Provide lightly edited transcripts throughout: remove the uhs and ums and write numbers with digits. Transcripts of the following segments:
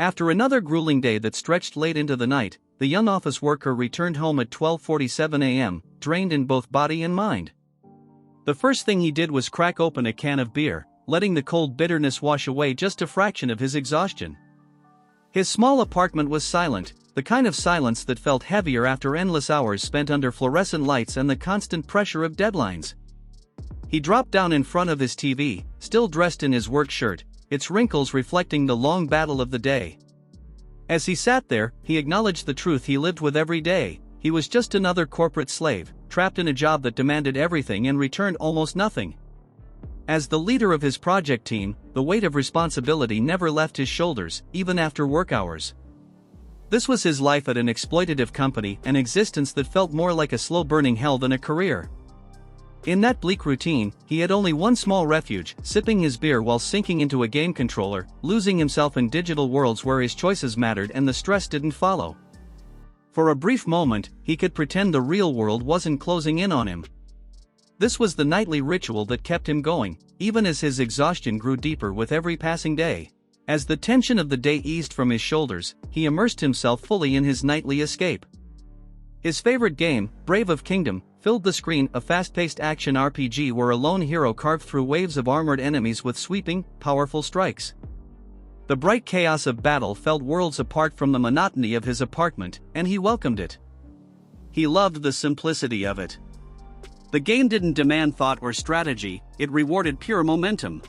After another grueling day that stretched late into the night, the young office worker returned home at 12:47 a.m., drained in both body and mind. The first thing he did was crack open a can of beer, letting the cold bitterness wash away just a fraction of his exhaustion. His small apartment was silent, the kind of silence that felt heavier after endless hours spent under fluorescent lights and the constant pressure of deadlines. He dropped down in front of his TV, still dressed in his work shirt, its wrinkles reflecting the long battle of the day. As he sat there, he acknowledged the truth he lived with every day: he was just another corporate slave, trapped in a job that demanded everything and returned almost nothing. As the leader of his project team, the weight of responsibility never left his shoulders, even after work hours. This was his life at an exploitative company, an existence that felt more like a slow-burning hell than a career. In that bleak routine, he had only one small refuge: sipping his beer while sinking into a game controller, losing himself in digital worlds where his choices mattered and the stress didn't follow. For a brief moment, he could pretend the real world wasn't closing in on him. This was the nightly ritual that kept him going, even as his exhaustion grew deeper with every passing day. As the tension of the day eased from his shoulders, he immersed himself fully in his nightly escape. His favorite game, Brave of Kingdom, filled the screen, a fast-paced action RPG where a lone hero carved through waves of armored enemies with sweeping, powerful strikes. The bright chaos of battle felt worlds apart from the monotony of his apartment, and he welcomed it. He loved the simplicity of it. The game didn't demand thought or strategy, it rewarded pure momentum.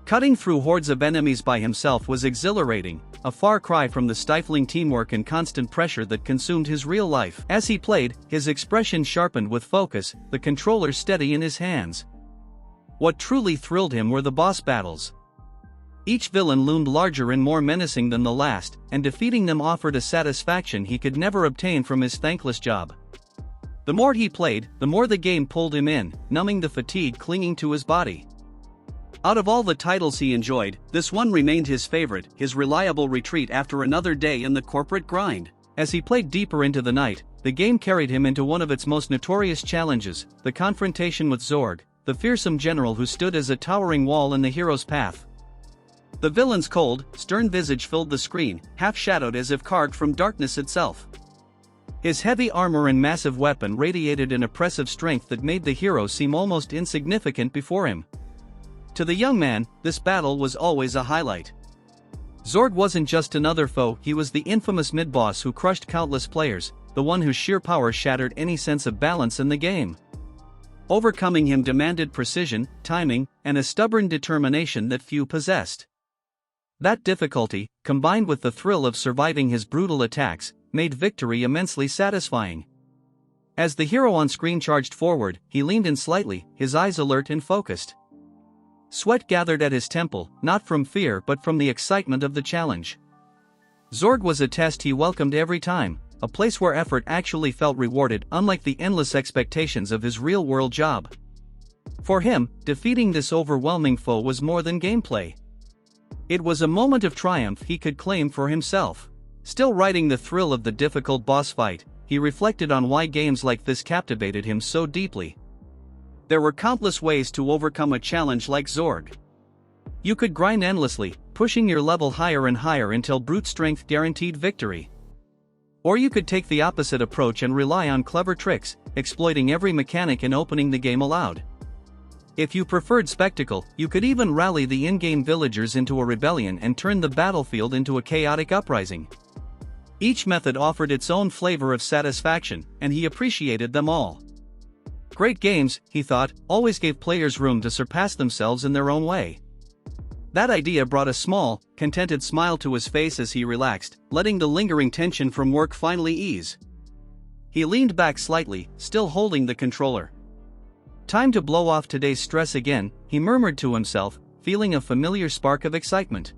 Cutting through hordes of enemies by himself was exhilarating, a far cry from the stifling teamwork and constant pressure that consumed his real life. As he played, his expression sharpened with focus, the controller steady in his hands. What truly thrilled him were the boss battles. Each villain loomed larger and more menacing than the last, and defeating them offered a satisfaction he could never obtain from his thankless job. The more he played, the more the game pulled him in, numbing the fatigue clinging to his body. Out of all the titles he enjoyed, this one remained his favorite, his reliable retreat after another day in the corporate grind. As he played deeper into the night, the game carried him into one of its most notorious challenges: the confrontation with Zorg, the fearsome general who stood as a towering wall in the hero's path. The villain's cold, stern visage filled the screen, half-shadowed as if carved from darkness itself. His heavy armor and massive weapon radiated an oppressive strength that made the hero seem almost insignificant before him. To the young man, this battle was always a highlight. Zorg wasn't just another foe, he was the infamous mid-boss who crushed countless players, the one whose sheer power shattered any sense of balance in the game. Overcoming him demanded precision, timing, and a stubborn determination that few possessed. That difficulty, combined with the thrill of surviving his brutal attacks, made victory immensely satisfying. As the hero on screen charged forward, he leaned in slightly, his eyes alert and focused. Sweat gathered at his temple, not from fear but from the excitement of the challenge. Zorg was a test he welcomed every time, a place where effort actually felt rewarded, unlike the endless expectations of his real-world job. For him, defeating this overwhelming foe was more than gameplay. It was a moment of triumph he could claim for himself. Still riding the thrill of the difficult boss fight, he reflected on why games like this captivated him so deeply. There were countless ways to overcome a challenge like Zorg. You could grind endlessly, pushing your level higher and higher until brute strength guaranteed victory. Or you could take the opposite approach and rely on clever tricks, exploiting every mechanic and opening the game allowed. If you preferred spectacle, you could even rally the in-game villagers into a rebellion and turn the battlefield into a chaotic uprising. Each method offered its own flavor of satisfaction, and he appreciated them all. Great games, he thought, always gave players room to surpass themselves in their own way. That idea brought a small, contented smile to his face as he relaxed, letting the lingering tension from work finally ease. He leaned back slightly, still holding the controller. Time to blow off today's stress again, he murmured to himself, feeling a familiar spark of excitement.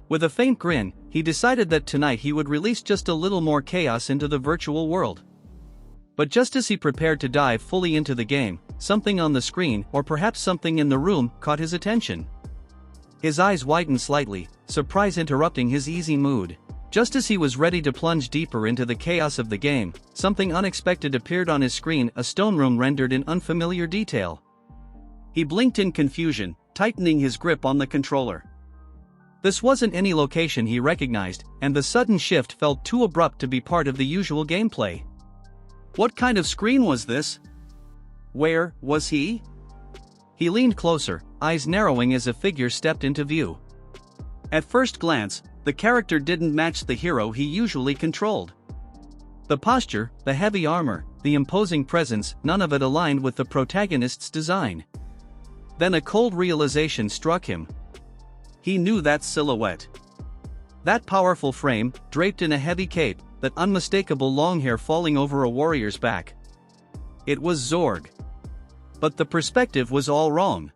With a faint grin, he decided that tonight he would release just a little more chaos into the virtual world. But just as he prepared to dive fully into the game, something on the screen, or perhaps something in the room, caught his attention. His eyes widened slightly, surprise interrupting his easy mood. Just as he was ready to plunge deeper into the chaos of the game, something unexpected appeared on his screen, a stone room rendered in unfamiliar detail. He blinked in confusion, tightening his grip on the controller. This wasn't any location he recognized, and the sudden shift felt too abrupt to be part of the usual gameplay. What kind of screen was this? Where was he? He leaned closer, eyes narrowing as a figure stepped into view. At first glance, the character didn't match the hero he usually controlled. The posture, the heavy armor, the imposing presence, none of it aligned with the protagonist's design. Then a cold realization struck him. He knew that silhouette. That powerful frame, draped in a heavy cape, that unmistakable long hair falling over a warrior's back. It was Zorg. But the perspective was all wrong.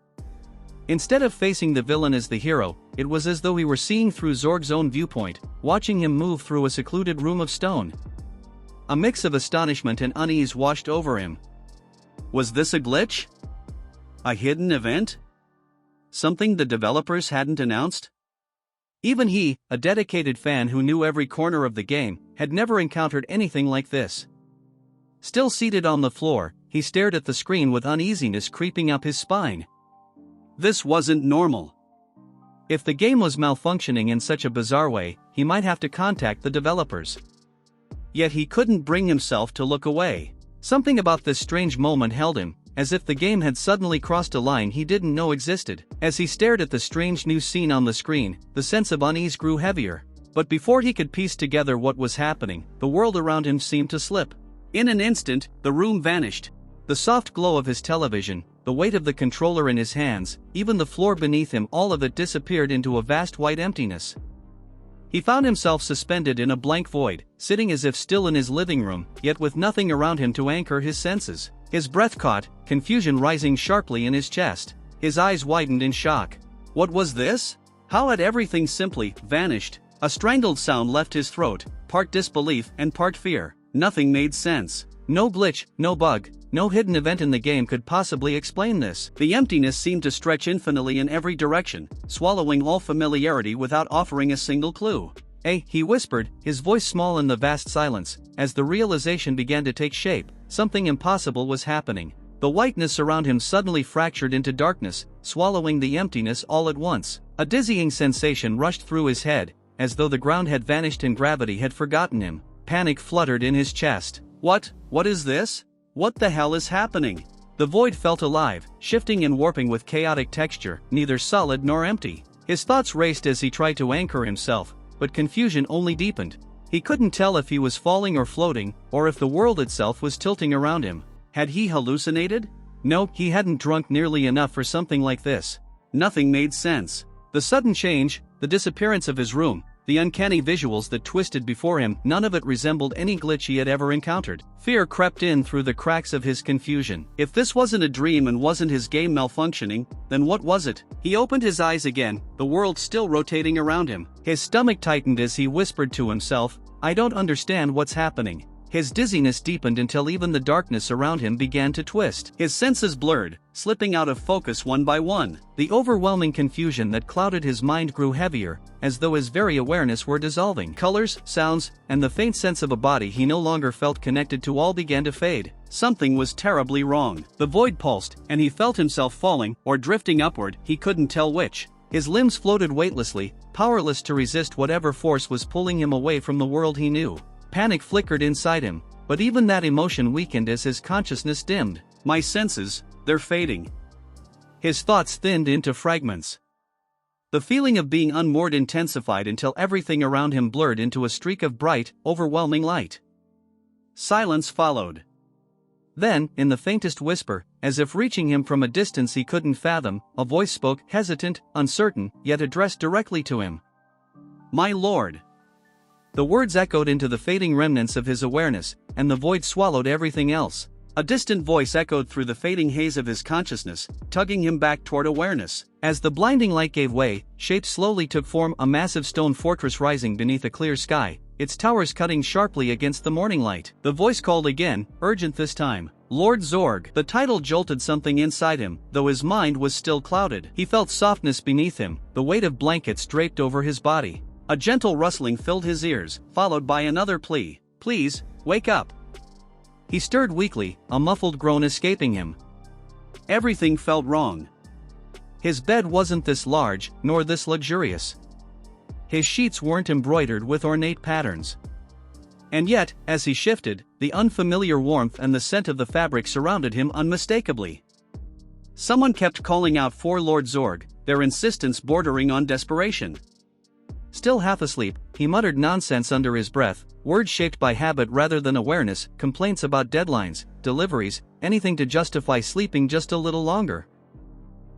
Instead of facing the villain as the hero, it was as though he were seeing through Zorg's own viewpoint, watching him move through a secluded room of stone. A mix of astonishment and unease washed over him. Was this a glitch? A hidden event? Something the developers hadn't announced? Even he, a dedicated fan who knew every corner of the game, had never encountered anything like this. Still seated on the floor, he stared at the screen with uneasiness creeping up his spine. This wasn't normal. If the game was malfunctioning in such a bizarre way, he might have to contact the developers. Yet he couldn't bring himself to look away. Something about this strange moment held him, as if the game had suddenly crossed a line he didn't know existed. As he stared at the strange new scene on the screen, the sense of unease grew heavier. But before he could piece together what was happening, the world around him seemed to slip. In an instant, the room vanished. The soft glow of his television, the weight of the controller in his hands, even the floor beneath him, all of it disappeared into a vast white emptiness. He found himself suspended in a blank void, sitting as if still in his living room, yet with nothing around him to anchor his senses. His breath caught, confusion rising sharply in his chest. His eyes widened in shock. What was this? How had everything simply vanished? A strangled sound left his throat, part disbelief and part fear. Nothing made sense. No glitch, no bug, no hidden event in the game could possibly explain this. The emptiness seemed to stretch infinitely in every direction, swallowing all familiarity without offering a single clue. "Hey," he whispered, his voice small in the vast silence, as the realization began to take shape. Something impossible was happening. The whiteness around him suddenly fractured into darkness, swallowing the emptiness all at once. A dizzying sensation rushed through his head, as though the ground had vanished and gravity had forgotten him. Panic fluttered in his chest. What is this? What the hell is happening? The void felt alive, shifting and warping with chaotic texture, neither solid nor empty. His thoughts raced as he tried to anchor himself, but confusion only deepened. He couldn't tell if he was falling or floating, or if the world itself was tilting around him. Had he hallucinated? No, he hadn't drunk nearly enough for something like this. Nothing made sense. The sudden change, the disappearance of his room, the uncanny visuals that twisted before him, none of it resembled any glitch he had ever encountered. Fear crept in through the cracks of his confusion. If this wasn't a dream and wasn't his game malfunctioning, then what was it? He opened his eyes again, the world still rotating around him. His stomach tightened as he whispered to himself, "I don't understand what's happening." His dizziness deepened until even the darkness around him began to twist. His senses blurred, slipping out of focus one by one. The overwhelming confusion that clouded his mind grew heavier, as though his very awareness were dissolving. Colors, sounds, and the faint sense of a body he no longer felt connected to all began to fade. Something was terribly wrong. The void pulsed, and he felt himself falling, or drifting upward, he couldn't tell which. His limbs floated weightlessly, powerless to resist whatever force was pulling him away from the world he knew. Panic flickered inside him, but even that emotion weakened as his consciousness dimmed. My senses, they're fading. His thoughts thinned into fragments. The feeling of being unmoored intensified until everything around him blurred into a streak of bright, overwhelming light. Silence followed. Then, in the faintest whisper, as if reaching him from a distance he couldn't fathom, a voice spoke, hesitant, uncertain, yet addressed directly to him. My lord. The words echoed into the fading remnants of his awareness, and the void swallowed everything else. A distant voice echoed through the fading haze of his consciousness, tugging him back toward awareness. As the blinding light gave way, shapes slowly took form, a massive stone fortress rising beneath a clear sky, its towers cutting sharply against the morning light. The voice called again, urgent this time. Lord Zorg. The title jolted something inside him, though his mind was still clouded. He felt softness beneath him, the weight of blankets draped over his body. A gentle rustling filled his ears, followed by another plea. Please, wake up. He stirred weakly, a muffled groan escaping him. Everything felt wrong. His bed wasn't this large, nor this luxurious. His sheets weren't embroidered with ornate patterns. And yet, as he shifted, the unfamiliar warmth and the scent of the fabric surrounded him unmistakably. Someone kept calling out for Lord Zorg, their insistence bordering on desperation. Still half asleep, he muttered nonsense under his breath, words shaped by habit rather than awareness, complaints about deadlines, deliveries, anything to justify sleeping just a little longer.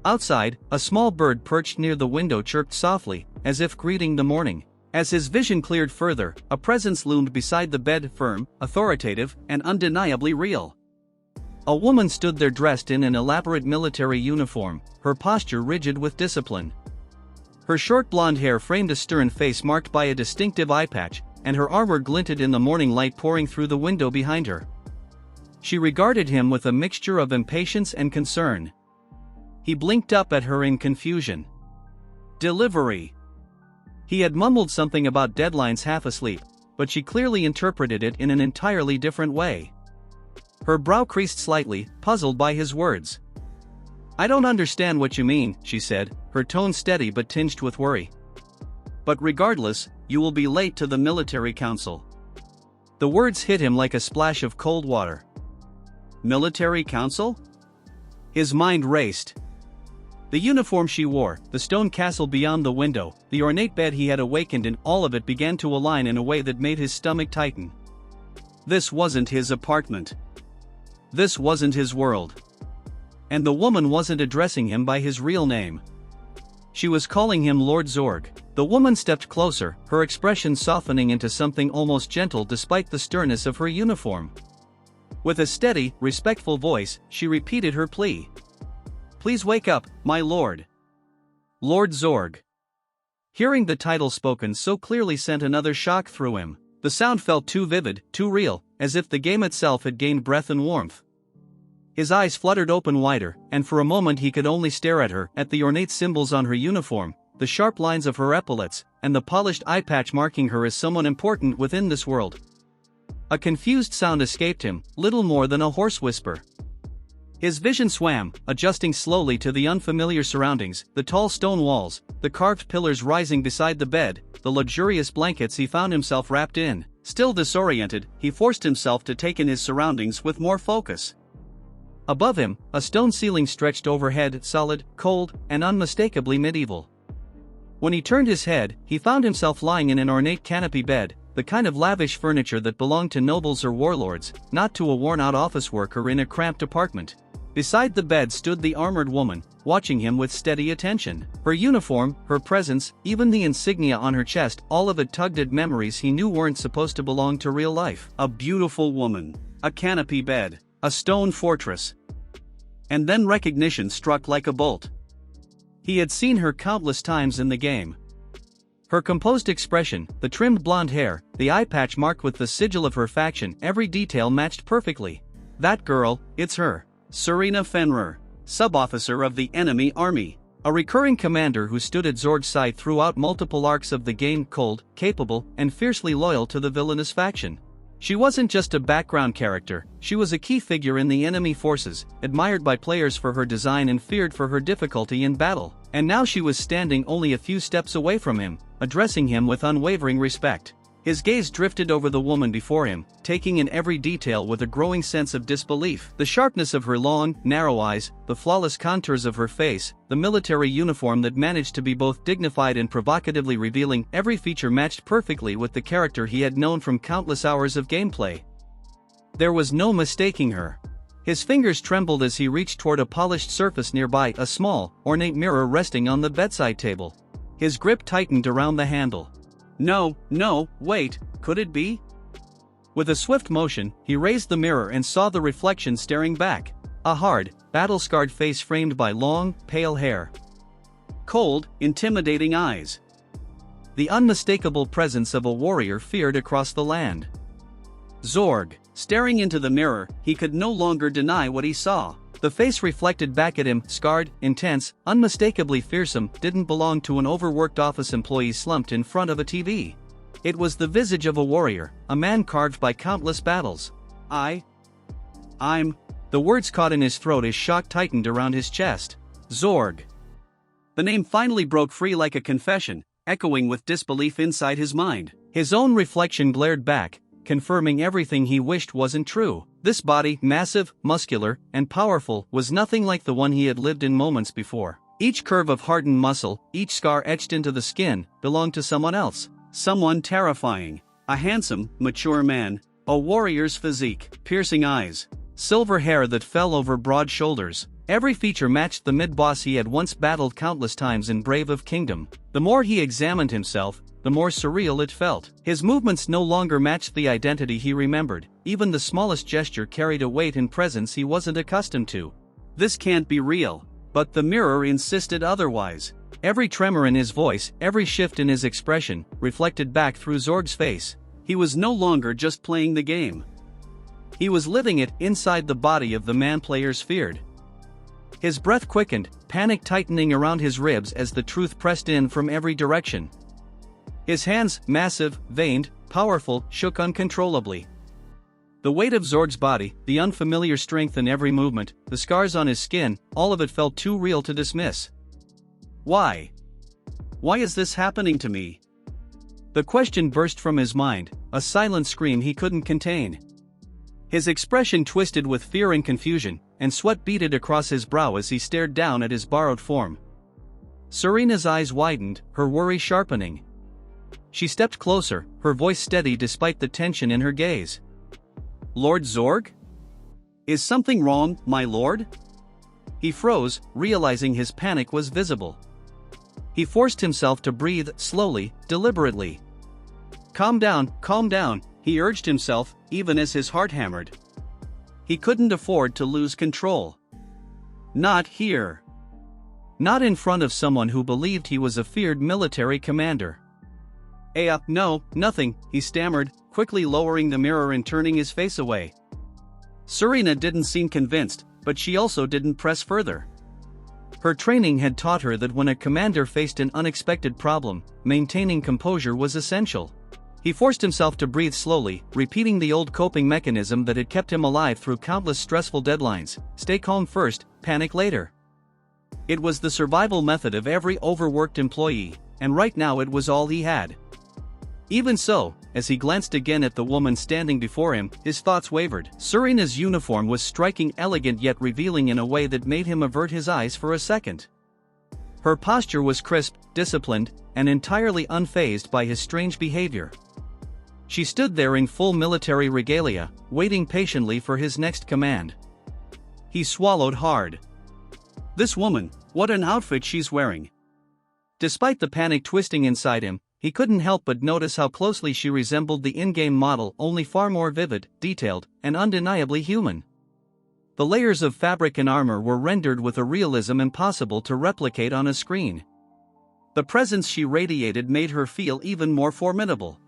Outside, a small bird perched near the window chirped softly, as if greeting the morning. As his vision cleared further, a presence loomed beside the bed, firm, authoritative, and undeniably real. A woman stood there dressed in an elaborate military uniform, her posture rigid with discipline. Her short blonde hair framed a stern face marked by a distinctive eye patch, and her armor glinted in the morning light pouring through the window behind her. She regarded him with a mixture of impatience and concern. He blinked up at her in confusion. Delivery. He had mumbled something about deadlines half asleep, but she clearly interpreted it in an entirely different way. Her brow creased slightly, puzzled by his words. "I don't understand what you mean," she said, her tone steady but tinged with worry. "But regardless, you will be late to the military council." The words hit him like a splash of cold water. Military council? His mind raced. The uniform she wore, the stone castle beyond the window, the ornate bed he had awakened in, all of it began to align in a way that made his stomach tighten. This wasn't his apartment. This wasn't his world. And the woman wasn't addressing him by his real name. She was calling him Lord Zorg. The woman stepped closer, her expression softening into something almost gentle despite the sternness of her uniform. With a steady, respectful voice, she repeated her plea. "Please wake up, my lord." Lord Zorg. Hearing the title spoken so clearly sent another shock through him. The sound felt too vivid, too real, as if the game itself had gained breath and warmth. His eyes fluttered open wider, and for a moment he could only stare at her, at the ornate symbols on her uniform, the sharp lines of her epaulets, and the polished eye patch marking her as someone important within this world. A confused sound escaped him, little more than a hoarse whisper. His vision swam, adjusting slowly to the unfamiliar surroundings, the tall stone walls, the carved pillars rising beside the bed, the luxurious blankets he found himself wrapped in. Still disoriented, he forced himself to take in his surroundings with more focus. Above him, a stone ceiling stretched overhead, solid, cold, and unmistakably medieval. When he turned his head, he found himself lying in an ornate canopy bed, the kind of lavish furniture that belonged to nobles or warlords, not to a worn-out office worker in a cramped apartment. Beside the bed stood the armored woman, watching him with steady attention. Her uniform, her presence, even the insignia on her chest, all of it tugged at memories he knew weren't supposed to belong to real life. A beautiful woman. A canopy bed. A stone fortress. And then recognition struck like a bolt. He had seen her countless times in the game. Her composed expression, the trimmed blonde hair, the eye patch marked with the sigil of her faction, every detail matched perfectly. That girl, it's her. Serena Fenrir, sub-officer of the enemy army. A recurring commander who stood at Zorg's side throughout multiple arcs of the game, cold, capable, and fiercely loyal to the villainous faction. She wasn't just a background character, she was a key figure in the enemy forces, admired by players for her design and feared for her difficulty in battle. And now she was standing only a few steps away from him, addressing him with unwavering respect. His gaze drifted over the woman before him, taking in every detail with a growing sense of disbelief. The sharpness of her long, narrow eyes, the flawless contours of her face, the military uniform that managed to be both dignified and provocatively revealing, every feature matched perfectly with the character he had known from countless hours of gameplay. There was no mistaking her. His fingers trembled as he reached toward a polished surface nearby, a small, ornate mirror resting on the bedside table. His grip tightened around the handle. No, wait, could it be? With a swift motion, he raised the mirror and saw the reflection staring back. A hard, battle-scarred face framed by long, pale hair. Cold, intimidating eyes. The unmistakable presence of a warrior feared across the land. Zorg. Staring into the mirror, he could no longer deny what he saw. The face reflected back at him, scarred, intense, unmistakably fearsome, didn't belong to an overworked office employee slumped in front of a TV. It was the visage of a warrior, a man carved by countless battles. I'm. The words caught in his throat as shock tightened around his chest. Zorg. The name finally broke free like a confession, echoing with disbelief inside his mind. His own reflection glared back, confirming everything he wished wasn't true. This body, massive, muscular, and powerful, was nothing like the one he had lived in moments before. Each curve of hardened muscle, each scar etched into the skin, belonged to someone else. Someone terrifying. A handsome, mature man. A warrior's physique, piercing eyes. Silver hair that fell over broad shoulders. Every feature matched the mid-boss he had once battled countless times in Brave of Kingdom. The more he examined himself, the more surreal it felt. His movements no longer matched the identity he remembered. Even the smallest gesture carried a weight and presence he wasn't accustomed to. This can't be real. But the mirror insisted otherwise. Every tremor in his voice, every shift in his expression, reflected back through Zorg's face. He was no longer just playing the game. He was living it inside the body of the man players feared. His breath quickened, panic tightening around his ribs as the truth pressed in from every direction. His hands, massive, veined, powerful, shook uncontrollably. The weight of Zorg's body, the unfamiliar strength in every movement, the scars on his skin, all of it felt too real to dismiss. Why? Why is this happening to me? The question burst from his mind, a silent scream he couldn't contain. His expression twisted with fear and confusion, and sweat beaded across his brow as he stared down at his borrowed form. Serena's eyes widened, her worry sharpening. She stepped closer, her voice steady despite the tension in her gaze. Lord Zorg? Is something wrong, my lord? He froze, realizing his panic was visible. He forced himself to breathe slowly, deliberately. Calm down, he urged himself, even as his heart hammered. He couldn't afford to lose control. Not here. Not in front of someone who believed he was a feared military commander. No, nothing, he stammered, quickly lowering the mirror and turning his face away. Serena didn't seem convinced, but she also didn't press further. Her training had taught her that when a commander faced an unexpected problem, maintaining composure was essential. He forced himself to breathe slowly, repeating the old coping mechanism that had kept him alive through countless stressful deadlines: stay calm first, panic later. It was the survival method of every overworked employee, and right now it was all he had. Even so, as he glanced again at the woman standing before him, his thoughts wavered. Serena's uniform was striking, elegant yet revealing in a way that made him avert his eyes for a second. Her posture was crisp, disciplined, and entirely unfazed by his strange behavior. She stood there in full military regalia, waiting patiently for his next command. He swallowed hard. This woman, what an outfit she's wearing. Despite the panic twisting inside him, he couldn't help but notice how closely she resembled the in-game model, only far more vivid, detailed, and undeniably human. The layers of fabric and armor were rendered with a realism impossible to replicate on a screen. The presence she radiated made her feel even more formidable.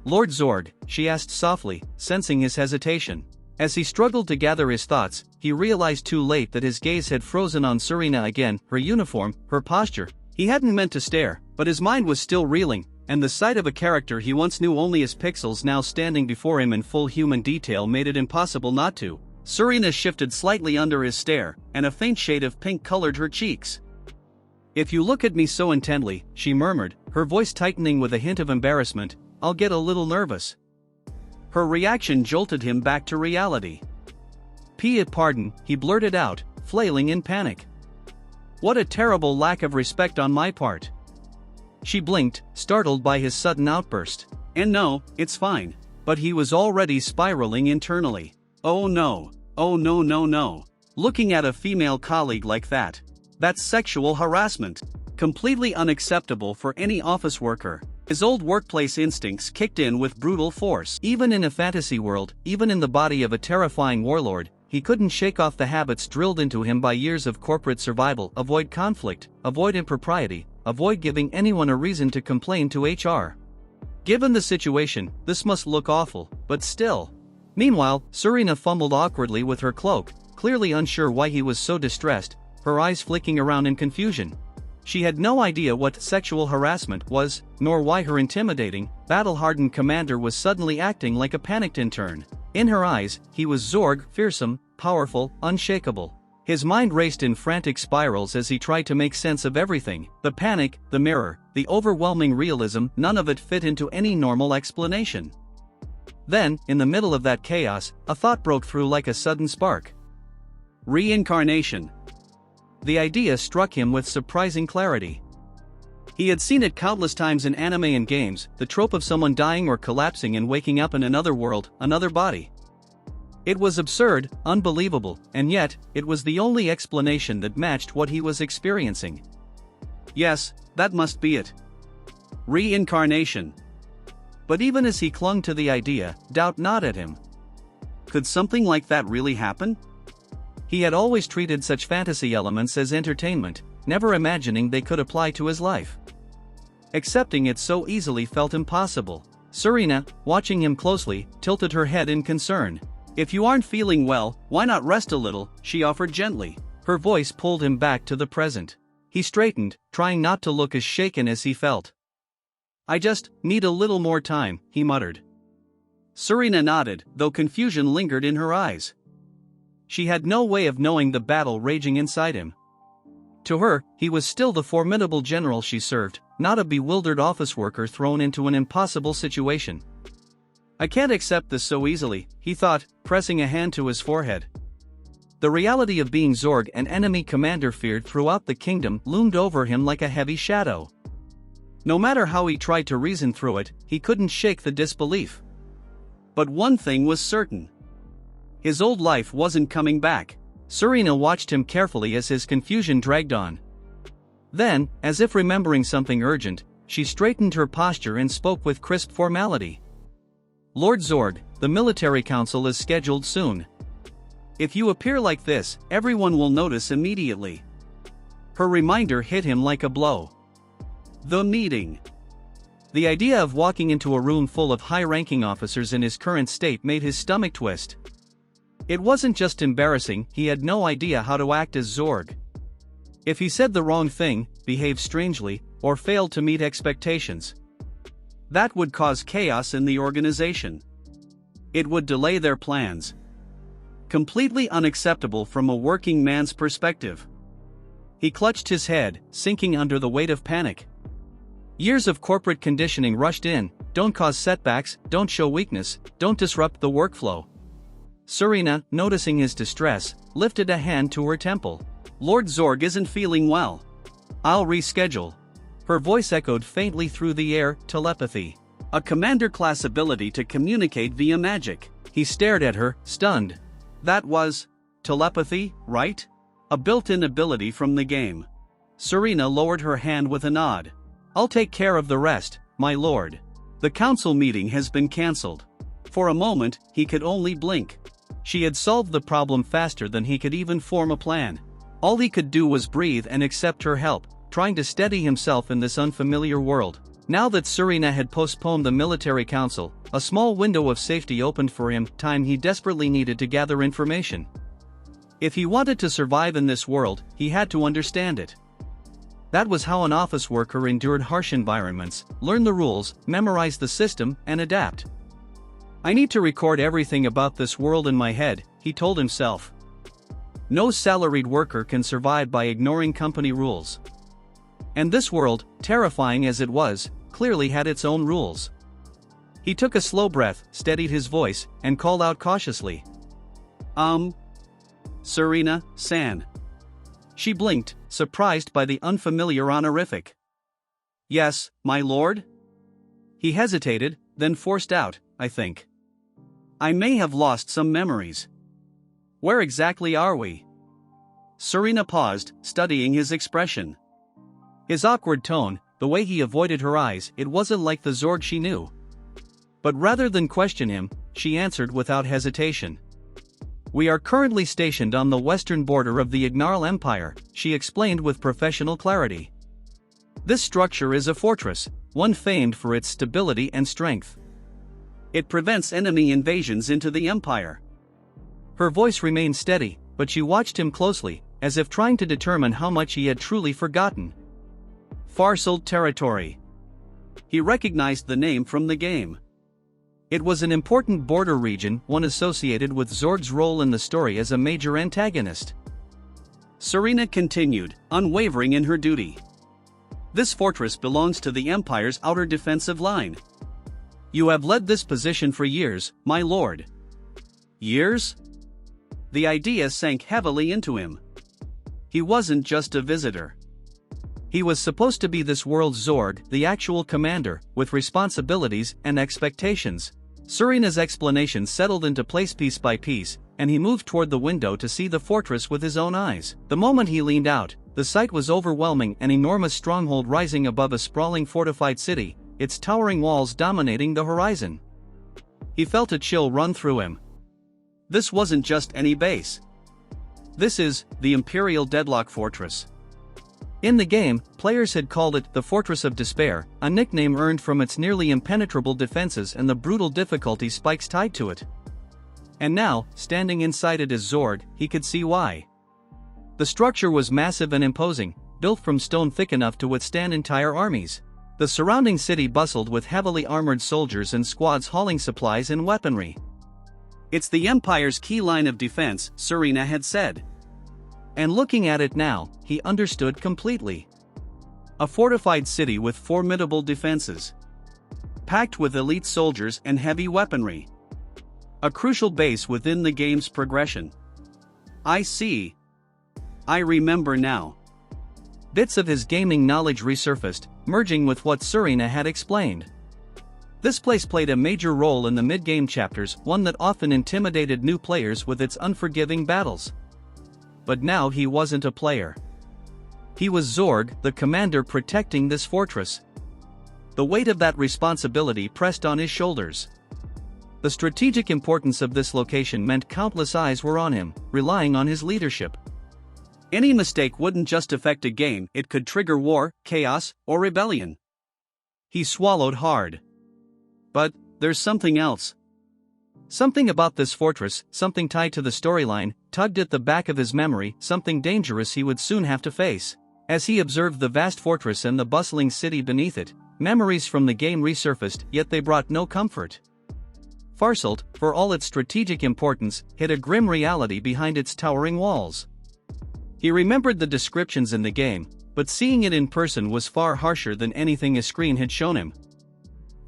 Lord Zorg, she asked softly, sensing his hesitation. As he struggled to gather his thoughts, he realized too late that his gaze had frozen on Serena again, her uniform, her posture. He hadn't meant to stare, but his mind was still reeling, and the sight of a character he once knew only as pixels now standing before him in full human detail made it impossible not to. Serena shifted slightly under his stare, and a faint shade of pink colored her cheeks. "If you look at me so intently," she murmured, her voice tightening with a hint of embarrassment, "I'll get a little nervous." Her reaction jolted him back to reality. Pardon," he blurted out, flailing in panic. "What a terrible lack of respect on my part." She blinked, startled by his sudden outburst. "And no, it's fine." But he was already spiraling internally. Oh no, no. Looking at a female colleague like that. That's sexual harassment. Completely unacceptable for any office worker. His old workplace instincts kicked in with brutal force. Even in a fantasy world, even in the body of a terrifying warlord, he couldn't shake off the habits drilled into him by years of corporate survival: avoid conflict, avoid impropriety, avoid giving anyone a reason to complain to HR. Given the situation, this must look awful, but still. Meanwhile, Serena fumbled awkwardly with her cloak, clearly unsure why he was so distressed, her eyes flicking around in confusion. She had no idea what sexual harassment was, nor why her intimidating, battle-hardened commander was suddenly acting like a panicked intern. In her eyes, he was Zorg, fearsome, powerful, unshakable. His mind raced in frantic spirals as he tried to make sense of everything: the panic, the mirror, the overwhelming realism. None of it fit into any normal explanation. Then, in the middle of that chaos, a thought broke through like a sudden spark. Reincarnation. The idea struck him with surprising clarity. He had seen it countless times in anime and games, the trope of someone dying or collapsing and waking up in another world, another body. It was absurd, unbelievable, and yet, it was the only explanation that matched what he was experiencing. Yes, that must be it. Reincarnation. But even as he clung to the idea, doubt gnawed at him. Could something like that really happen? He had always treated such fantasy elements as entertainment, never imagining they could apply to his life. Accepting it so easily felt impossible. Serena, watching him closely, tilted her head in concern. "If you aren't feeling well, why not rest a little?" she offered gently. Her voice pulled him back to the present. He straightened, trying not to look as shaken as he felt. "I just need a little more time," he muttered. Serena nodded, though confusion lingered in her eyes. She had no way of knowing the battle raging inside him. To her, he was still the formidable general she served, not a bewildered office worker thrown into an impossible situation. "I can't accept this so easily," he thought, pressing a hand to his forehead. The reality of being Zorg, an enemy commander feared throughout the kingdom, loomed over him like a heavy shadow. No matter how he tried to reason through it, he couldn't shake the disbelief. But one thing was certain. His old life wasn't coming back. Serena watched him carefully as his confusion dragged on. Then, as if remembering something urgent, she straightened her posture and spoke with crisp formality. "Lord Zorg, the military council is scheduled soon. If you appear like this, everyone will notice immediately." Her reminder hit him like a blow. The meeting. The idea of walking into a room full of high-ranking officers in his current state made his stomach twist. It wasn't just embarrassing, he had no idea how to act as Zorg. If he said the wrong thing, behaved strangely, or failed to meet expectations, that would cause chaos in the organization. It would delay their plans. Completely unacceptable from a working man's perspective. He clutched his head, sinking under the weight of panic. Years of corporate conditioning rushed in: don't cause setbacks, don't show weakness, don't disrupt the workflow. Serena, noticing his distress, lifted a hand to her temple. "Lord Zorg isn't feeling well. I'll reschedule." Her voice echoed faintly through the air: telepathy. A commander-class ability to communicate via magic. He stared at her, stunned. That was telepathy, right? A built-in ability from the game. Serena lowered her hand with a nod. "I'll take care of the rest, my lord. The council meeting has been cancelled." For a moment, he could only blink. She had solved the problem faster than he could even form a plan. All he could do was breathe and accept her help, trying to steady himself in this unfamiliar world. Now that Serena had postponed the military council, a small window of safety opened for him, time he desperately needed to gather information. If he wanted to survive in this world, he had to understand it. That was how an office worker endured harsh environments: learn the rules, memorize the system, and adapt. "I need to record everything about this world in my head," he told himself. No salaried worker can survive by ignoring company rules. And this world, terrifying as it was, clearly had its own rules. He took a slow breath, steadied his voice, and called out cautiously. Serena-san." She blinked, surprised by the unfamiliar honorific. "Yes, my lord?" He hesitated, then forced out, "I think I may have lost some memories. Where exactly are we?" Serena paused, studying his expression. His awkward tone, the way he avoided her eyes, it wasn't like the Zorg she knew. But rather than question him, she answered without hesitation. "We are currently stationed on the western border of the Ignarl Empire," she explained with professional clarity. "This structure is a fortress, one famed for its stability and strength. It prevents enemy invasions into the empire." Her voice remained steady, but she watched him closely, as if trying to determine how much he had truly forgotten. Farsold territory. He recognized the name from the game. It was an important border region, one associated with Zorg's role in the story as a major antagonist. Serena continued, unwavering in her duty. This fortress belongs to the Empire's outer defensive line. You have led this position for years, my lord. Years? The idea sank heavily into him. He wasn't just a visitor. He was supposed to be this world's Zorg, the actual commander, with responsibilities and expectations. Serena's explanation settled into place piece by piece, and he moved toward the window to see the fortress with his own eyes. The moment he leaned out, the sight was overwhelming, an enormous stronghold rising above a sprawling fortified city, its towering walls dominating the horizon. He felt a chill run through him. This wasn't just any base. This is the Imperial Deadlock Fortress. In the game, players had called it the Fortress of Despair, a nickname earned from its nearly impenetrable defenses and the brutal difficulty spikes tied to it. And now, standing inside it as Zorg, he could see why. The structure was massive and imposing, built from stone thick enough to withstand entire armies. The surrounding city bustled with heavily armored soldiers and squads hauling supplies and weaponry. It's the Empire's key line of defense, Serena had said. And looking at it now, he understood completely. A fortified city with formidable defenses. Packed with elite soldiers and heavy weaponry. A crucial base within the game's progression. I see. I remember now. Bits of his gaming knowledge resurfaced, merging with what Serena had explained. This place played a major role in the mid-game chapters, one that often intimidated new players with its unforgiving battles. But now he wasn't a player. He was Zorg, the commander protecting this fortress. The weight of that responsibility pressed on his shoulders. The strategic importance of this location meant countless eyes were on him, relying on his leadership. Any mistake wouldn't just affect a game, it could trigger war, chaos, or rebellion. He swallowed hard. But there's something else. Something about this fortress, something tied to the storyline, tugged at the back of his memory, something dangerous he would soon have to face. As he observed the vast fortress and the bustling city beneath it, memories from the game resurfaced, yet they brought no comfort. Farsalt, for all its strategic importance, hid a grim reality behind its towering walls. He remembered the descriptions in the game, but seeing it in person was far harsher than anything a screen had shown him.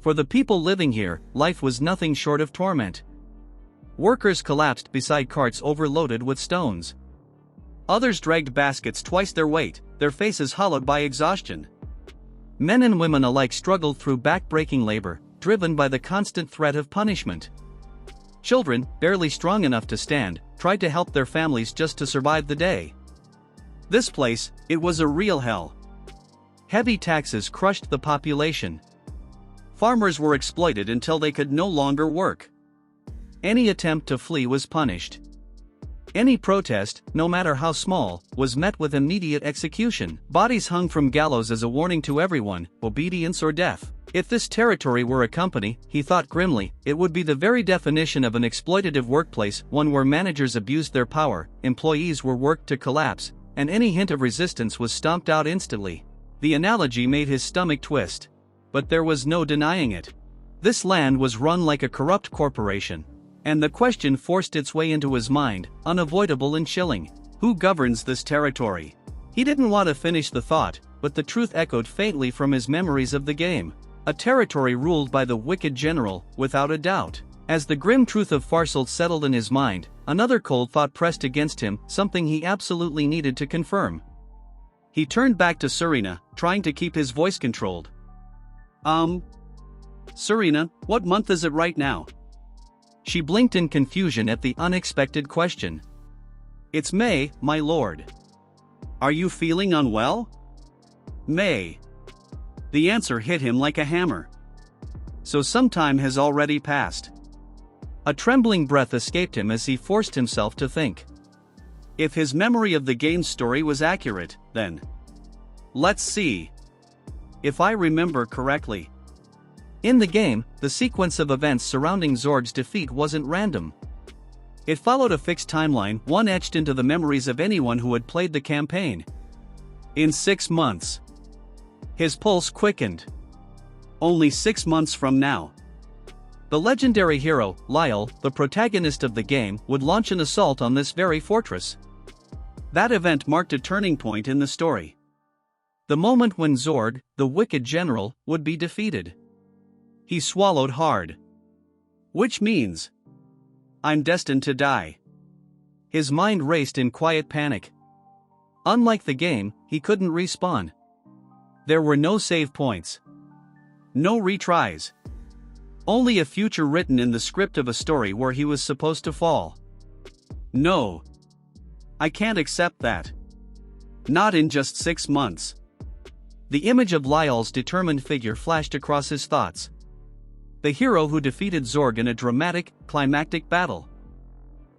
For the people living here, life was nothing short of torment. Workers collapsed beside carts overloaded with stones. Others dragged baskets twice their weight, their faces hollowed by exhaustion. Men and women alike struggled through back-breaking labor, driven by the constant threat of punishment. Children, barely strong enough to stand, tried to help their families just to survive the day. This place, it was a real hell. Heavy taxes crushed the population. Farmers were exploited until they could no longer work. Any attempt to flee was punished. Any protest, no matter how small, was met with immediate execution. Bodies hung from gallows as a warning to everyone, obedience or death. If this territory were a company, he thought grimly, it would be the very definition of an exploitative workplace, one where managers abused their power, employees were worked to collapse, and any hint of resistance was stomped out instantly. The analogy made his stomach twist. But there was no denying it. This land was run like a corrupt corporation. And the question forced its way into his mind, unavoidable and chilling. Who governs this territory? He didn't want to finish the thought, but the truth echoed faintly from his memories of the game. A territory ruled by the wicked general, without a doubt. As the grim truth of Farsalt settled in his mind, another cold thought pressed against him, something he absolutely needed to confirm. He turned back to Serena, trying to keep his voice controlled. Serena, what month is it right now? She blinked in confusion at the unexpected question. It's May, my lord. Are you feeling unwell? May. The answer hit him like a hammer. So some time has already passed. A trembling breath escaped him as he forced himself to think. If his memory of the game's story was accurate, then. Let's see. If I remember correctly. In the game, the sequence of events surrounding Zorg's defeat wasn't random. It followed a fixed timeline, one etched into the memories of anyone who had played the campaign. In 6 months. His pulse quickened. Only 6 months from now. The legendary hero, Lyle, the protagonist of the game, would launch an assault on this very fortress. That event marked a turning point in the story. The moment when Zorg, the wicked general, would be defeated. He swallowed hard. Which means, I'm destined to die. His mind raced in quiet panic. Unlike the game, he couldn't respawn. There were no save points. No retries. Only a future written in the script of a story where he was supposed to fall. No. I can't accept that. Not in just 6 months. The image of Lyell's determined figure flashed across his thoughts. The hero who defeated Zorg in a dramatic, climactic battle.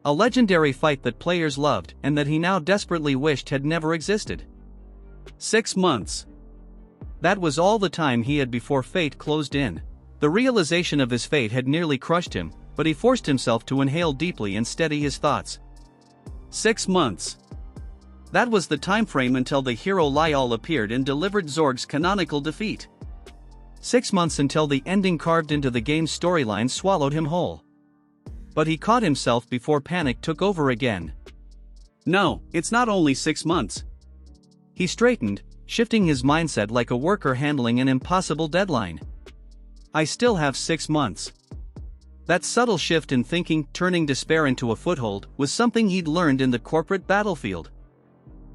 A legendary fight that players loved and that he now desperately wished had never existed. 6 months. That was all the time he had before fate closed in. The realization of his fate had nearly crushed him, but he forced himself to inhale deeply and steady his thoughts. 6 months. That was the time frame until the hero Lyell appeared and delivered Zorg's canonical defeat. 6 months until the ending carved into the game's storyline swallowed him whole. But he caught himself before panic took over again. No, it's not only 6 months. He straightened, shifting his mindset like a worker handling an impossible deadline. I still have 6 months. That subtle shift in thinking, turning despair into a foothold, was something he'd learned in the corporate battlefield.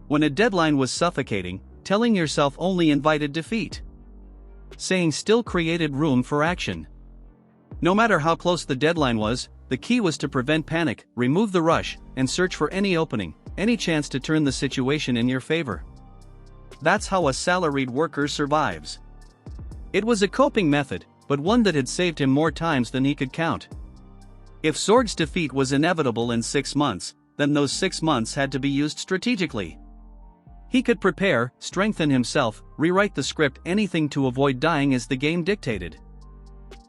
When a deadline was suffocating, telling yourself only invited defeat. Saying still created room for action. No matter how close the deadline was, the key was to prevent panic, remove the rush, and search for any opening, any chance to turn the situation in your favor. That's how a salaried worker survives. It was a coping method, but one that had saved him more times than he could count. If Zorg's defeat was inevitable in 6 months, then those 6 months had to be used strategically. He could prepare, strengthen himself, rewrite the script, anything to avoid dying as the game dictated.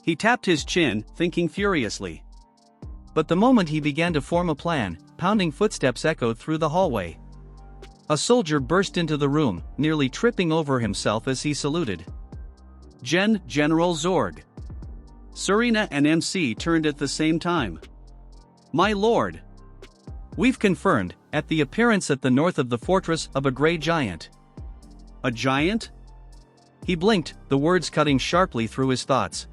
He tapped his chin, thinking furiously. But the moment he began to form a plan, pounding footsteps echoed through the hallway. A soldier burst into the room, nearly tripping over himself as he saluted. General Zorg. Serena and MC turned at the same time. My lord. We've confirmed, at the appearance at the north of the fortress of a grey giant. A giant? He blinked, the words cutting sharply through his thoughts.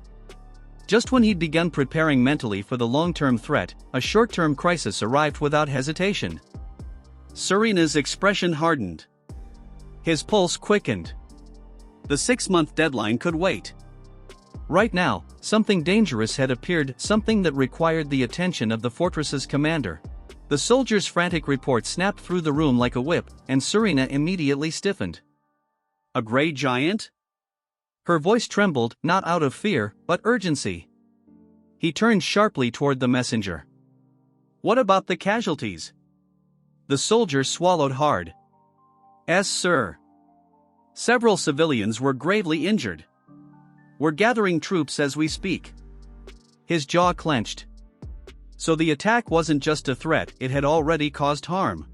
Just when he'd begun preparing mentally for the long-term threat, a short-term crisis arrived without hesitation. Serena's expression hardened. His pulse quickened. The 6-month deadline could wait. Right now, something dangerous had appeared, something that required the attention of the fortress's commander. The soldier's frantic report snapped through the room like a whip, and Serena immediately stiffened. A grey giant? Her voice trembled, not out of fear, but urgency. He turned sharply toward the messenger. What about the casualties? The soldier swallowed hard. Yes, sir. Several civilians were gravely injured. We're gathering troops as we speak. His jaw clenched. So the attack wasn't just a threat, it had already caused harm.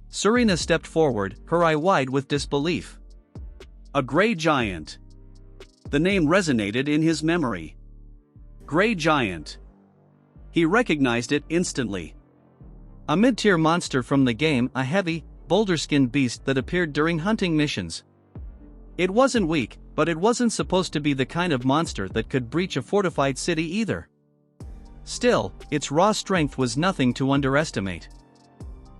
Serena stepped forward, her eye wide with disbelief. A grey giant. The name resonated in his memory. Grey giant. He recognized it instantly. A mid-tier monster from the game, a heavy, boulder-skinned beast that appeared during hunting missions. It wasn't weak, but it wasn't supposed to be the kind of monster that could breach a fortified city either. Still, its raw strength was nothing to underestimate.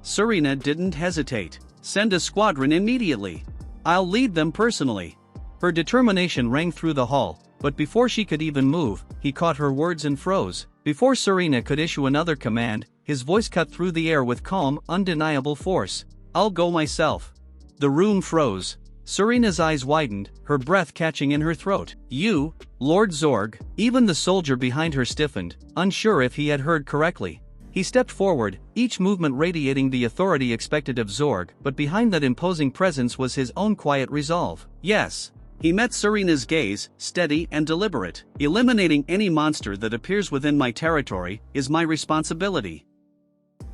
Serena didn't hesitate. Send a squadron immediately. I'll lead them personally. Her determination rang through the hall, but before she could even move, he caught her words and froze. Before Serena could issue another command, his voice cut through the air with calm, undeniable force. I'll go myself. The room froze. Serena's eyes widened, her breath catching in her throat. You, Lord Zorg? Even the soldier behind her stiffened, unsure if he had heard correctly. He stepped forward, each movement radiating the authority expected of Zorg, but behind that imposing presence was his own quiet resolve. Yes. He met Serena's gaze, steady and deliberate. Eliminating any monster that appears within my territory is my responsibility.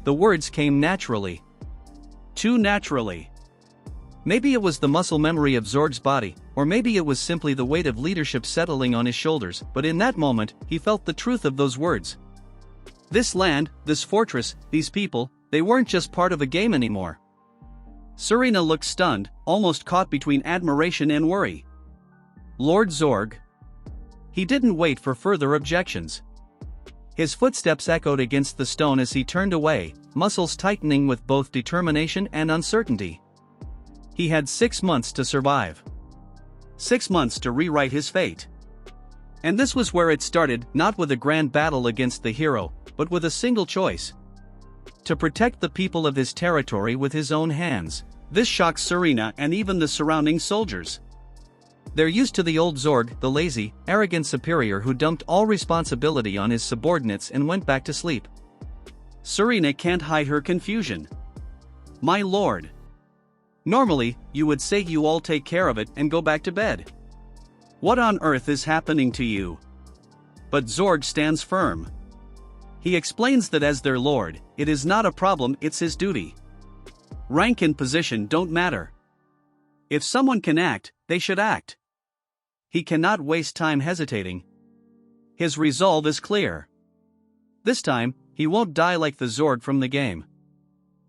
The words came naturally. Too naturally. Maybe it was the muscle memory of Zorg's body, or maybe it was simply the weight of leadership settling on his shoulders, but in that moment, he felt the truth of those words. This land, this fortress, these people, they weren't just part of a game anymore. Serena looked stunned, almost caught between admiration and worry. Lord Zorg? He didn't wait for further objections. His footsteps echoed against the stone as he turned away, muscles tightening with both determination and uncertainty. He had 6 months to survive. 6 months to rewrite his fate. And this was where it started, not with a grand battle against the hero, but with a single choice. To protect the people of his territory with his own hands. This shocked Serena and even the surrounding soldiers. They're used to the old Zorg, the lazy, arrogant superior who dumped all responsibility on his subordinates and went back to sleep. Serena can't hide her confusion. My lord. Normally, you would say you all take care of it and go back to bed. What on earth is happening to you? But Zorg stands firm. He explains that as their lord, it is not a problem, it's his duty. Rank and position don't matter. If someone can act, they should act. He cannot waste time hesitating. His resolve is clear. This time, he won't die like the Zorg from the game.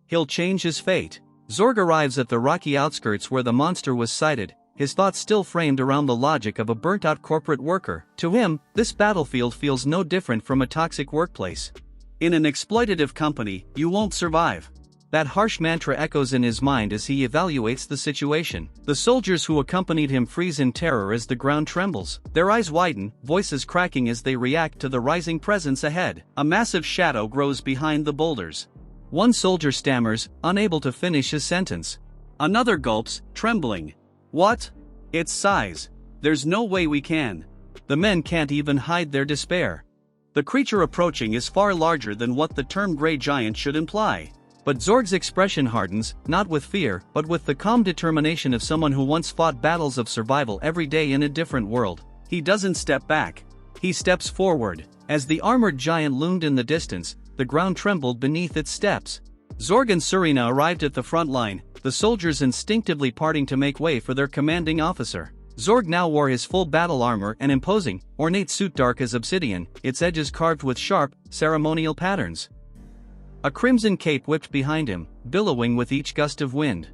He'll change his fate. Zorg arrives at the rocky outskirts where the monster was sighted, his thoughts still framed around the logic of a burnt-out corporate worker. To him, this battlefield feels no different from a toxic workplace. In an exploitative company, you won't survive. That harsh mantra echoes in his mind as he evaluates the situation. The soldiers who accompanied him freeze in terror as the ground trembles. Their eyes widen, voices cracking as they react to the rising presence ahead. A massive shadow grows behind the boulders. One soldier stammers, unable to finish his sentence. Another gulps, trembling. What? Its size. There's no way we can. The men can't even hide their despair. The creature approaching is far larger than what the term Grey Giant should imply. But Zorg's expression hardens, not with fear, but with the calm determination of someone who once fought battles of survival every day in a different world. He doesn't step back. He steps forward. As the armored giant loomed in the distance, the ground trembled beneath its steps. Zorg and Serena arrived at the front line, the soldiers instinctively parting to make way for their commanding officer. Zorg now wore his full battle armor, an imposing, ornate suit dark as obsidian, its edges carved with sharp, ceremonial patterns. A crimson cape whipped behind him, billowing with each gust of wind.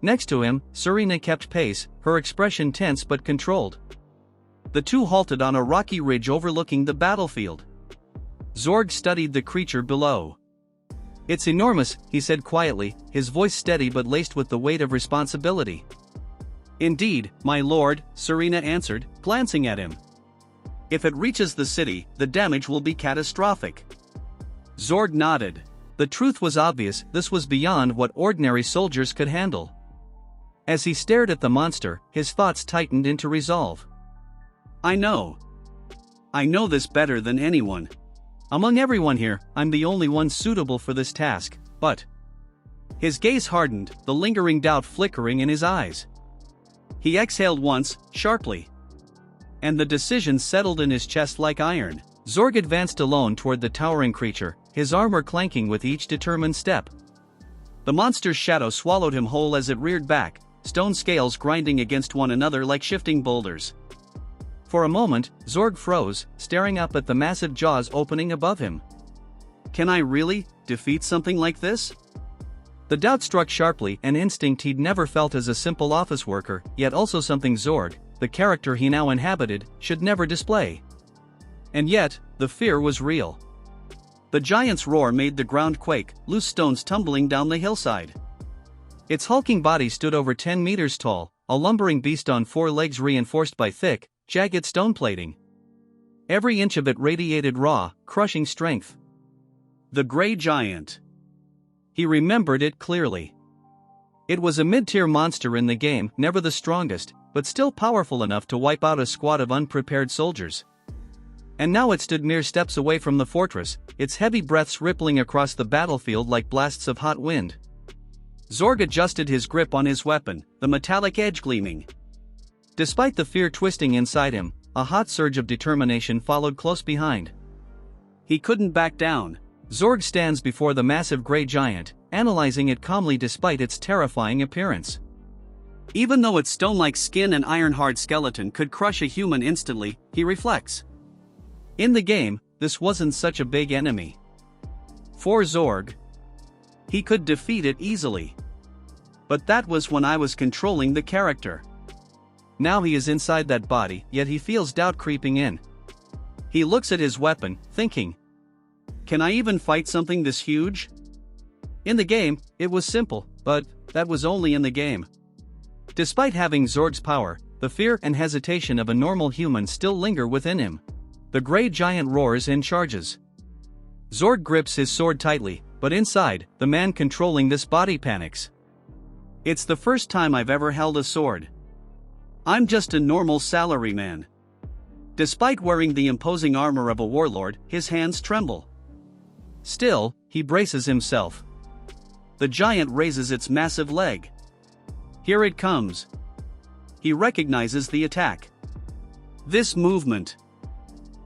Next to him, Serena kept pace, her expression tense but controlled. The two halted on a rocky ridge overlooking the battlefield. Zorg studied the creature below. "It's enormous," he said quietly, his voice steady but laced with the weight of responsibility. "Indeed, my lord," Serena answered, glancing at him. "If it reaches the city, the damage will be catastrophic." Zorg nodded. The truth was obvious, this was beyond what ordinary soldiers could handle. As he stared at the monster, his thoughts tightened into resolve. I know this better than anyone. Among everyone here, I'm the only one suitable for this task, but..." His gaze hardened, the lingering doubt flickering in his eyes. He exhaled once, sharply. And the decision settled in his chest like iron. Zorg advanced alone toward the towering creature, his armor clanking with each determined step. The monster's shadow swallowed him whole as it reared back, stone scales grinding against one another like shifting boulders. For a moment, Zorg froze, staring up at the massive jaws opening above him. Can I really defeat something like this? The doubt struck sharply, an instinct he'd never felt as a simple office worker, yet also something Zorg, the character he now inhabited, should never display. And yet, the fear was real. The giant's roar made the ground quake, loose stones tumbling down the hillside. Its hulking body stood over 10 meters tall, a lumbering beast on 4 legs reinforced by thick, jagged stone plating. Every inch of it radiated raw, crushing strength. The Grey Giant. He remembered it clearly. It was a mid-tier monster in the game, never the strongest, but still powerful enough to wipe out a squad of unprepared soldiers. And now it stood mere steps away from the fortress, its heavy breaths rippling across the battlefield like blasts of hot wind. Zorg adjusted his grip on his weapon, the metallic edge gleaming. Despite the fear twisting inside him, a hot surge of determination followed close behind. He couldn't back down. Zorg stands before the massive Grey Giant, analyzing it calmly despite its terrifying appearance. Even though its stone-like skin and iron-hard skeleton could crush a human instantly, he reflects. In the game, this wasn't such a big enemy. For Zorg, he could defeat it easily. But that was when I was controlling the character. Now he is inside that body, yet he feels doubt creeping in. He looks at his weapon, thinking, can I even fight something this huge? In the game, it was simple, but that was only in the game. Despite having Zorg's power, the fear and hesitation of a normal human still linger within him. The gray giant roars and charges. Zorg grips his sword tightly, but inside, the man controlling this body panics. It's the first time I've ever held a sword. I'm just a normal salaryman. Despite wearing the imposing armor of a warlord, his hands tremble. Still, he braces himself. The giant raises its massive leg. Here it comes. He recognizes the attack. This movement.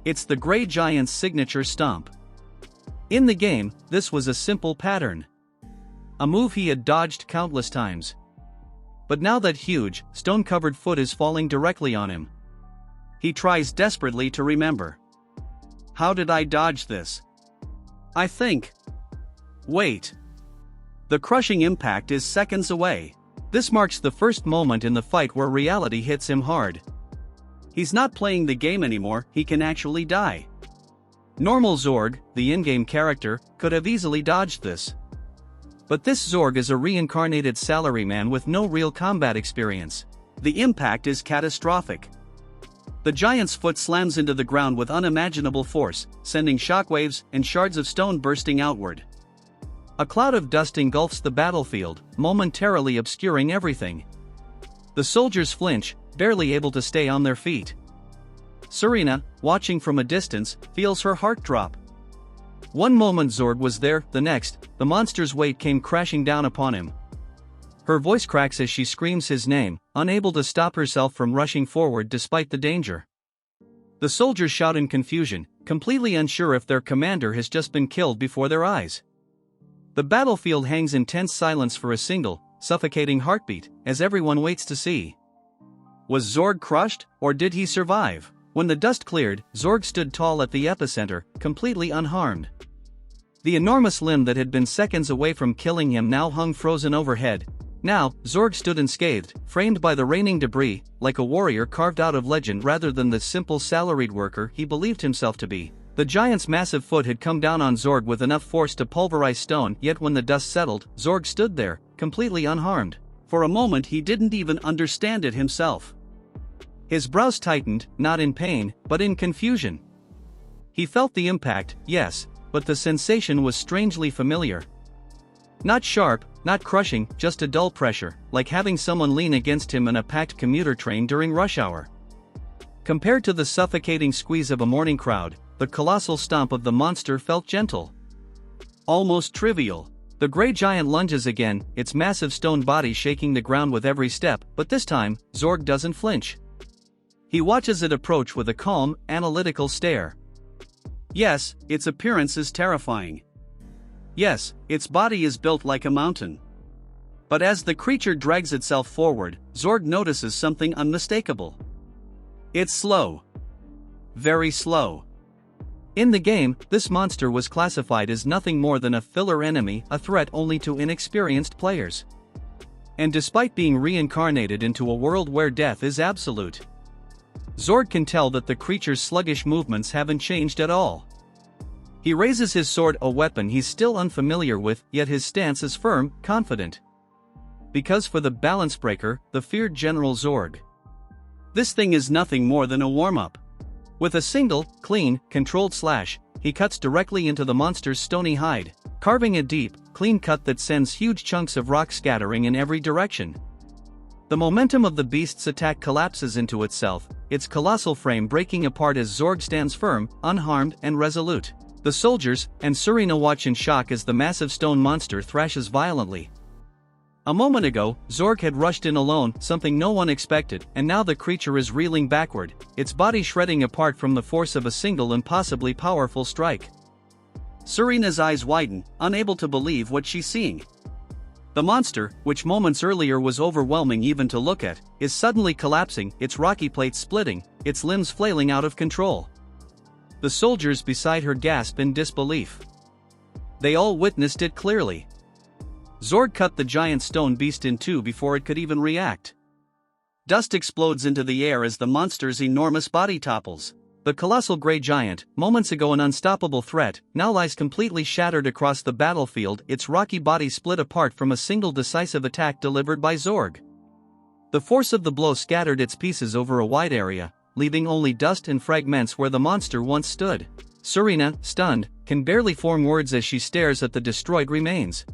It's the gray giant's signature stomp. In the game, this was a simple pattern. A move he had dodged countless times. But now that huge, stone-covered foot is falling directly on him. He tries desperately to remember. How did I dodge this? I think. Wait. The crushing impact is seconds away. This marks the first moment in the fight where reality hits him hard. He's not playing the game anymore, he can actually die. Normal Zorg, the in-game character, could have easily dodged this. But this Zorg is a reincarnated salaryman with no real combat experience. The impact is catastrophic. The giant's foot slams into the ground with unimaginable force, sending shockwaves and shards of stone bursting outward. A cloud of dust engulfs the battlefield, momentarily obscuring everything. The soldiers flinch, barely able to stay on their feet. Serena, watching from a distance, feels her heart drop. One moment Zorg was there, the next, the monster's weight came crashing down upon him. Her voice cracks as she screams his name, unable to stop herself from rushing forward despite the danger. The soldiers shout in confusion, completely unsure if their commander has just been killed before their eyes. The battlefield hangs in tense silence for a single, suffocating heartbeat, as everyone waits to see. Was Zorg crushed, or did he survive? When the dust cleared, Zorg stood tall at the epicenter, completely unharmed. The enormous limb that had been seconds away from killing him now hung frozen overhead. Now, Zorg stood unscathed, framed by the raining debris, like a warrior carved out of legend rather than the simple salaried worker he believed himself to be. The giant's massive foot had come down on Zorg with enough force to pulverize stone, yet when the dust settled, Zorg stood there, completely unharmed. For a moment he didn't even understand it himself. His brows tightened, not in pain, but in confusion. He felt the impact, yes, but the sensation was strangely familiar. Not sharp, not crushing, just a dull pressure, like having someone lean against him in a packed commuter train during rush hour. Compared to the suffocating squeeze of a morning crowd, the colossal stomp of the monster felt gentle. Almost trivial. The gray giant lunges again, its massive stone body shaking the ground with every step, but this time, Zorg doesn't flinch. He watches it approach with a calm, analytical stare. Yes, its appearance is terrifying. Yes, its body is built like a mountain. But as the creature drags itself forward, Zorg notices something unmistakable. It's slow. Very slow. In the game, this monster was classified as nothing more than a filler enemy, a threat only to inexperienced players. And despite being reincarnated into a world where death is absolute, Zorg can tell that the creature's sluggish movements haven't changed at all. He raises his sword, a weapon he's still unfamiliar with, yet his stance is firm, confident. Because for the balance breaker, the feared General Zorg, this thing is nothing more than a warm-up. With a single, clean, controlled slash, he cuts directly into the monster's stony hide, carving a deep, clean cut that sends huge chunks of rock scattering in every direction. The momentum of the beast's attack collapses into itself, its colossal frame breaking apart as Zorg stands firm, unharmed and resolute. The soldiers and Serena watch in shock as the massive stone monster thrashes violently. A moment ago, Zorg had rushed in alone, something no one expected, and now the creature is reeling backward, its body shredding apart from the force of a single impossibly powerful strike. Serena's eyes widen, unable to believe what she's seeing. The monster, which moments earlier was overwhelming even to look at, is suddenly collapsing, its rocky plates splitting, its limbs flailing out of control. The soldiers beside her gasp in disbelief. They all witnessed it clearly. Zorg cut the giant stone beast in two before it could even react. Dust explodes into the air as the monster's enormous body topples. The colossal gray giant, moments ago an unstoppable threat, now lies completely shattered across the battlefield, its rocky body split apart from a single decisive attack delivered by Zorg. The force of the blow scattered its pieces over a wide area, leaving only dust and fragments where the monster once stood. Serena, stunned, can barely form words as she stares at the destroyed remains.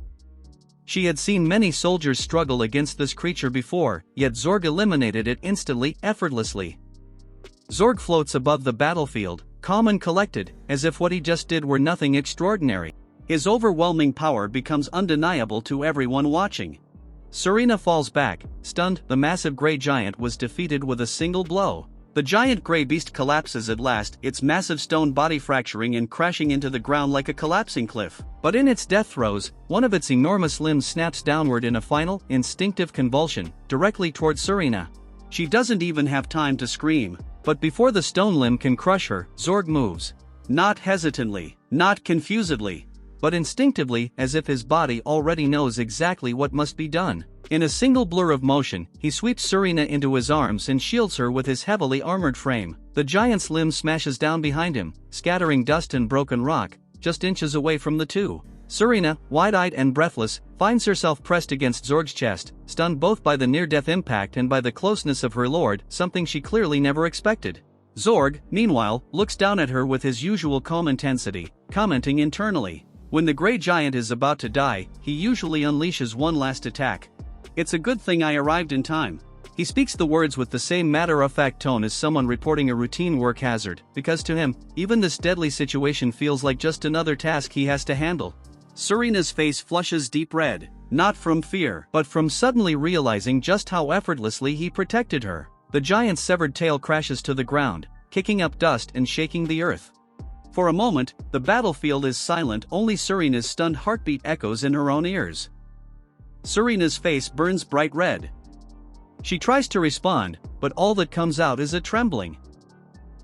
She had seen many soldiers struggle against this creature before, yet Zorg eliminated it instantly, effortlessly. Zorg floats above the battlefield, calm and collected, as if what he just did were nothing extraordinary. His overwhelming power becomes undeniable to everyone watching. Serena falls back, stunned. The massive gray giant was defeated with a single blow. The giant gray beast collapses at last, its massive stone body fracturing and crashing into the ground like a collapsing cliff. But in its death throes, one of its enormous limbs snaps downward in a final, instinctive convulsion, directly toward Serena. She doesn't even have time to scream. But before the stone limb can crush her, Zorg moves. Not hesitantly, not confusedly, but instinctively, as if his body already knows exactly what must be done. In a single blur of motion, he sweeps Serena into his arms and shields her with his heavily armored frame. The giant's limb smashes down behind him, scattering dust and broken rock, just inches away from the two. Serena, wide-eyed and breathless, finds herself pressed against Zorg's chest, stunned both by the near-death impact and by the closeness of her lord, something she clearly never expected. Zorg, meanwhile, looks down at her with his usual calm intensity, commenting internally. When the gray giant is about to die, he usually unleashes one last attack. It's a good thing I arrived in time. He speaks the words with the same matter-of-fact tone as someone reporting a routine work hazard, because to him, even this deadly situation feels like just another task he has to handle. Serena's face flushes deep red, not from fear, but from suddenly realizing just how effortlessly he protected her. The giant's severed tail crashes to the ground, kicking up dust and shaking the earth. For a moment, the battlefield is silent, only Serena's stunned heartbeat echoes in her own ears. Serena's face burns bright red. She tries to respond, but all that comes out is a trembling.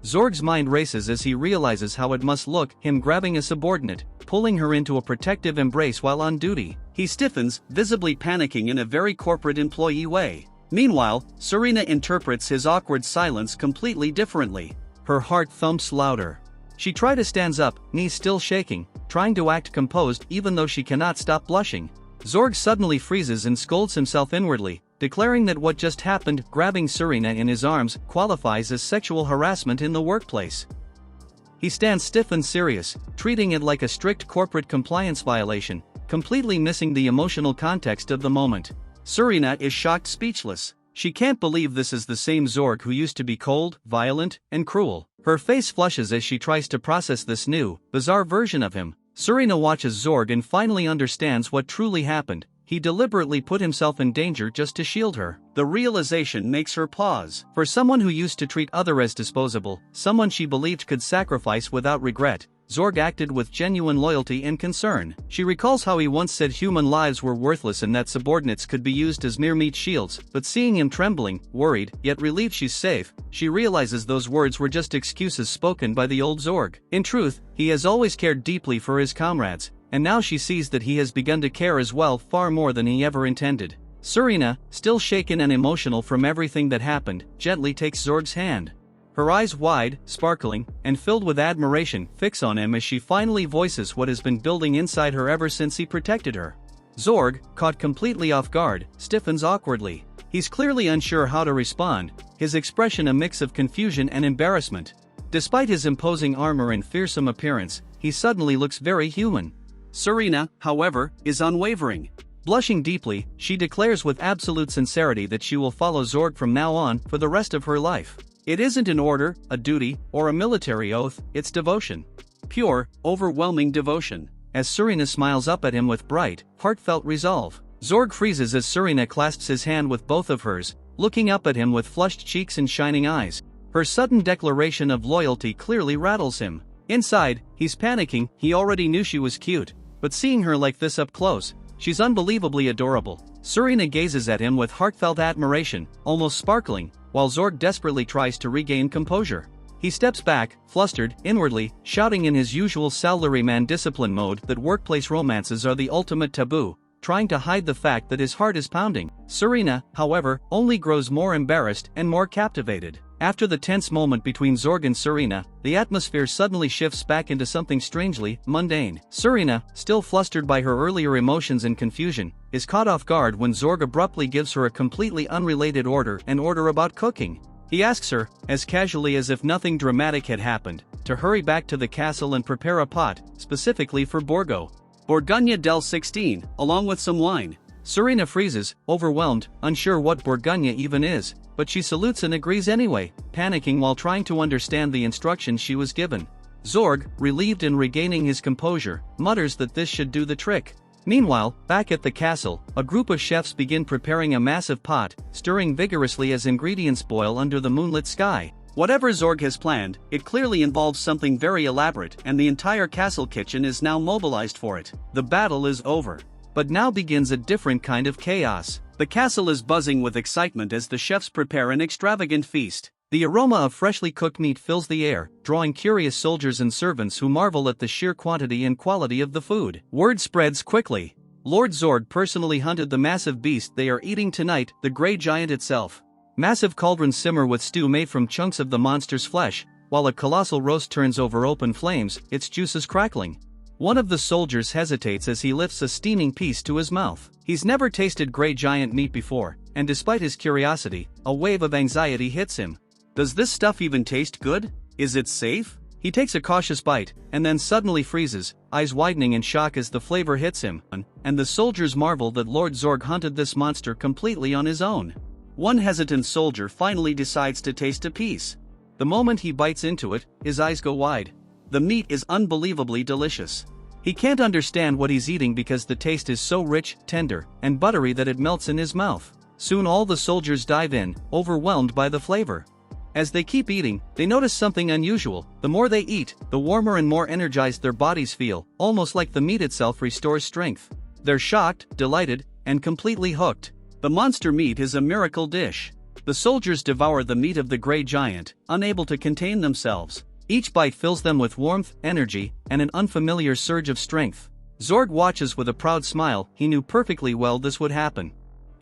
Zorg's mind races as he realizes how it must look, him grabbing a subordinate, pulling her into a protective embrace while on duty. He stiffens, visibly panicking in a very corporate employee way. Meanwhile, Serena interprets his awkward silence completely differently. Her heart thumps louder. She stands up, knees still shaking, trying to act composed even though she cannot stop blushing. Zorg suddenly freezes and scolds himself inwardly, declaring that what just happened, grabbing Serena in his arms, qualifies as sexual harassment in the workplace. He stands stiff and serious, treating it like a strict corporate compliance violation, completely missing the emotional context of the moment. Serena is shocked, speechless. She can't believe this is the same Zorg who used to be cold, violent, and cruel. Her face flushes as she tries to process this new, bizarre version of him. Serena watches Zorg and finally understands what truly happened. He deliberately put himself in danger just to shield her. The realization makes her pause. For someone who used to treat others as disposable, someone she believed could sacrifice without regret, Zorg acted with genuine loyalty and concern. She recalls how he once said human lives were worthless and that subordinates could be used as mere meat shields, but seeing him trembling, worried, yet relieved she's safe, she realizes those words were just excuses spoken by the old Zorg. In truth, he has always cared deeply for his comrades, and now she sees that he has begun to care as well, far more than he ever intended. Serena, still shaken and emotional from everything that happened, gently takes Zorg's hand. Her eyes wide, sparkling, and filled with admiration, fix on him as she finally voices what has been building inside her ever since he protected her. Zorg, caught completely off guard, stiffens awkwardly. He's clearly unsure how to respond, his expression a mix of confusion and embarrassment. Despite his imposing armor and fearsome appearance, he suddenly looks very human. Serena, however, is unwavering. Blushing deeply, she declares with absolute sincerity that she will follow Zorg from now on, for the rest of her life. It isn't an order, a duty, or a military oath, it's devotion. Pure, overwhelming devotion. As Serena smiles up at him with bright, heartfelt resolve. Zorg freezes as Serena clasps his hand with both of hers, looking up at him with flushed cheeks and shining eyes. Her sudden declaration of loyalty clearly rattles him. Inside, he's panicking. He already knew she was cute, but seeing her like this up close, she's unbelievably adorable. Serena gazes at him with heartfelt admiration, almost sparkling, while Zorg desperately tries to regain composure. He steps back, flustered, inwardly, shouting in his usual salaryman discipline mode that workplace romances are the ultimate taboo, trying to hide the fact that his heart is pounding. Serena, however, only grows more embarrassed and more captivated. After the tense moment between Zorg and Serena, the atmosphere suddenly shifts back into something strangely mundane. Serena, still flustered by her earlier emotions and confusion, is caught off guard when Zorg abruptly gives her a completely unrelated order, an order about cooking. He asks her, as casually as if nothing dramatic had happened, to hurry back to the castle and prepare a pot, specifically for Borgogne del 16, along with some wine. Serena freezes, overwhelmed, unsure what Borgogne even is, but she salutes and agrees anyway, panicking while trying to understand the instructions she was given. Zorg, relieved and regaining his composure, mutters that this should do the trick. Meanwhile, back at the castle, a group of chefs begin preparing a massive pot, stirring vigorously as ingredients boil under the moonlit sky. Whatever Zorg has planned, it clearly involves something very elaborate, and the entire castle kitchen is now mobilized for it. The battle is over. But now begins a different kind of chaos. The castle is buzzing with excitement as the chefs prepare an extravagant feast. The aroma of freshly cooked meat fills the air, drawing curious soldiers and servants who marvel at the sheer quantity and quality of the food. Word spreads quickly. Lord Zorg personally hunted the massive beast they are eating tonight, the Grey Giant itself. Massive cauldrons simmer with stew made from chunks of the monster's flesh, while a colossal roast turns over open flames, its juices crackling. One of the soldiers hesitates as he lifts a steaming piece to his mouth. He's never tasted Grey Giant meat before, and despite his curiosity, a wave of anxiety hits him. Does this stuff even taste good? Is it safe? He takes a cautious bite, and then suddenly freezes, eyes widening in shock as the flavor hits him, and the soldiers marvel that Lord Zorg hunted this monster completely on his own. One hesitant soldier finally decides to taste a piece. The moment he bites into it, his eyes go wide. The meat is unbelievably delicious. He can't understand what he's eating because the taste is so rich, tender, and buttery that it melts in his mouth. Soon all the soldiers dive in, overwhelmed by the flavor. As they keep eating, they notice something unusual. The more they eat, the warmer and more energized their bodies feel, almost like the meat itself restores strength. They're shocked, delighted, and completely hooked. The monster meat is a miracle dish. The soldiers devour the meat of the Grey Giant, unable to contain themselves. Each bite fills them with warmth, energy, and an unfamiliar surge of strength. Zorg watches with a proud smile. He knew perfectly well this would happen.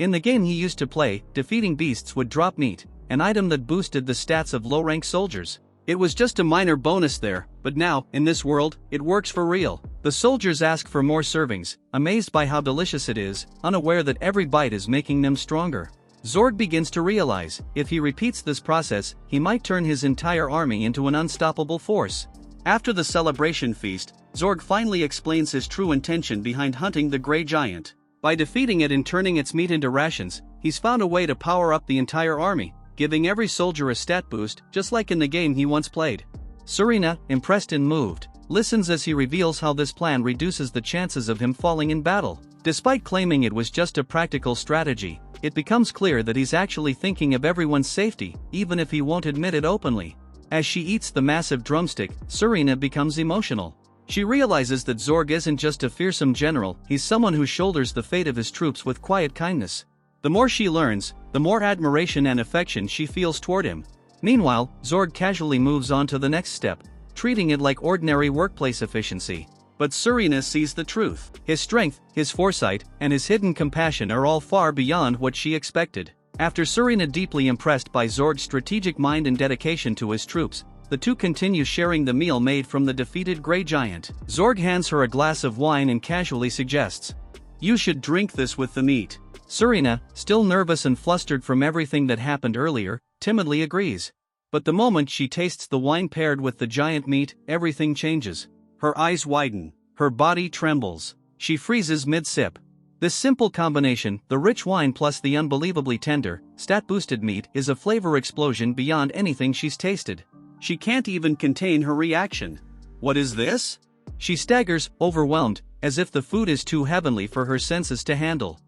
In the game he used to play, defeating beasts would drop meat, an item that boosted the stats of low-rank soldiers. It was just a minor bonus there, but now, in this world, it works for real. The soldiers ask for more servings, amazed by how delicious it is, unaware that every bite is making them stronger. Zorg begins to realize, if he repeats this process, he might turn his entire army into an unstoppable force. After the celebration feast, Zorg finally explains his true intention behind hunting the Grey Giant. By defeating it and turning its meat into rations, he's found a way to power up the entire army, giving every soldier a stat boost, just like in the game he once played. Serena, impressed and moved, listens as he reveals how this plan reduces the chances of him falling in battle. Despite claiming it was just a practical strategy, it becomes clear that he's actually thinking of everyone's safety, even if he won't admit it openly. As she eats the massive drumstick, Serena becomes emotional. She realizes that Zorg isn't just a fearsome general, he's someone who shoulders the fate of his troops with quiet kindness. The more she learns, the more admiration and affection she feels toward him. Meanwhile, Zorg casually moves on to the next step, treating it like ordinary workplace efficiency. But Serena sees the truth. His strength, his foresight, and his hidden compassion are all far beyond what she expected. After Serena deeply impressed by Zorg's strategic mind and dedication to his troops, the two continue sharing the meal made from the defeated Grey Giant. Zorg hands her a glass of wine and casually suggests, "You should drink this with the meat." Serena, still nervous and flustered from everything that happened earlier, timidly agrees. But the moment she tastes the wine paired with the giant meat, everything changes. Her eyes widen, her body trembles. She freezes mid-sip. This simple combination, the rich wine plus the unbelievably tender, stat-boosted meat, is a flavor explosion beyond anything she's tasted. She can't even contain her reaction. What is this? She staggers, overwhelmed, as if the food is too heavenly for her senses to handle.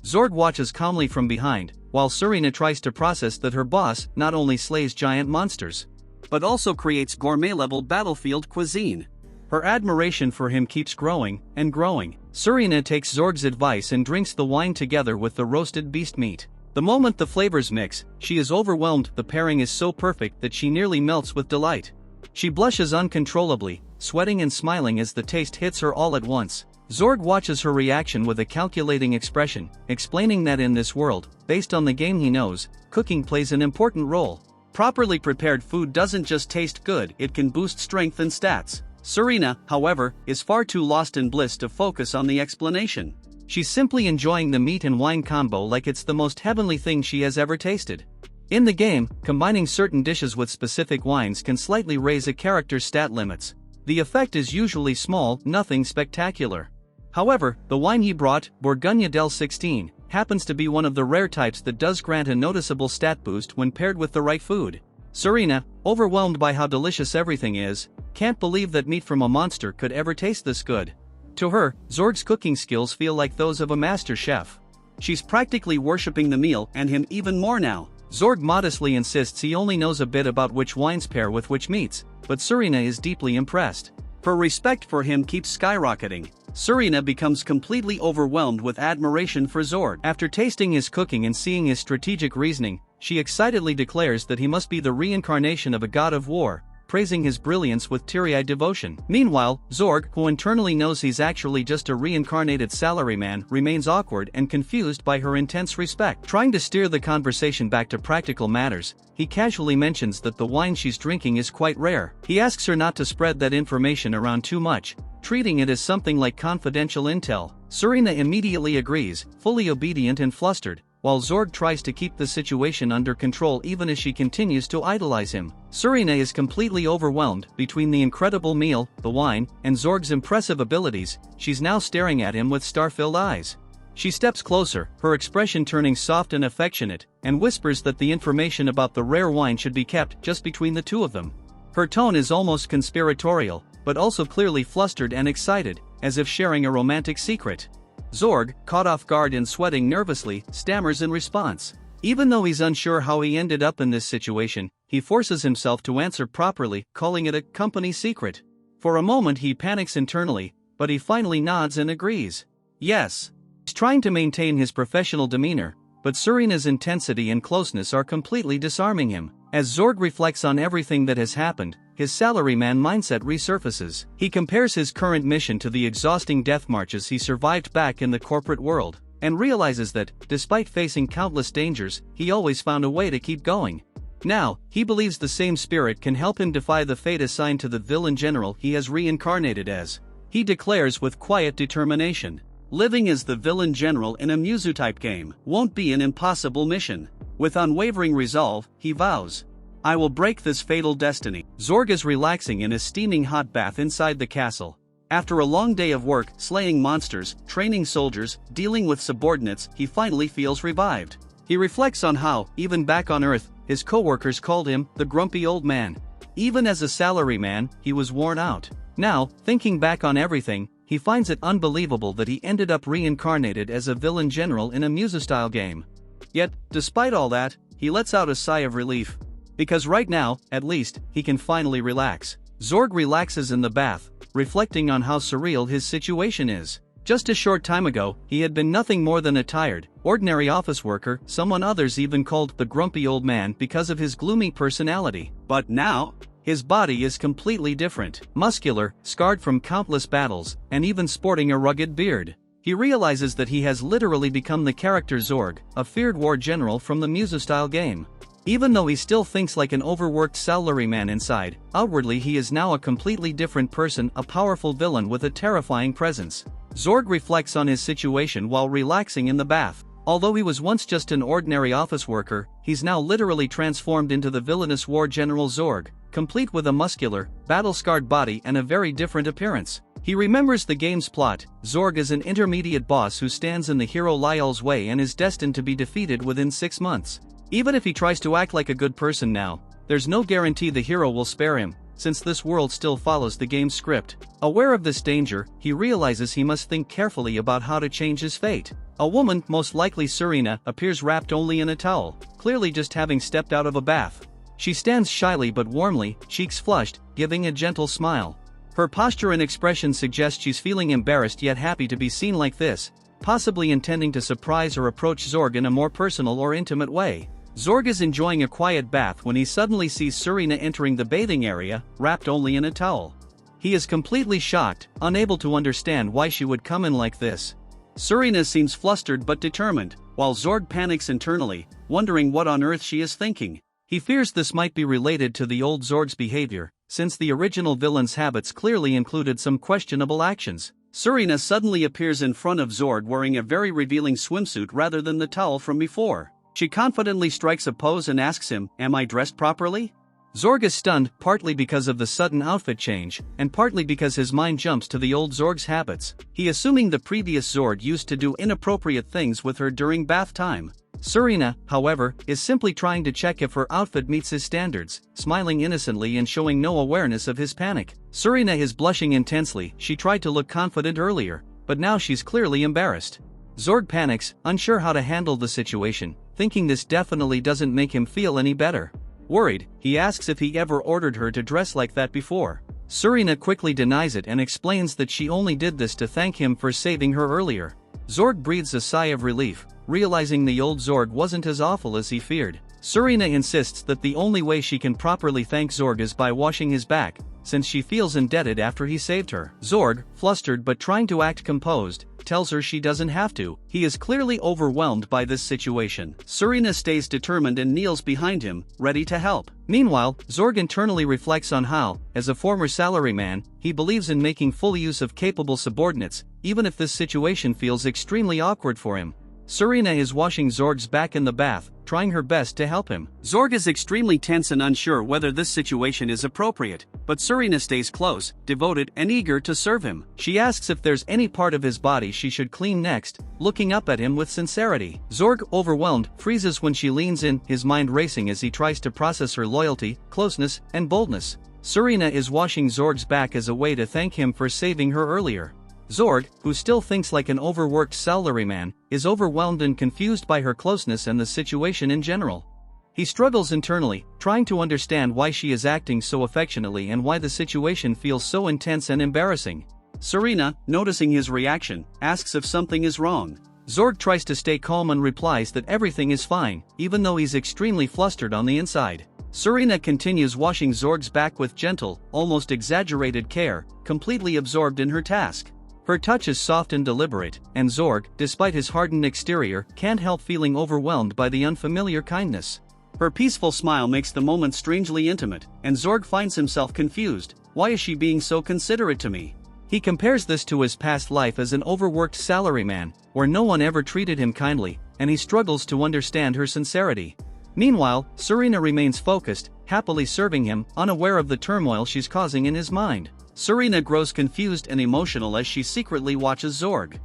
Zorg watches calmly from behind, while Serena tries to process that her boss not only slays giant monsters, but also creates gourmet-level battlefield cuisine. Her admiration for him keeps growing and growing. Serena takes Zorg's advice and drinks the wine together with the roasted beast meat. The moment the flavors mix, she is overwhelmed. The pairing is so perfect that she nearly melts with delight. She blushes uncontrollably, sweating and smiling as the taste hits her all at once. Zorg watches her reaction with a calculating expression, explaining that in this world, based on the game he knows, cooking plays an important role. Properly prepared food doesn't just taste good, it can boost strength and stats. Serena, however, is far too lost in bliss to focus on the explanation. She's simply enjoying the meat and wine combo like it's the most heavenly thing she has ever tasted. In the game, combining certain dishes with specific wines can slightly raise a character's stat limits. The effect is usually small, nothing spectacular. However, the wine he brought, Bourgogne del 16, happens to be one of the rare types that does grant a noticeable stat boost when paired with the right food. Serena, overwhelmed by how delicious everything is, can't believe that meat from a monster could ever taste this good. To her, Zorg's cooking skills feel like those of a master chef. She's practically worshipping the meal and him even more now. Zorg modestly insists he only knows a bit about which wines pair with which meats, but Serena is deeply impressed. Her respect for him keeps skyrocketing. Serena becomes completely overwhelmed with admiration for Zorg. After tasting his cooking and seeing his strategic reasoning, she excitedly declares that he must be the reincarnation of a god of war, praising his brilliance with teary-eyed devotion. Meanwhile, Zorg, who internally knows he's actually just a reincarnated salaryman, remains awkward and confused by her intense respect. Trying to steer the conversation back to practical matters, he casually mentions that the wine she's drinking is quite rare. He asks her not to spread that information around too much, treating it as something like confidential intel. Serena immediately agrees, fully obedient and flustered, while Zorg tries to keep the situation under control even as she continues to idolize him. Serena is completely overwhelmed. Between the incredible meal, the wine, and Zorg's impressive abilities, she's now staring at him with star-filled eyes. She steps closer, her expression turning soft and affectionate, and whispers that the information about the rare wine should be kept just between the two of them. Her tone is almost conspiratorial, but also clearly flustered and excited, as if sharing a romantic secret. Zorg, caught off guard and sweating nervously, stammers in response. Even though he's unsure how he ended up in this situation, he forces himself to answer properly, calling it a company secret. For a moment he panics internally, but he finally nods and agrees. Yes. He's trying to maintain his professional demeanor, but Serena's intensity and closeness are completely disarming him. As Zorg reflects on everything that has happened, his salaryman mindset resurfaces. He compares his current mission to the exhausting death marches he survived back in the corporate world, and realizes that, despite facing countless dangers, he always found a way to keep going. Now, he believes the same spirit can help him defy the fate assigned to the villain general he has reincarnated as. He declares with quiet determination, living as the villain general in a Musou-type game won't be an impossible mission. With unwavering resolve, he vows, I will break this fatal destiny. Zorg is relaxing in a steaming hot bath inside the castle. After a long day of work, slaying monsters, training soldiers, dealing with subordinates, he finally feels revived. He reflects on how, even back on Earth, his co-workers called him the grumpy old man. Even as a salaryman, he was worn out. Now, thinking back on everything, he finds it unbelievable that he ended up reincarnated as a villain general in a Musou-style game. Yet, despite all that, he lets out a sigh of relief. Because right now, at least, he can finally relax. Zorg relaxes in the bath, reflecting on how surreal his situation is. Just a short time ago, he had been nothing more than a tired, ordinary office worker, someone others even called the grumpy old man because of his gloomy personality. But now, his body is completely different. Muscular, scarred from countless battles, and even sporting a rugged beard. He realizes that he has literally become the character Zorg, a feared war general from the Musou-style game. Even though he still thinks like an overworked salaryman inside, outwardly he is now a completely different person, a powerful villain with a terrifying presence. Zorg reflects on his situation while relaxing in the bath. Although he was once just an ordinary office worker, he's now literally transformed into the villainous war general Zorg, complete with a muscular, battle-scarred body and a very different appearance. He remembers the game's plot. Zorg is an intermediate boss who stands in the hero Lyell's way and is destined to be defeated within 6 months. Even if he tries to act like a good person now, there's no guarantee the hero will spare him, since this world still follows the game's script. Aware of this danger, he realizes he must think carefully about how to change his fate. A woman, most likely Serena, appears wrapped only in a towel, clearly just having stepped out of a bath. She stands shyly but warmly, cheeks flushed, giving a gentle smile. Her posture and expression suggest she's feeling embarrassed yet happy to be seen like this, possibly intending to surprise or approach Zorg in a more personal or intimate way. Zorg is enjoying a quiet bath when he suddenly sees Serena entering the bathing area, wrapped only in a towel. He is completely shocked, unable to understand why she would come in like this. Surina seems flustered but determined, while Zorg panics internally, wondering what on earth she is thinking. He fears this might be related to the old Zorg's behavior, since the original villain's habits clearly included some questionable actions. Surina suddenly appears in front of Zorg wearing a very revealing swimsuit rather than the towel from before. She confidently strikes a pose and asks him, "Am I dressed properly?" Zorg is stunned, partly because of the sudden outfit change, and partly because his mind jumps to the old Zorg's habits. He assuming the previous Zorg used to do inappropriate things with her during bath time. Surina, however, is simply trying to check if her outfit meets his standards, smiling innocently and showing no awareness of his panic. Surina is blushing intensely. She tried to look confident earlier, but now she's clearly embarrassed. Zorg panics, unsure how to handle the situation, thinking this definitely doesn't make him feel any better. Worried, he asks if he ever ordered her to dress like that before. Surina quickly denies it and explains that she only did this to thank him for saving her earlier. Zorg breathes a sigh of relief, realizing the old Zorg wasn't as awful as he feared. Surina insists that the only way she can properly thank Zorg is by washing his back, since she feels indebted after he saved her. Zorg, flustered but trying to act composed, tells her she doesn't have to. He is clearly overwhelmed by this situation. Surina stays determined and kneels behind him, ready to help. Meanwhile, Zorg internally reflects on how, as a former salaryman, he believes in making full use of capable subordinates, even if this situation feels extremely awkward for him. Surina is washing Zorg's back in the bath, trying her best to help him. Zorg is extremely tense and unsure whether this situation is appropriate, but Surina stays close, devoted and eager to serve him. She asks if there's any part of his body she should clean next, looking up at him with sincerity. Zorg, overwhelmed, freezes when she leans in, his mind racing as he tries to process her loyalty, closeness, and boldness. Surina is washing Zorg's back as a way to thank him for saving her earlier. Zorg, who still thinks like an overworked salaryman, is overwhelmed and confused by her closeness and the situation in general. He struggles internally, trying to understand why she is acting so affectionately and why the situation feels so intense and embarrassing. Surina, noticing his reaction, asks if something is wrong. Zorg tries to stay calm and replies that everything is fine, even though he's extremely flustered on the inside. Surina continues washing Zorg's back with gentle, almost exaggerated care, completely absorbed in her task. Her touch is soft and deliberate, and Zorg, despite his hardened exterior, can't help feeling overwhelmed by the unfamiliar kindness. Her peaceful smile makes the moment strangely intimate, and Zorg finds himself confused. Why is she being so considerate to me? He compares this to his past life as an overworked salaryman, where no one ever treated him kindly, and he struggles to understand her sincerity. Meanwhile, Surina remains focused, happily serving him, unaware of the turmoil she's causing in his mind. Surina grows confused and emotional as she secretly watches Zorg.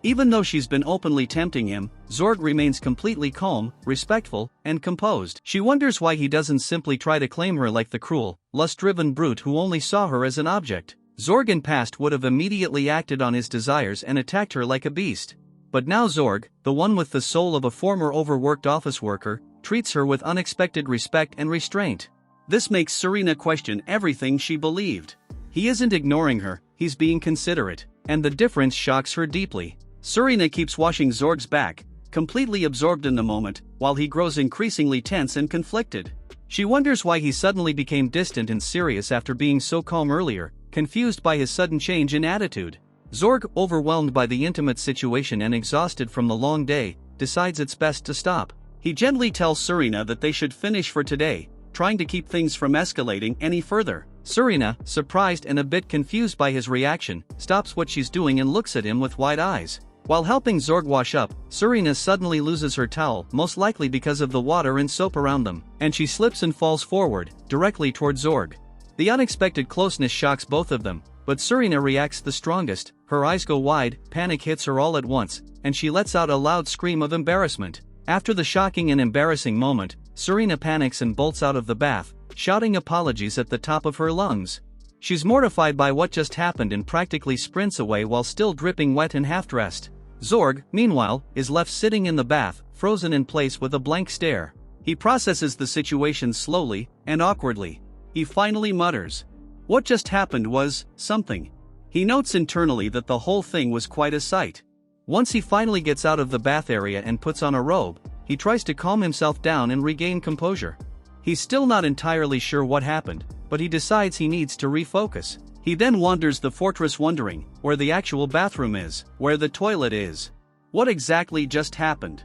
Even though she's been openly tempting him, Zorg remains completely calm, respectful, and composed. She wonders why he doesn't simply try to claim her like the cruel, lust-driven brute who only saw her as an object. Zorg in past would have immediately acted on his desires and attacked her like a beast. But now Zorg, the one with the soul of a former overworked office worker, treats her with unexpected respect and restraint. This makes Surina question everything she believed. He isn't ignoring her, he's being considerate, and the difference shocks her deeply. Surina keeps washing Zorg's back, completely absorbed in the moment, while he grows increasingly tense and conflicted. She wonders why he suddenly became distant and serious after being so calm earlier, confused by his sudden change in attitude. Zorg, overwhelmed by the intimate situation and exhausted from the long day, decides it's best to stop. He gently tells Surina that they should finish for today, trying to keep things from escalating any further. Surina, surprised and a bit confused by his reaction, stops what she's doing and looks at him with wide eyes. While helping Zorg wash up, Surina suddenly loses her towel, most likely because of the water and soap around them, and she slips and falls forward, directly toward Zorg. The unexpected closeness shocks both of them, but Surina reacts the strongest. Her eyes go wide, panic hits her all at once, and she lets out a loud scream of embarrassment. After the shocking and embarrassing moment, Surina panics and bolts out of the bath, shouting apologies at the top of her lungs. She's mortified by what just happened and practically sprints away while still dripping wet and half-dressed. Zorg, meanwhile, is left sitting in the bath, frozen in place with a blank stare. He processes the situation slowly and awkwardly. He finally mutters, "What just happened was something." He notes internally that the whole thing was quite a sight. Once he finally gets out of the bath area and puts on a robe, he tries to calm himself down and regain composure. He's still not entirely sure what happened, but he decides he needs to refocus. He then wanders the fortress wondering where the actual bathroom is, where the toilet is. What exactly just happened?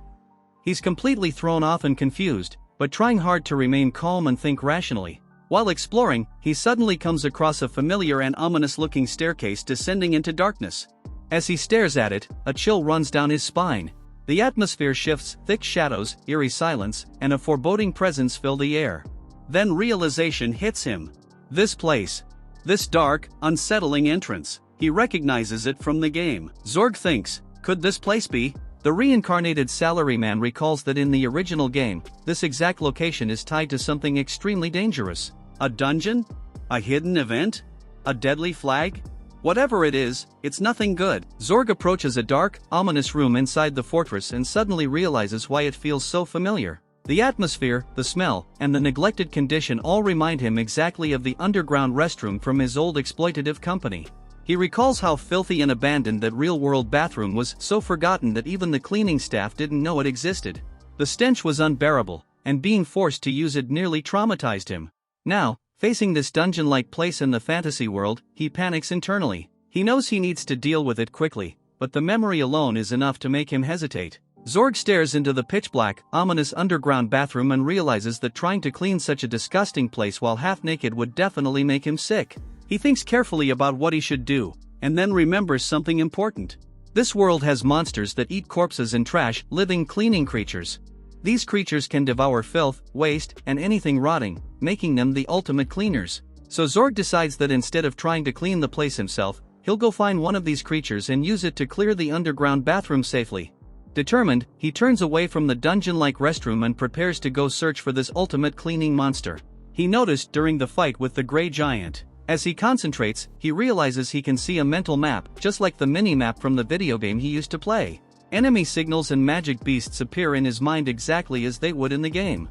He's completely thrown off and confused, but trying hard to remain calm and think rationally. While exploring, he suddenly comes across a familiar and ominous-looking staircase descending into darkness. As he stares at it, a chill runs down his spine. The atmosphere shifts, thick shadows, eerie silence, and a foreboding presence fill the air. Then realization hits him. This place. This dark, unsettling entrance. He recognizes it from the game. Zorg thinks, could this place be? The reincarnated salaryman recalls that in the original game, this exact location is tied to something extremely dangerous. A dungeon? A hidden event? A deadly flag? Whatever it is, it's nothing good. Zorg approaches a dark, ominous room inside the fortress and suddenly realizes why it feels so familiar. The atmosphere, the smell, and the neglected condition all remind him exactly of the underground restroom from his old exploitative company. He recalls how filthy and abandoned that real-world bathroom was, so forgotten that even the cleaning staff didn't know it existed. The stench was unbearable, and being forced to use it nearly traumatized him. Now, facing this dungeon-like place in the fantasy world, he panics internally. He knows he needs to deal with it quickly, but the memory alone is enough to make him hesitate. Zorg stares into the pitch-black, ominous underground bathroom and realizes that trying to clean such a disgusting place while half-naked would definitely make him sick. He thinks carefully about what he should do, and then remembers something important. This world has monsters that eat corpses and trash, living cleaning creatures. These creatures can devour filth, waste, and anything rotting, making them the ultimate cleaners. So Zorg decides that instead of trying to clean the place himself, he'll go find one of these creatures and use it to clear the underground bathroom safely. Determined, he turns away from the dungeon-like restroom and prepares to go search for this ultimate cleaning monster. He noticed during the fight with the Grey Giant. As he concentrates, he realizes he can see a mental map, just like the mini-map from the video game he used to play. Enemy signals and magic beasts appear in his mind exactly as they would in the game.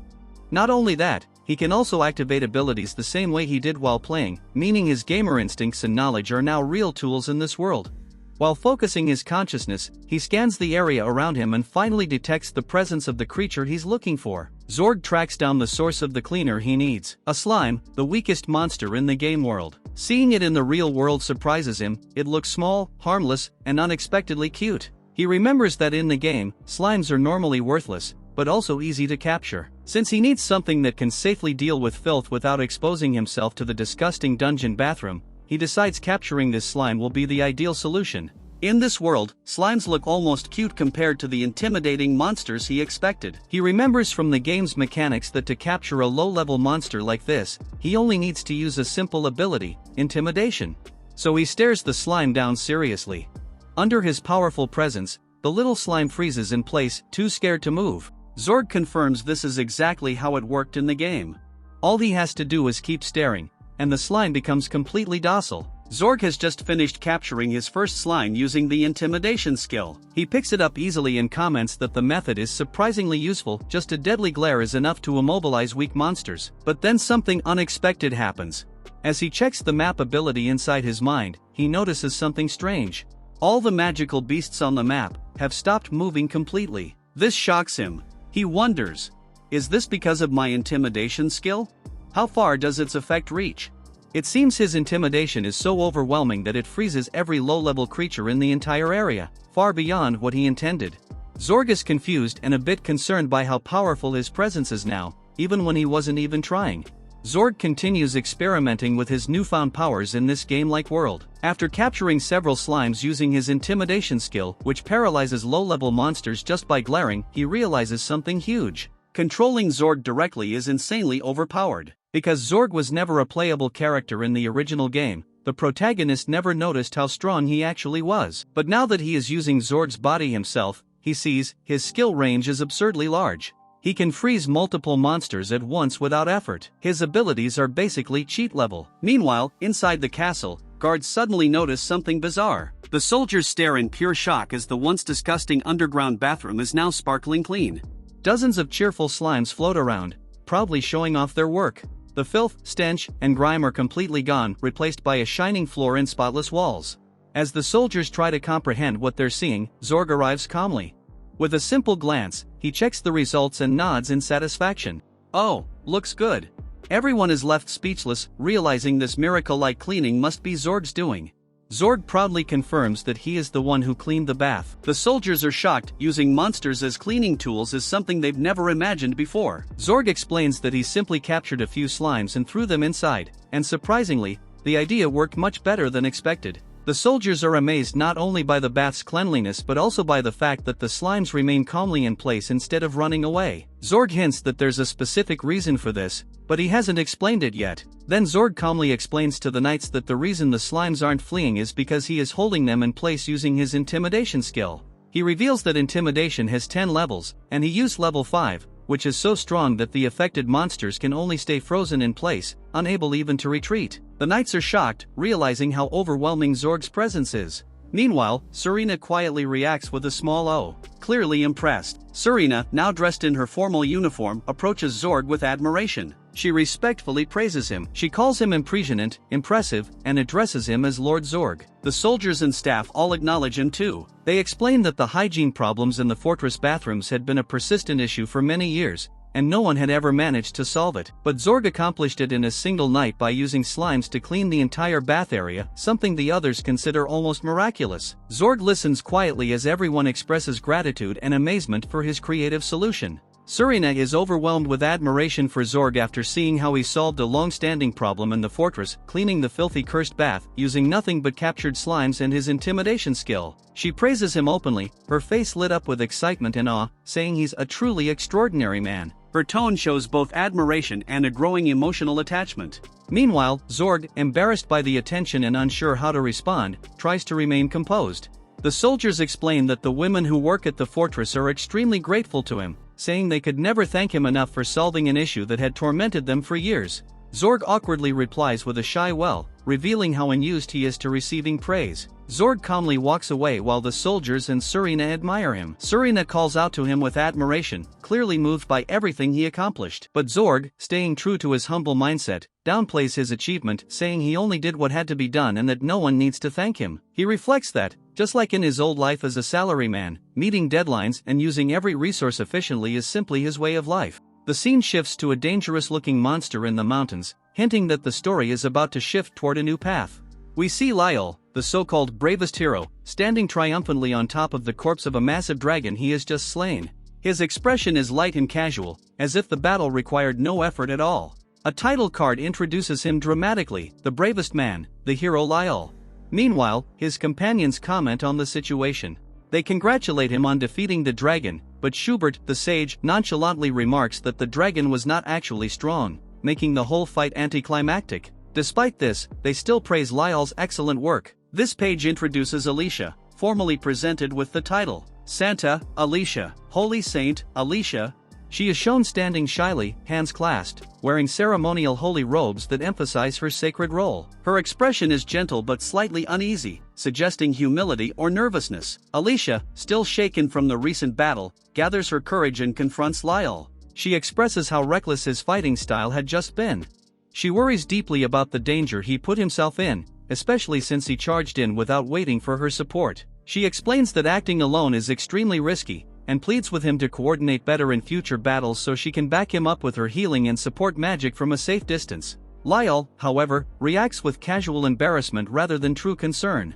Not only that, he can also activate abilities the same way he did while playing, meaning his gamer instincts and knowledge are now real tools in this world. While focusing his consciousness, he scans the area around him and finally detects the presence of the creature he's looking for. Zorg tracks down the source of the cleaner he needs, a slime, the weakest monster in the game world. Seeing it in the real world surprises him. It looks small, harmless, and unexpectedly cute. He remembers that in the game, slimes are normally worthless, but also easy to capture. Since he needs something that can safely deal with filth without exposing himself to the disgusting dungeon bathroom, he decides capturing this slime will be the ideal solution. In this world, slimes look almost cute compared to the intimidating monsters he expected. He remembers from the game's mechanics that to capture a low-level monster like this, he only needs to use a simple ability, intimidation. So he stares the slime down seriously. Under his powerful presence, the little slime freezes in place, too scared to move. Zorg confirms this is exactly how it worked in the game. All he has to do is keep staring, and the slime becomes completely docile. Zorg has just finished capturing his first slime using the intimidation skill. He picks it up easily and comments that the method is surprisingly useful, just a deadly glare is enough to immobilize weak monsters. But then something unexpected happens. As he checks the map ability inside his mind, he notices something strange. All the magical beasts on the map have stopped moving completely. This shocks him. He wonders, is this because of my intimidation skill? How far does its effect reach? It seems his intimidation is so overwhelming that it freezes every low-level creature in the entire area, far beyond what he intended. Zorg is confused and a bit concerned by how powerful his presence is now, even when he wasn't even trying. Zorg continues experimenting with his newfound powers in this game-like world. After capturing several slimes using his intimidation skill, which paralyzes low-level monsters just by glaring, he realizes something huge. Controlling Zorg directly is insanely overpowered. Because Zorg was never a playable character in the original game, the protagonist never noticed how strong he actually was. But now that he is using Zorg's body himself, he sees his skill range is absurdly large. He can freeze multiple monsters at once without effort. His abilities are basically cheat level. Meanwhile, inside the castle, guards suddenly notice something bizarre. The soldiers stare in pure shock as the once disgusting underground bathroom is now sparkling clean. Dozens of cheerful slimes float around, proudly showing off their work. The filth, stench, and grime are completely gone, replaced by a shining floor and spotless walls. As the soldiers try to comprehend what they're seeing, Zorg arrives calmly. With a simple glance, he checks the results and nods in satisfaction. Oh, looks good. Everyone is left speechless, realizing this miracle-like cleaning must be Zorg's doing. Zorg proudly confirms that he is the one who cleaned the bath. The soldiers are shocked. Using monsters as cleaning tools is something they've never imagined before. Zorg explains that he simply captured a few slimes and threw them inside, and surprisingly, the idea worked much better than expected. The soldiers are amazed not only by the bath's cleanliness but also by the fact that the slimes remain calmly in place instead of running away. Zorg hints that there's a specific reason for this, but he hasn't explained it yet. Then Zorg calmly explains to the knights that the reason the slimes aren't fleeing is because he is holding them in place using his intimidation skill. He reveals that intimidation has 10 levels, and he used level 5, which is so strong that the affected monsters can only stay frozen in place, unable even to retreat. The knights are shocked, realizing how overwhelming Zorg's presence is. Meanwhile, Serena quietly reacts with a small O, clearly impressed. Serena, now dressed in her formal uniform, approaches Zorg with admiration. She respectfully praises him. She calls him impressionant, impressive, and addresses him as Lord Zorg. The soldiers and staff all acknowledge him too. They explain that the hygiene problems in the fortress bathrooms had been a persistent issue for many years, and no one had ever managed to solve it. But Zorg accomplished it in a single night by using slimes to clean the entire bath area, something the others consider almost miraculous. Zorg listens quietly as everyone expresses gratitude and amazement for his creative solution. Serena is overwhelmed with admiration for Zorg after seeing how he solved a long-standing problem in the fortress, cleaning the filthy cursed bath, using nothing but captured slimes and his intimidation skill. She praises him openly, her face lit up with excitement and awe, saying he's a truly extraordinary man. Her tone shows both admiration and a growing emotional attachment. Meanwhile, Zorg, embarrassed by the attention and unsure how to respond, tries to remain composed. The soldiers explain that the women who work at the fortress are extremely grateful to him, saying they could never thank him enough for solving an issue that had tormented them for years. Zorg awkwardly replies with a shy well, revealing how unused he is to receiving praise. Zorg calmly walks away while the soldiers and Serena admire him. Serena calls out to him with admiration, clearly moved by everything he accomplished. But Zorg, staying true to his humble mindset, downplays his achievement, saying he only did what had to be done and that no one needs to thank him. He reflects that, just like in his old life as a salaryman, meeting deadlines and using every resource efficiently is simply his way of life. The scene shifts to a dangerous-looking monster in the mountains, hinting that the story is about to shift toward a new path. We see Lyle, the so-called bravest hero, standing triumphantly on top of the corpse of a massive dragon he has just slain. His expression is light and casual, as if the battle required no effort at all. A title card introduces him dramatically, the bravest man, the hero Lyle. Meanwhile, his companions comment on the situation. They congratulate him on defeating the dragon, but Schubert, the sage, nonchalantly remarks that the dragon was not actually strong, making the whole fight anticlimactic. Despite this, they still praise Lyle's excellent work. This page introduces Alicia, formally presented with the title, Santa, Alicia, Holy Saint, Alicia. She is shown standing shyly, hands clasped, wearing ceremonial holy robes that emphasize her sacred role. Her expression is gentle but slightly uneasy, suggesting humility or nervousness. Alicia, still shaken from the recent battle, gathers her courage and confronts Lyle. She expresses how reckless his fighting style had just been. She worries deeply about the danger he put himself in, especially since he charged in without waiting for her support. She explains that acting alone is extremely risky, and pleads with him to coordinate better in future battles so she can back him up with her healing and support magic from a safe distance. Lyle, however, reacts with casual embarrassment rather than true concern.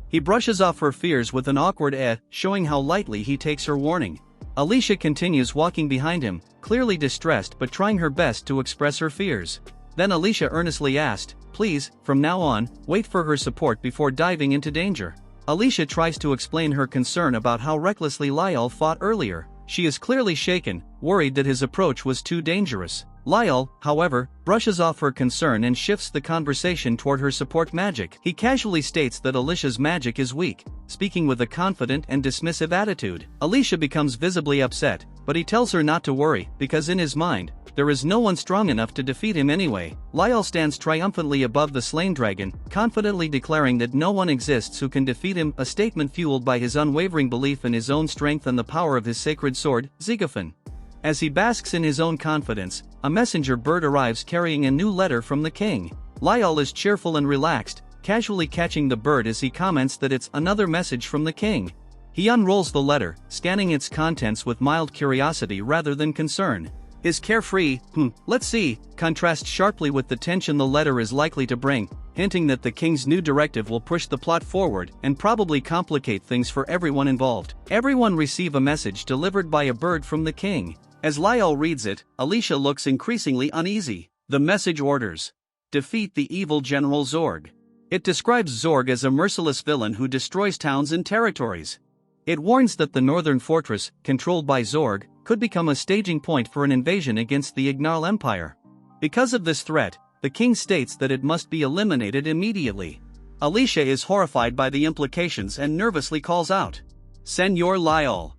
He brushes off her fears with an awkward showing how lightly he takes her warning. Alicia continues walking behind him, clearly distressed but trying her best to express her fears. Then Alicia earnestly asked, please, from now on, wait for her support before diving into danger. Alicia tries to explain her concern about how recklessly Lyle fought earlier. She is clearly shaken, worried that his approach was too dangerous. Lyle, however, brushes off her concern and shifts the conversation toward her support magic. He casually states that Alicia's magic is weak, speaking with a confident and dismissive attitude. Alicia becomes visibly upset, but he tells her not to worry, because in his mind, there is no one strong enough to defeat him anyway. Lyle stands triumphantly above the slain dragon, confidently declaring that no one exists who can defeat him, a statement fueled by his unwavering belief in his own strength and the power of his sacred sword, Zigafan. As he basks in his own confidence, a messenger bird arrives carrying a new letter from the king. Lyle is cheerful and relaxed, casually catching the bird as he comments that it's another message from the king. He unrolls the letter, scanning its contents with mild curiosity rather than concern. His carefree, let's see, contrasts sharply with the tension the letter is likely to bring, hinting that the king's new directive will push the plot forward and probably complicate things for everyone involved. Everyone receive a message delivered by a bird from the king. As Lyle reads it, Alicia looks increasingly uneasy. The message orders: defeat the evil General Zorg. It describes Zorg as a merciless villain who destroys towns and territories. It warns that the northern fortress, controlled by Zorg, could become a staging point for an invasion against the Ignal Empire. Because of this threat, the king states that it must be eliminated immediately. Alicia is horrified by the implications and nervously calls out, "Senor Lyle."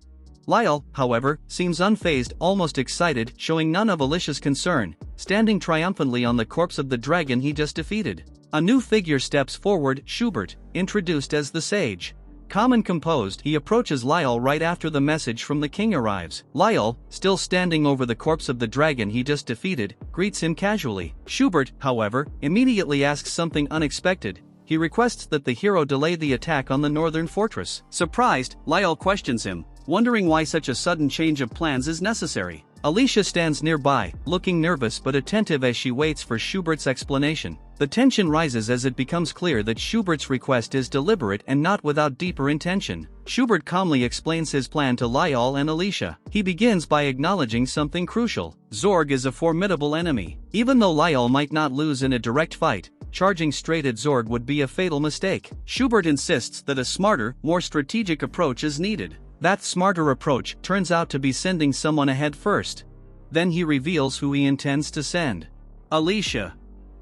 Lyle, however, seems unfazed, almost excited, showing none of Alicia's concern, standing triumphantly on the corpse of the dragon he just defeated. A new figure steps forward, Schubert, introduced as the sage. Calm and composed, he approaches Lyle right after the message from the king arrives. Lyle, still standing over the corpse of the dragon he just defeated, greets him casually. Schubert, however, immediately asks something unexpected. He requests that the hero delay the attack on the northern fortress. Surprised, Lyle questions him, wondering why such a sudden change of plans is necessary. Alicia stands nearby, looking nervous but attentive as she waits for Schubert's explanation. The tension rises as it becomes clear that Schubert's request is deliberate and not without deeper intention. Schubert calmly explains his plan to Lyle and Alicia. He begins by acknowledging something crucial: Zorg is a formidable enemy. Even though Lyle might not lose in a direct fight, charging straight at Zorg would be a fatal mistake. Schubert insists that a smarter, more strategic approach is needed. That smarter approach turns out to be sending someone ahead first. Then he reveals who he intends to send: Alicia.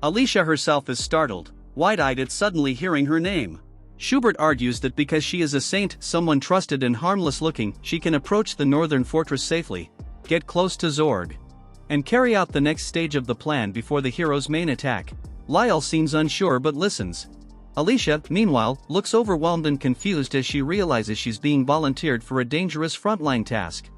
Alicia herself is startled, wide-eyed at suddenly hearing her name. Schubert argues that because she is a saint, someone trusted and harmless-looking, she can approach the northern fortress safely, get close to Zorg, and carry out the next stage of the plan before the hero's main attack. Lyle seems unsure but listens. Alicia, meanwhile, looks overwhelmed and confused as she realizes she's being volunteered for a dangerous frontline task.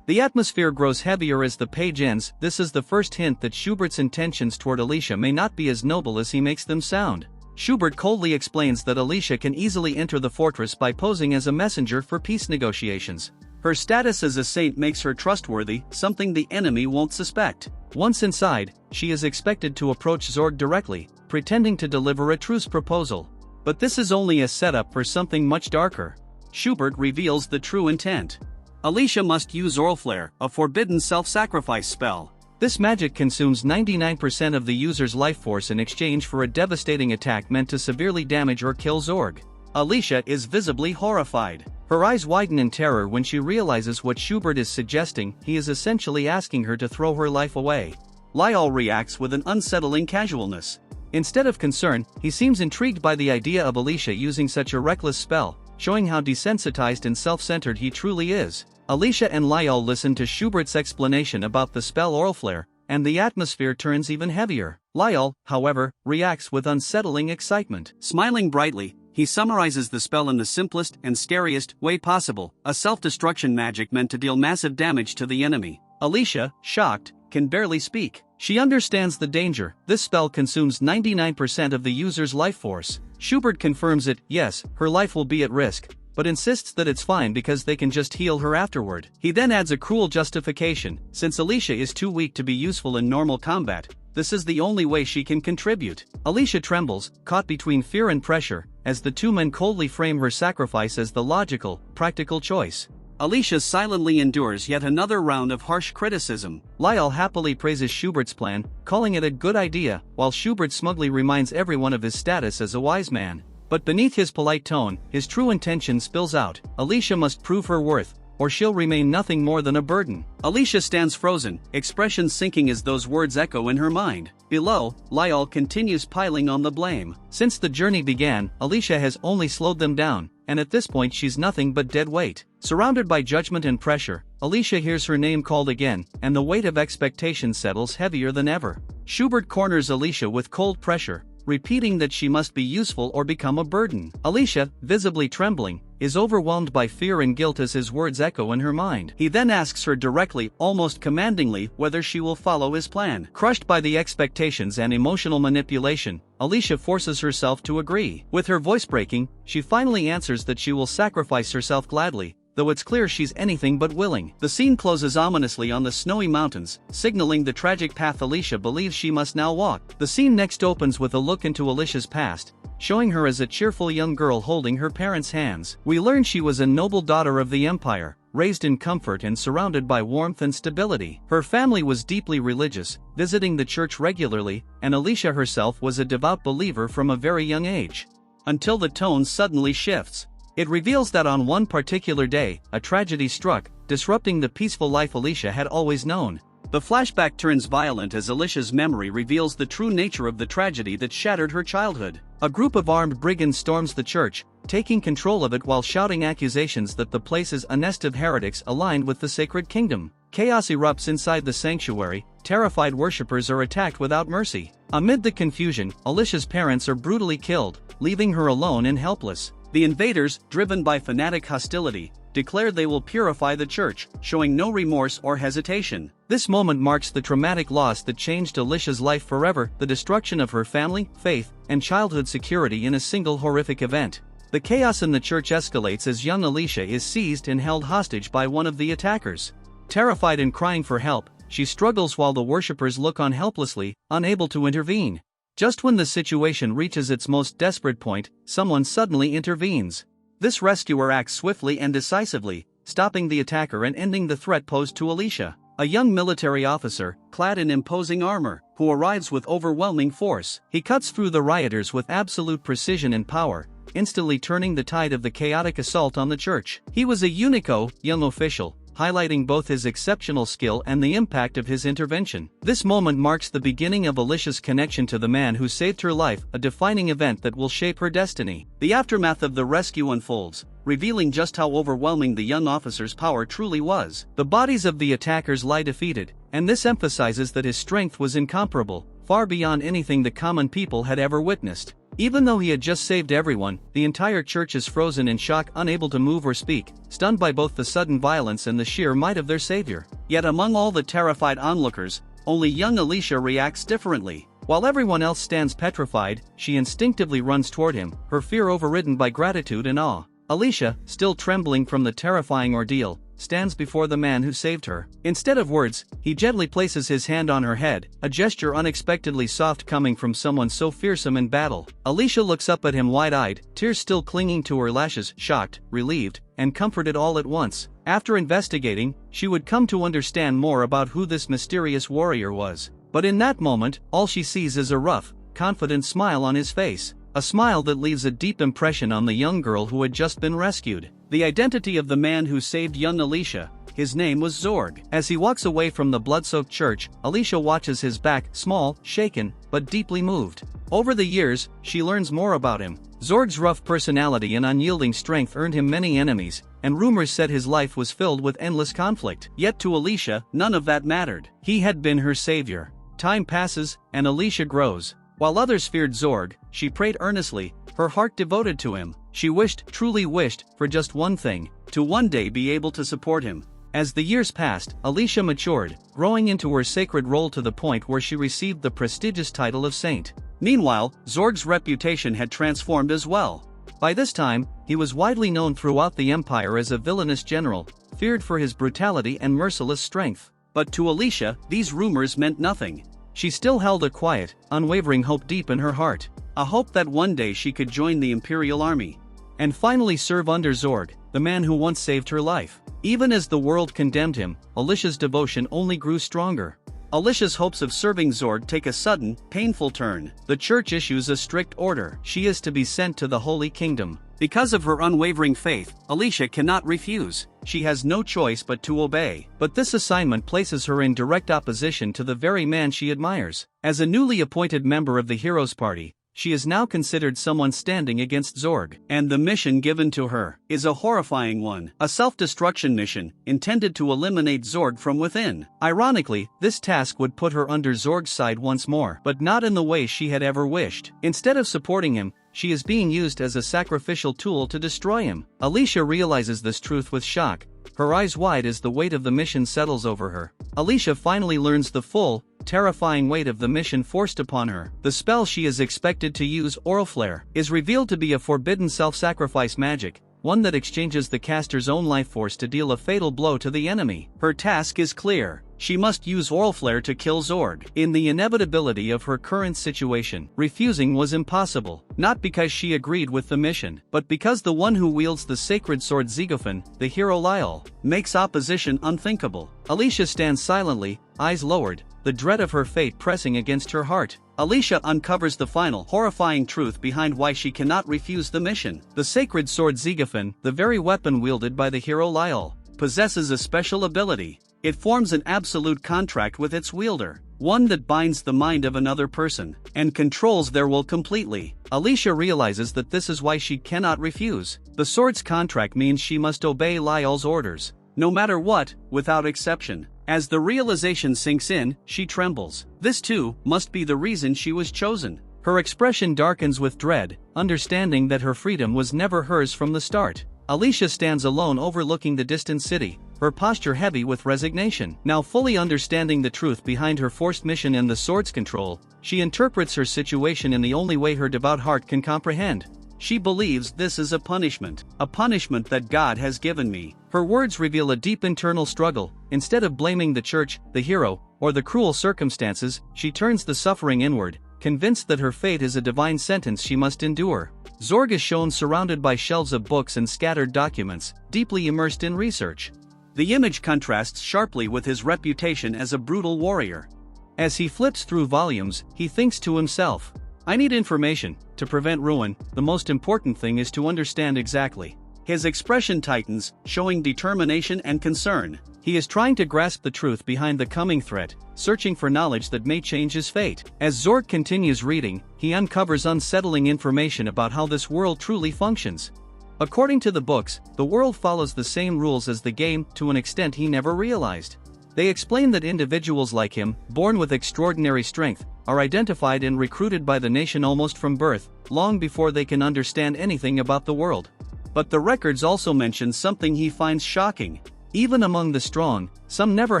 The atmosphere grows heavier as the page ends. This is the first hint that Schubert's intentions toward Alicia may not be as noble as he makes them sound. Schubert coldly explains that Alicia can easily enter the fortress by posing as a messenger for peace negotiations. Her status as a saint makes her trustworthy, something the enemy won't suspect. Once inside, she is expected to approach Zorg directly, pretending to deliver a truce proposal. But this is only a setup for something much darker. Schubert reveals the true intent. Alicia must use Orlflare, a forbidden self-sacrifice spell. This magic consumes 99% of the user's life force in exchange for a devastating attack meant to severely damage or kill Zorg. Alicia is visibly horrified. Her eyes widen in terror when she realizes what Schubert is suggesting. He is essentially asking her to throw her life away. Lyle reacts with an unsettling casualness. Instead of concern, he seems intrigued by the idea of Alicia using such a reckless spell, showing how desensitized and self-centered he truly is. Alicia and Lyle listen to Schubert's explanation about the spell Orlflare, and the atmosphere turns even heavier. Lyle, however, reacts with unsettling excitement. Smiling brightly, he summarizes the spell in the simplest and scariest way possible: a self-destruction magic meant to deal massive damage to the enemy. Alicia, shocked, can barely speak. She understands the danger. This spell consumes 99% of the user's life force. Schubert confirms it. Yes, her life will be at risk, but insists that it's fine because they can just heal her afterward. He then adds a cruel justification: since Alicia is too weak to be useful in normal combat, this is the only way she can contribute. Alicia trembles, caught between fear and pressure, as the two men coldly frame her sacrifice as the logical, practical choice. Alicia silently endures yet another round of harsh criticism. Lyle happily praises Schubert's plan, calling it a good idea, while Schubert smugly reminds everyone of his status as a wise man. But beneath his polite tone, his true intention spills out. Alicia must prove her worth, or she'll remain nothing more than a burden. Alicia stands frozen, expression sinking as those words echo in her mind. Below, Lyle continues piling on the blame. Since the journey began, Alicia has only slowed them down, and at this point she's nothing but dead weight. Surrounded by judgment and pressure, Alicia hears her name called again, and the weight of expectation settles heavier than ever. Schubert corners Alicia with cold pressure, repeating that she must be useful or become a burden. Alicia, visibly trembling, is overwhelmed by fear and guilt as his words echo in her mind. He then asks her directly, almost commandingly, whether she will follow his plan. Crushed by the expectations and emotional manipulation, Alicia forces herself to agree. With her voice breaking, she finally answers that she will sacrifice herself gladly, though it's clear she's anything but willing. The scene closes ominously on the snowy mountains, signaling the tragic path Alicia believes she must now walk. The scene next opens with a look into Alicia's past, showing her as a cheerful young girl holding her parents' hands. We learn she was a noble daughter of the empire, raised in comfort and surrounded by warmth and stability. Her family was deeply religious, visiting the church regularly, and Alicia herself was a devout believer from a very young age. Until the tone suddenly shifts. It reveals that on one particular day, a tragedy struck, disrupting the peaceful life Alicia had always known. The flashback turns violent as Alicia's memory reveals the true nature of the tragedy that shattered her childhood. A group of armed brigands storms the church, taking control of it while shouting accusations that the place is a nest of heretics aligned with the sacred kingdom. Chaos erupts inside the sanctuary, terrified worshippers are attacked without mercy. Amid the confusion, Alicia's parents are brutally killed, leaving her alone and helpless. The invaders, driven by fanatic hostility, declare they will purify the church, showing no remorse or hesitation. This moment marks the traumatic loss that changed Alicia's life forever, the destruction of her family, faith, and childhood security in a single horrific event. The chaos in the church escalates as young Alicia is seized and held hostage by one of the attackers. Terrified and crying for help, she struggles while the worshippers look on helplessly, unable to intervene. Just when the situation reaches its most desperate point, someone suddenly intervenes. This rescuer acts swiftly and decisively, stopping the attacker and ending the threat posed to Alicia. A young military officer, clad in imposing armor, who arrives with overwhelming force. He cuts through the rioters with absolute precision and power, instantly turning the tide of the chaotic assault on the church. He was a Unico, young official, highlighting both his exceptional skill and the impact of his intervention. This moment marks the beginning of Alicia's connection to the man who saved her life, a defining event that will shape her destiny. The aftermath of the rescue unfolds, revealing just how overwhelming the young officer's power truly was. The bodies of the attackers lie defeated, and this emphasizes that his strength was incomparable, far beyond anything the common people had ever witnessed. Even though he had just saved everyone, the entire church is frozen in shock, unable to move or speak, stunned by both the sudden violence and the sheer might of their savior. Yet among all the terrified onlookers, only young Alicia reacts differently. While everyone else stands petrified, she instinctively runs toward him, her fear overridden by gratitude and awe. Alicia, still trembling from the terrifying ordeal, stands before the man who saved her. Instead of words, he gently places his hand on her head, a gesture unexpectedly soft coming from someone so fearsome in battle. Alicia looks up at him wide-eyed, tears still clinging to her lashes, shocked, relieved, and comforted all at once. After investigating, she would come to understand more about who this mysterious warrior was. But in that moment, all she sees is a rough, confident smile on his face. A smile that leaves a deep impression on the young girl who had just been rescued. The identity of the man who saved young Alicia, his name was Zorg. As he walks away from the blood-soaked church, Alicia watches his back, small, shaken, but deeply moved. Over the years, she learns more about him. Zorg's rough personality and unyielding strength earned him many enemies, and rumors said his life was filled with endless conflict. Yet to Alicia, none of that mattered. He had been her savior. Time passes, and Alicia grows. While others feared Zorg, she prayed earnestly, her heart devoted to him. She wished, truly wished, for just one thing: to one day be able to support him. As the years passed, Alicia matured, growing into her sacred role to the point where she received the prestigious title of saint. Meanwhile, Zorg's reputation had transformed as well. By this time, he was widely known throughout the empire as a villainous general, feared for his brutality and merciless strength. But to Alicia, these rumors meant nothing. She still held a quiet, unwavering hope deep in her heart. A hope that one day she could join the Imperial Army and finally serve under Zorg, the man who once saved her life. Even as the world condemned him, Alicia's devotion only grew stronger. Alicia's hopes of serving Zorg take a sudden, painful turn. The church issues a strict order. She is to be sent to the Holy Kingdom. Because of her unwavering faith, Alicia cannot refuse. She has no choice but to obey. But this assignment places her in direct opposition to the very man she admires. As a newly appointed member of the Heroes Party, she is now considered someone standing against Zorg. And the mission given to her is a horrifying one. A self-destruction mission, intended to eliminate Zorg from within. Ironically, this task would put her under Zorg's side once more, but not in the way she had ever wished. Instead of supporting him, she is being used as a sacrificial tool to destroy him. Alicia realizes this truth with shock, her eyes wide as the weight of the mission settles over her. Alicia finally learns the full, terrifying weight of the mission forced upon her. The spell she is expected to use, Auroflare, is revealed to be a forbidden self-sacrifice magic, one that exchanges the caster's own life force to deal a fatal blow to the enemy. Her task is clear. She must use Oral Flare to kill Zorg. In the inevitability of her current situation, refusing was impossible, not because she agreed with the mission, but because the one who wields the sacred sword Zigofan, the hero Lyle, makes opposition unthinkable. Alicia stands silently, eyes lowered, the dread of her fate pressing against her heart. Alicia uncovers the final, horrifying truth behind why she cannot refuse the mission. The sacred sword Zigofan, the very weapon wielded by the hero Lyle, possesses a special ability. It forms an absolute contract with its wielder, one that binds the mind of another person and controls their will completely. Alicia realizes that this is why she cannot refuse. The sword's contract means she must obey Lyle's orders, no matter what, without exception. As the realization sinks in, she trembles. This too must be the reason she was chosen. Her expression darkens with dread, understanding that her freedom was never hers from the start. Alicia stands alone overlooking the distant city, her posture heavy with resignation. Now fully understanding the truth behind her forced mission and the sword's control, she interprets her situation in the only way her devout heart can comprehend. She believes this is a punishment that God has given me. Her words reveal a deep internal struggle. Instead of blaming the church, the hero, or the cruel circumstances, she turns the suffering inward, convinced that her fate is a divine sentence she must endure. Zorg is shown surrounded by shelves of books and scattered documents, deeply immersed in research. The image contrasts sharply with his reputation as a brutal warrior. As he flips through volumes, he thinks to himself, I need information. To prevent ruin, the most important thing is to understand exactly. His expression tightens, showing determination and concern. He is trying to grasp the truth behind the coming threat, searching for knowledge that may change his fate. As Zorg continues reading, he uncovers unsettling information about how this world truly functions. According to the books, the world follows the same rules as the game to an extent he never realized. They explain that individuals like him, born with extraordinary strength, are identified and recruited by the nation almost from birth, long before they can understand anything about the world. But the records also mention something he finds shocking. Even among the strong, some never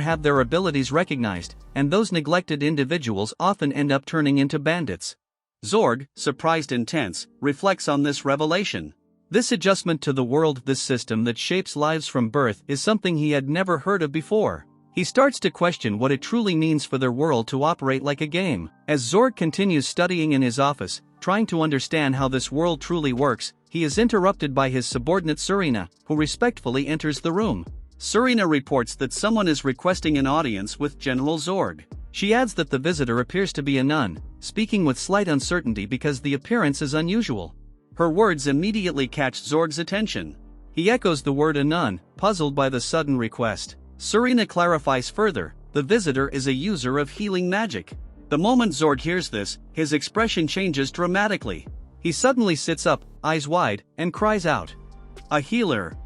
have their abilities recognized, and those neglected individuals often end up turning into bandits. Zorg, surprised and tense, reflects on this revelation. This adjustment to the world, this system that shapes lives from birth, is something he had never heard of before. He starts to question what it truly means for their world to operate like a game. As Zorg continues studying in his office, trying to understand how this world truly works, he is interrupted by his subordinate Surina, who respectfully enters the room. Surina reports that someone is requesting an audience with General Zorg. She adds that the visitor appears to be a nun, speaking with slight uncertainty because the appearance is unusual. Her words immediately catch Zorg's attention. He echoes the word a nun, puzzled by the sudden request. Surina clarifies further, the visitor is a user of healing magic. The moment Zorg hears this, his expression changes dramatically. He suddenly sits up, eyes wide, and cries out, "A healer!"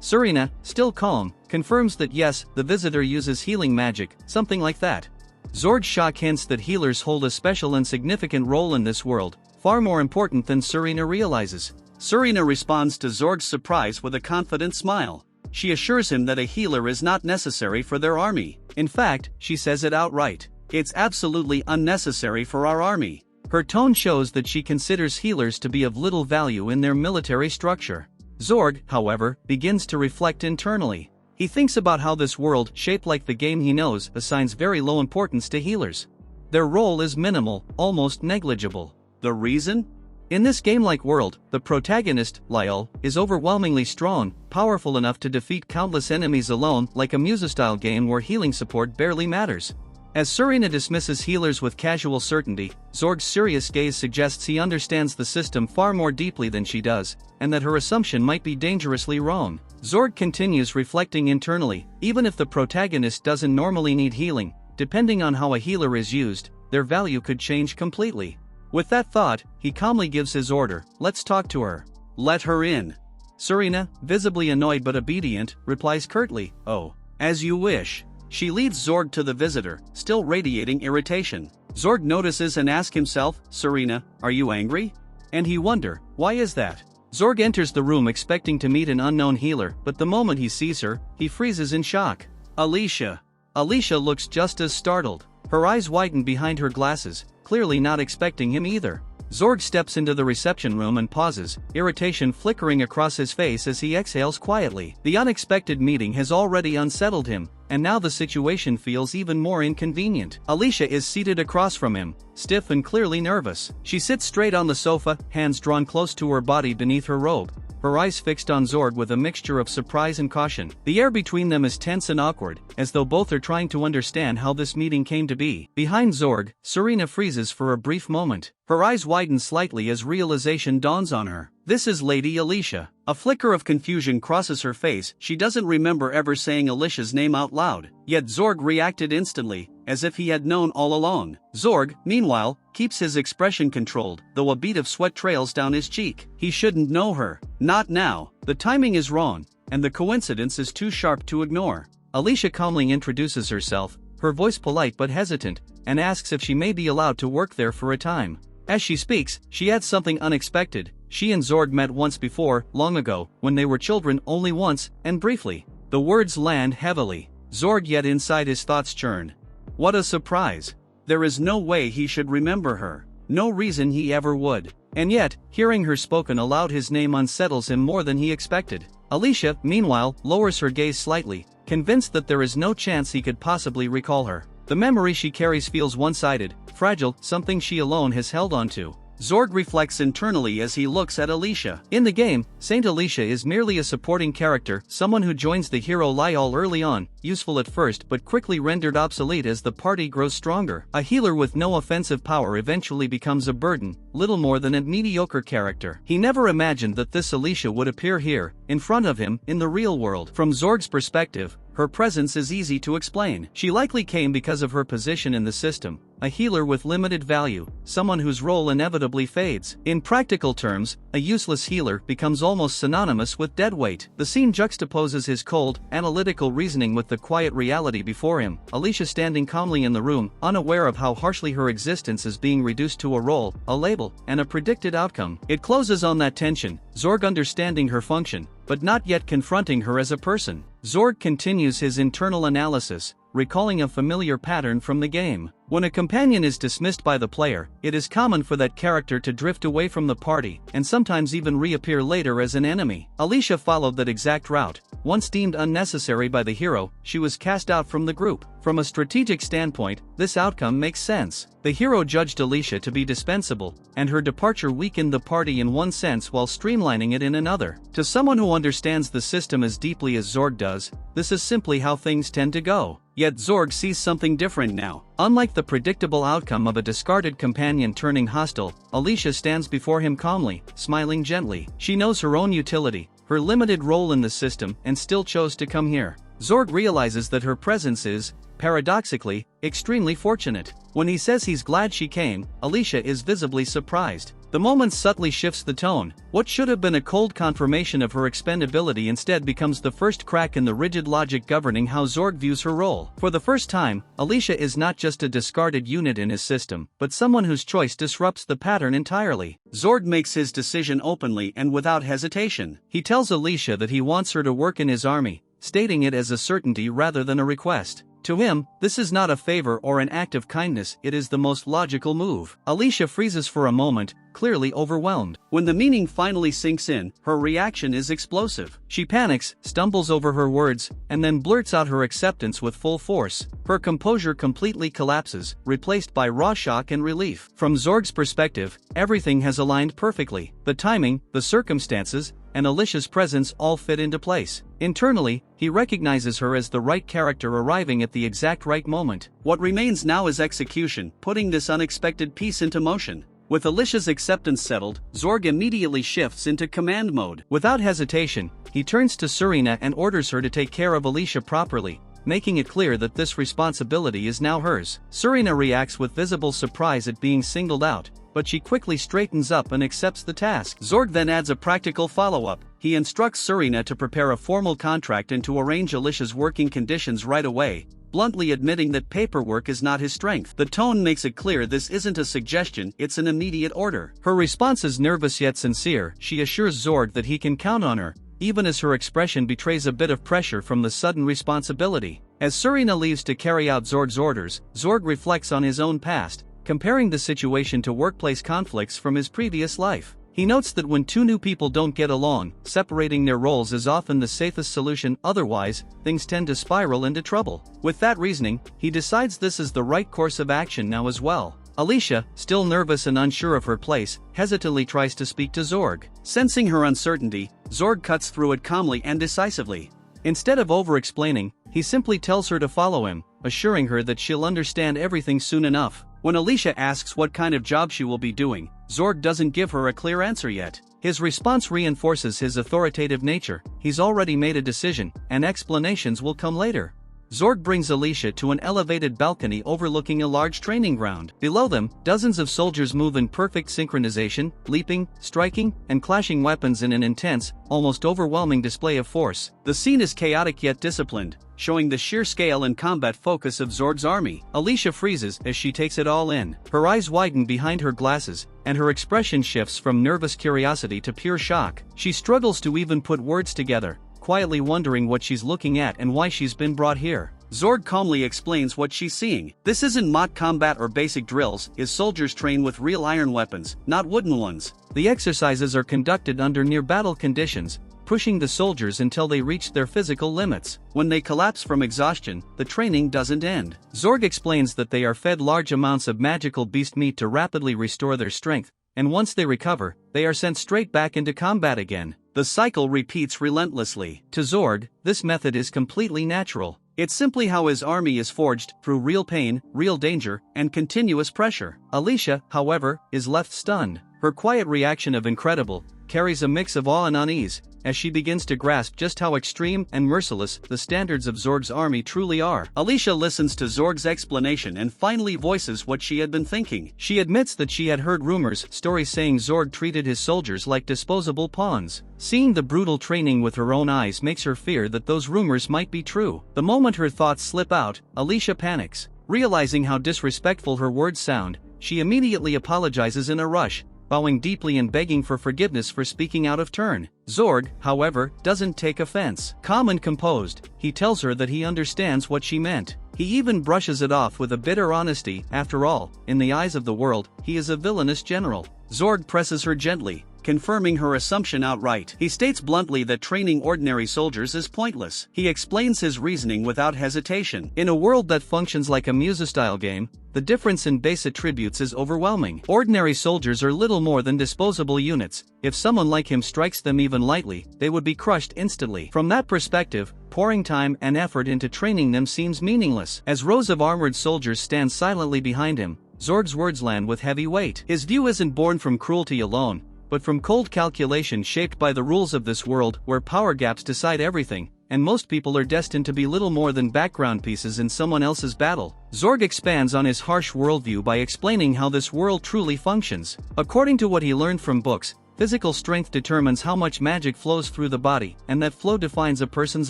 Surina, still calm, confirms that yes, the visitor uses healing magic, something like that. Zorg's shock hints that healers hold a special and significant role in this world, far more important than Surina realizes. Surina responds to Zorg's surprise with a confident smile. She assures him that a healer is not necessary for their army. In fact, she says it outright. It's absolutely unnecessary for our army. Her tone shows that she considers healers to be of little value in their military structure. Zorg, however, begins to reflect internally. He thinks about how this world, shaped like the game he knows, assigns very low importance to healers. Their role is minimal, almost negligible. The reason? In this game-like world, the protagonist, Lyle, is overwhelmingly strong, powerful enough to defeat countless enemies alone, like a Musou-style game where healing support barely matters. As Surina dismisses healers with casual certainty, Zorg's serious gaze suggests he understands the system far more deeply than she does, and that her assumption might be dangerously wrong. Zorg continues reflecting internally, even if the protagonist doesn't normally need healing, depending on how a healer is used, their value could change completely. With that thought, he calmly gives his order, "Let's talk to her." "Let her in." Surina, visibly annoyed but obedient, replies curtly, "Oh, as you wish." She leads Zorg to the visitor, still radiating irritation. Zorg notices and asks himself, "Surina, are you angry?" And he wonders, why is that? Zorg enters the room expecting to meet an unknown healer, but the moment he sees her, he freezes in shock. Alicia. Alicia looks just as startled. Her eyes widen behind her glasses, clearly not expecting him either. Zorg steps into the reception room and pauses, irritation flickering across his face as he exhales quietly. The unexpected meeting has already unsettled him, and now the situation feels even more inconvenient. Alicia is seated across from him, stiff and clearly nervous. She sits straight on the sofa, hands drawn close to her body beneath her robe, her eyes fixed on Zorg with a mixture of surprise and caution. The air between them is tense and awkward, as though both are trying to understand how this meeting came to be. Behind Zorg, Serena freezes for a brief moment. Her eyes widen slightly as realization dawns on her. This is Lady Alicia. A flicker of confusion crosses her face. She doesn't remember ever saying Alicia's name out loud. Yet Zorg reacted instantly, as if he had known all along. Zorg, meanwhile, keeps his expression controlled, though a bead of sweat trails down his cheek. He shouldn't know her. Not now. The timing is wrong, and the coincidence is too sharp to ignore. Alicia calmly introduces herself, her voice polite but hesitant, and asks if she may be allowed to work there for a time. As she speaks, she adds something unexpected. She and Zorg met once before, long ago, when they were children, only once, and briefly. The words land heavily. Zorg, yet inside his thoughts churn. What a surprise. There is no way he should remember her. No reason he ever would. And yet, hearing her spoken aloud, his name unsettles him more than he expected. Alicia, meanwhile, lowers her gaze slightly, convinced that there is no chance he could possibly recall her. The memory she carries feels one-sided, fragile, something she alone has held onto. Zorg reflects internally as he looks at Alicia. In the game, Saint Alicia is merely a supporting character, someone who joins the hero Lyall early on, useful at first but quickly rendered obsolete as the party grows stronger. A healer with no offensive power eventually becomes a burden, little more than a mediocre character. He never imagined that this Alicia would appear here, in front of him, in the real world. From Zorg's perspective, her presence is easy to explain. She likely came because of her position in the system, a healer with limited value, someone whose role inevitably fades. In practical terms, a useless healer becomes almost synonymous with deadweight. The scene juxtaposes his cold, analytical reasoning with the quiet reality before him, Alicia standing calmly in the room, unaware of how harshly her existence is being reduced to a role, a label, and a predicted outcome. It closes on that tension, Zorg understanding her function, but not yet confronting her as a person. Zorg continues his internal analysis, recalling a familiar pattern from the game. When a companion is dismissed by the player, it is common for that character to drift away from the party, and sometimes even reappear later as an enemy. Alicia followed that exact route. Once deemed unnecessary by the hero, she was cast out from the group. From a strategic standpoint, this outcome makes sense. The hero judged Alicia to be dispensable, and her departure weakened the party in one sense while streamlining it in another. To someone who understands the system as deeply as Zorg does, this is simply how things tend to go. Yet Zorg sees something different now. Unlike the predictable outcome of a discarded companion turning hostile, Alicia stands before him calmly, smiling gently. She knows her own utility, her limited role in the system, and still chose to come here. Zorg realizes that her presence is, paradoxically, extremely fortunate. When he says he's glad she came, Alicia is visibly surprised. The moment subtly shifts the tone. What should have been a cold confirmation of her expendability instead becomes the first crack in the rigid logic governing how Zorg views her role. For the first time, Alicia is not just a discarded unit in his system, but someone whose choice disrupts the pattern entirely. Zorg makes his decision openly and without hesitation. He tells Alicia that he wants her to work in his army, stating it as a certainty rather than a request. To him, this is not a favor or an act of kindness, it is the most logical move. Alicia freezes for a moment, clearly overwhelmed. When the meaning finally sinks in, her reaction is explosive. She panics, stumbles over her words, and then blurts out her acceptance with full force. Her composure completely collapses, replaced by raw shock and relief. From Zorg's perspective, everything has aligned perfectly. The timing, the circumstances, and Alicia's presence all fit into place. Internally, he recognizes her as the right character arriving at the exact right moment. What remains now is execution, putting this unexpected piece into motion. With Alicia's acceptance settled, Zorg immediately shifts into command mode. Without hesitation, he turns to Serena and orders her to take care of Alicia properly, making it clear that this responsibility is now hers. Serena reacts with visible surprise at being singled out, but she quickly straightens up and accepts the task. Zorg then adds a practical follow-up. He instructs Serena to prepare a formal contract and to arrange Alicia's working conditions right away, bluntly admitting that paperwork is not his strength. The tone makes it clear this isn't a suggestion, it's an immediate order. Her response is nervous yet sincere. She assures Zorg that he can count on her, even as her expression betrays a bit of pressure from the sudden responsibility. As Serena leaves to carry out Zorg's orders, Zorg reflects on his own past, comparing the situation to workplace conflicts from his previous life. He notes that when two new people don't get along, separating their roles is often the safest solution, otherwise, things tend to spiral into trouble. With that reasoning, he decides this is the right course of action now as well. Alicia, still nervous and unsure of her place, hesitantly tries to speak to Zorg. Sensing her uncertainty, Zorg cuts through it calmly and decisively. Instead of over-explaining, he simply tells her to follow him, assuring her that she'll understand everything soon enough. When Alicia asks what kind of job she will be doing, Zorg doesn't give her a clear answer yet. His response reinforces his authoritative nature. He's already made a decision, and explanations will come later. Zorg brings Alicia to an elevated balcony overlooking a large training ground. Below them, dozens of soldiers move in perfect synchronization, leaping, striking, and clashing weapons in an intense, almost overwhelming display of force. The scene is chaotic yet disciplined, showing the sheer scale and combat focus of Zorg's army. Alicia freezes as she takes it all in. Her eyes widen behind her glasses, and her expression shifts from nervous curiosity to pure shock. She struggles to even put words together, quietly wondering what she's looking at and why she's been brought here. Zorg calmly explains what she's seeing. This isn't mock combat or basic drills. His soldiers train with real iron weapons, not wooden ones. The exercises are conducted under near-battle conditions, pushing the soldiers until they reach their physical limits. When they collapse from exhaustion, the training doesn't end. Zorg explains that they are fed large amounts of magical beast meat to rapidly restore their strength, and once they recover, they are sent straight back into combat again. The cycle repeats relentlessly. To Zorg, this method is completely natural. It's simply how his army is forged, through real pain, real danger, and continuous pressure. Alicia, however, is left stunned. Her quiet reaction of incredible carries a mix of awe and unease, as she begins to grasp just how extreme and merciless the standards of Zorg's army truly are. Alicia listens to Zorg's explanation and finally voices what she had been thinking. She admits that she had heard stories saying Zorg treated his soldiers like disposable pawns. Seeing the brutal training with her own eyes makes her fear that those rumors might be true. The moment her thoughts slip out, Alicia panics. Realizing how disrespectful her words sound, she immediately apologizes in a rush, bowing deeply and begging for forgiveness for speaking out of turn. Zorg, however, doesn't take offense. Calm and composed, he tells her that he understands what she meant. He even brushes it off with a bitter honesty. After all, in the eyes of the world, he is a villainous general. Zorg presses her gently, confirming her assumption outright. He states bluntly that training ordinary soldiers is pointless. He explains his reasoning without hesitation. In a world that functions like a Musou-style game, the difference in base attributes is overwhelming. Ordinary soldiers are little more than disposable units. If someone like him strikes them even lightly, they would be crushed instantly. From that perspective, pouring time and effort into training them seems meaningless. As rows of armored soldiers stand silently behind him, Zorg's words land with heavy weight. His view isn't born from cruelty alone, but from cold calculation shaped by the rules of this world, where power gaps decide everything, and most people are destined to be little more than background pieces in someone else's battle. Zorg expands on his harsh worldview by explaining how this world truly functions. According to what he learned from books, physical strength determines how much magic flows through the body, and that flow defines a person's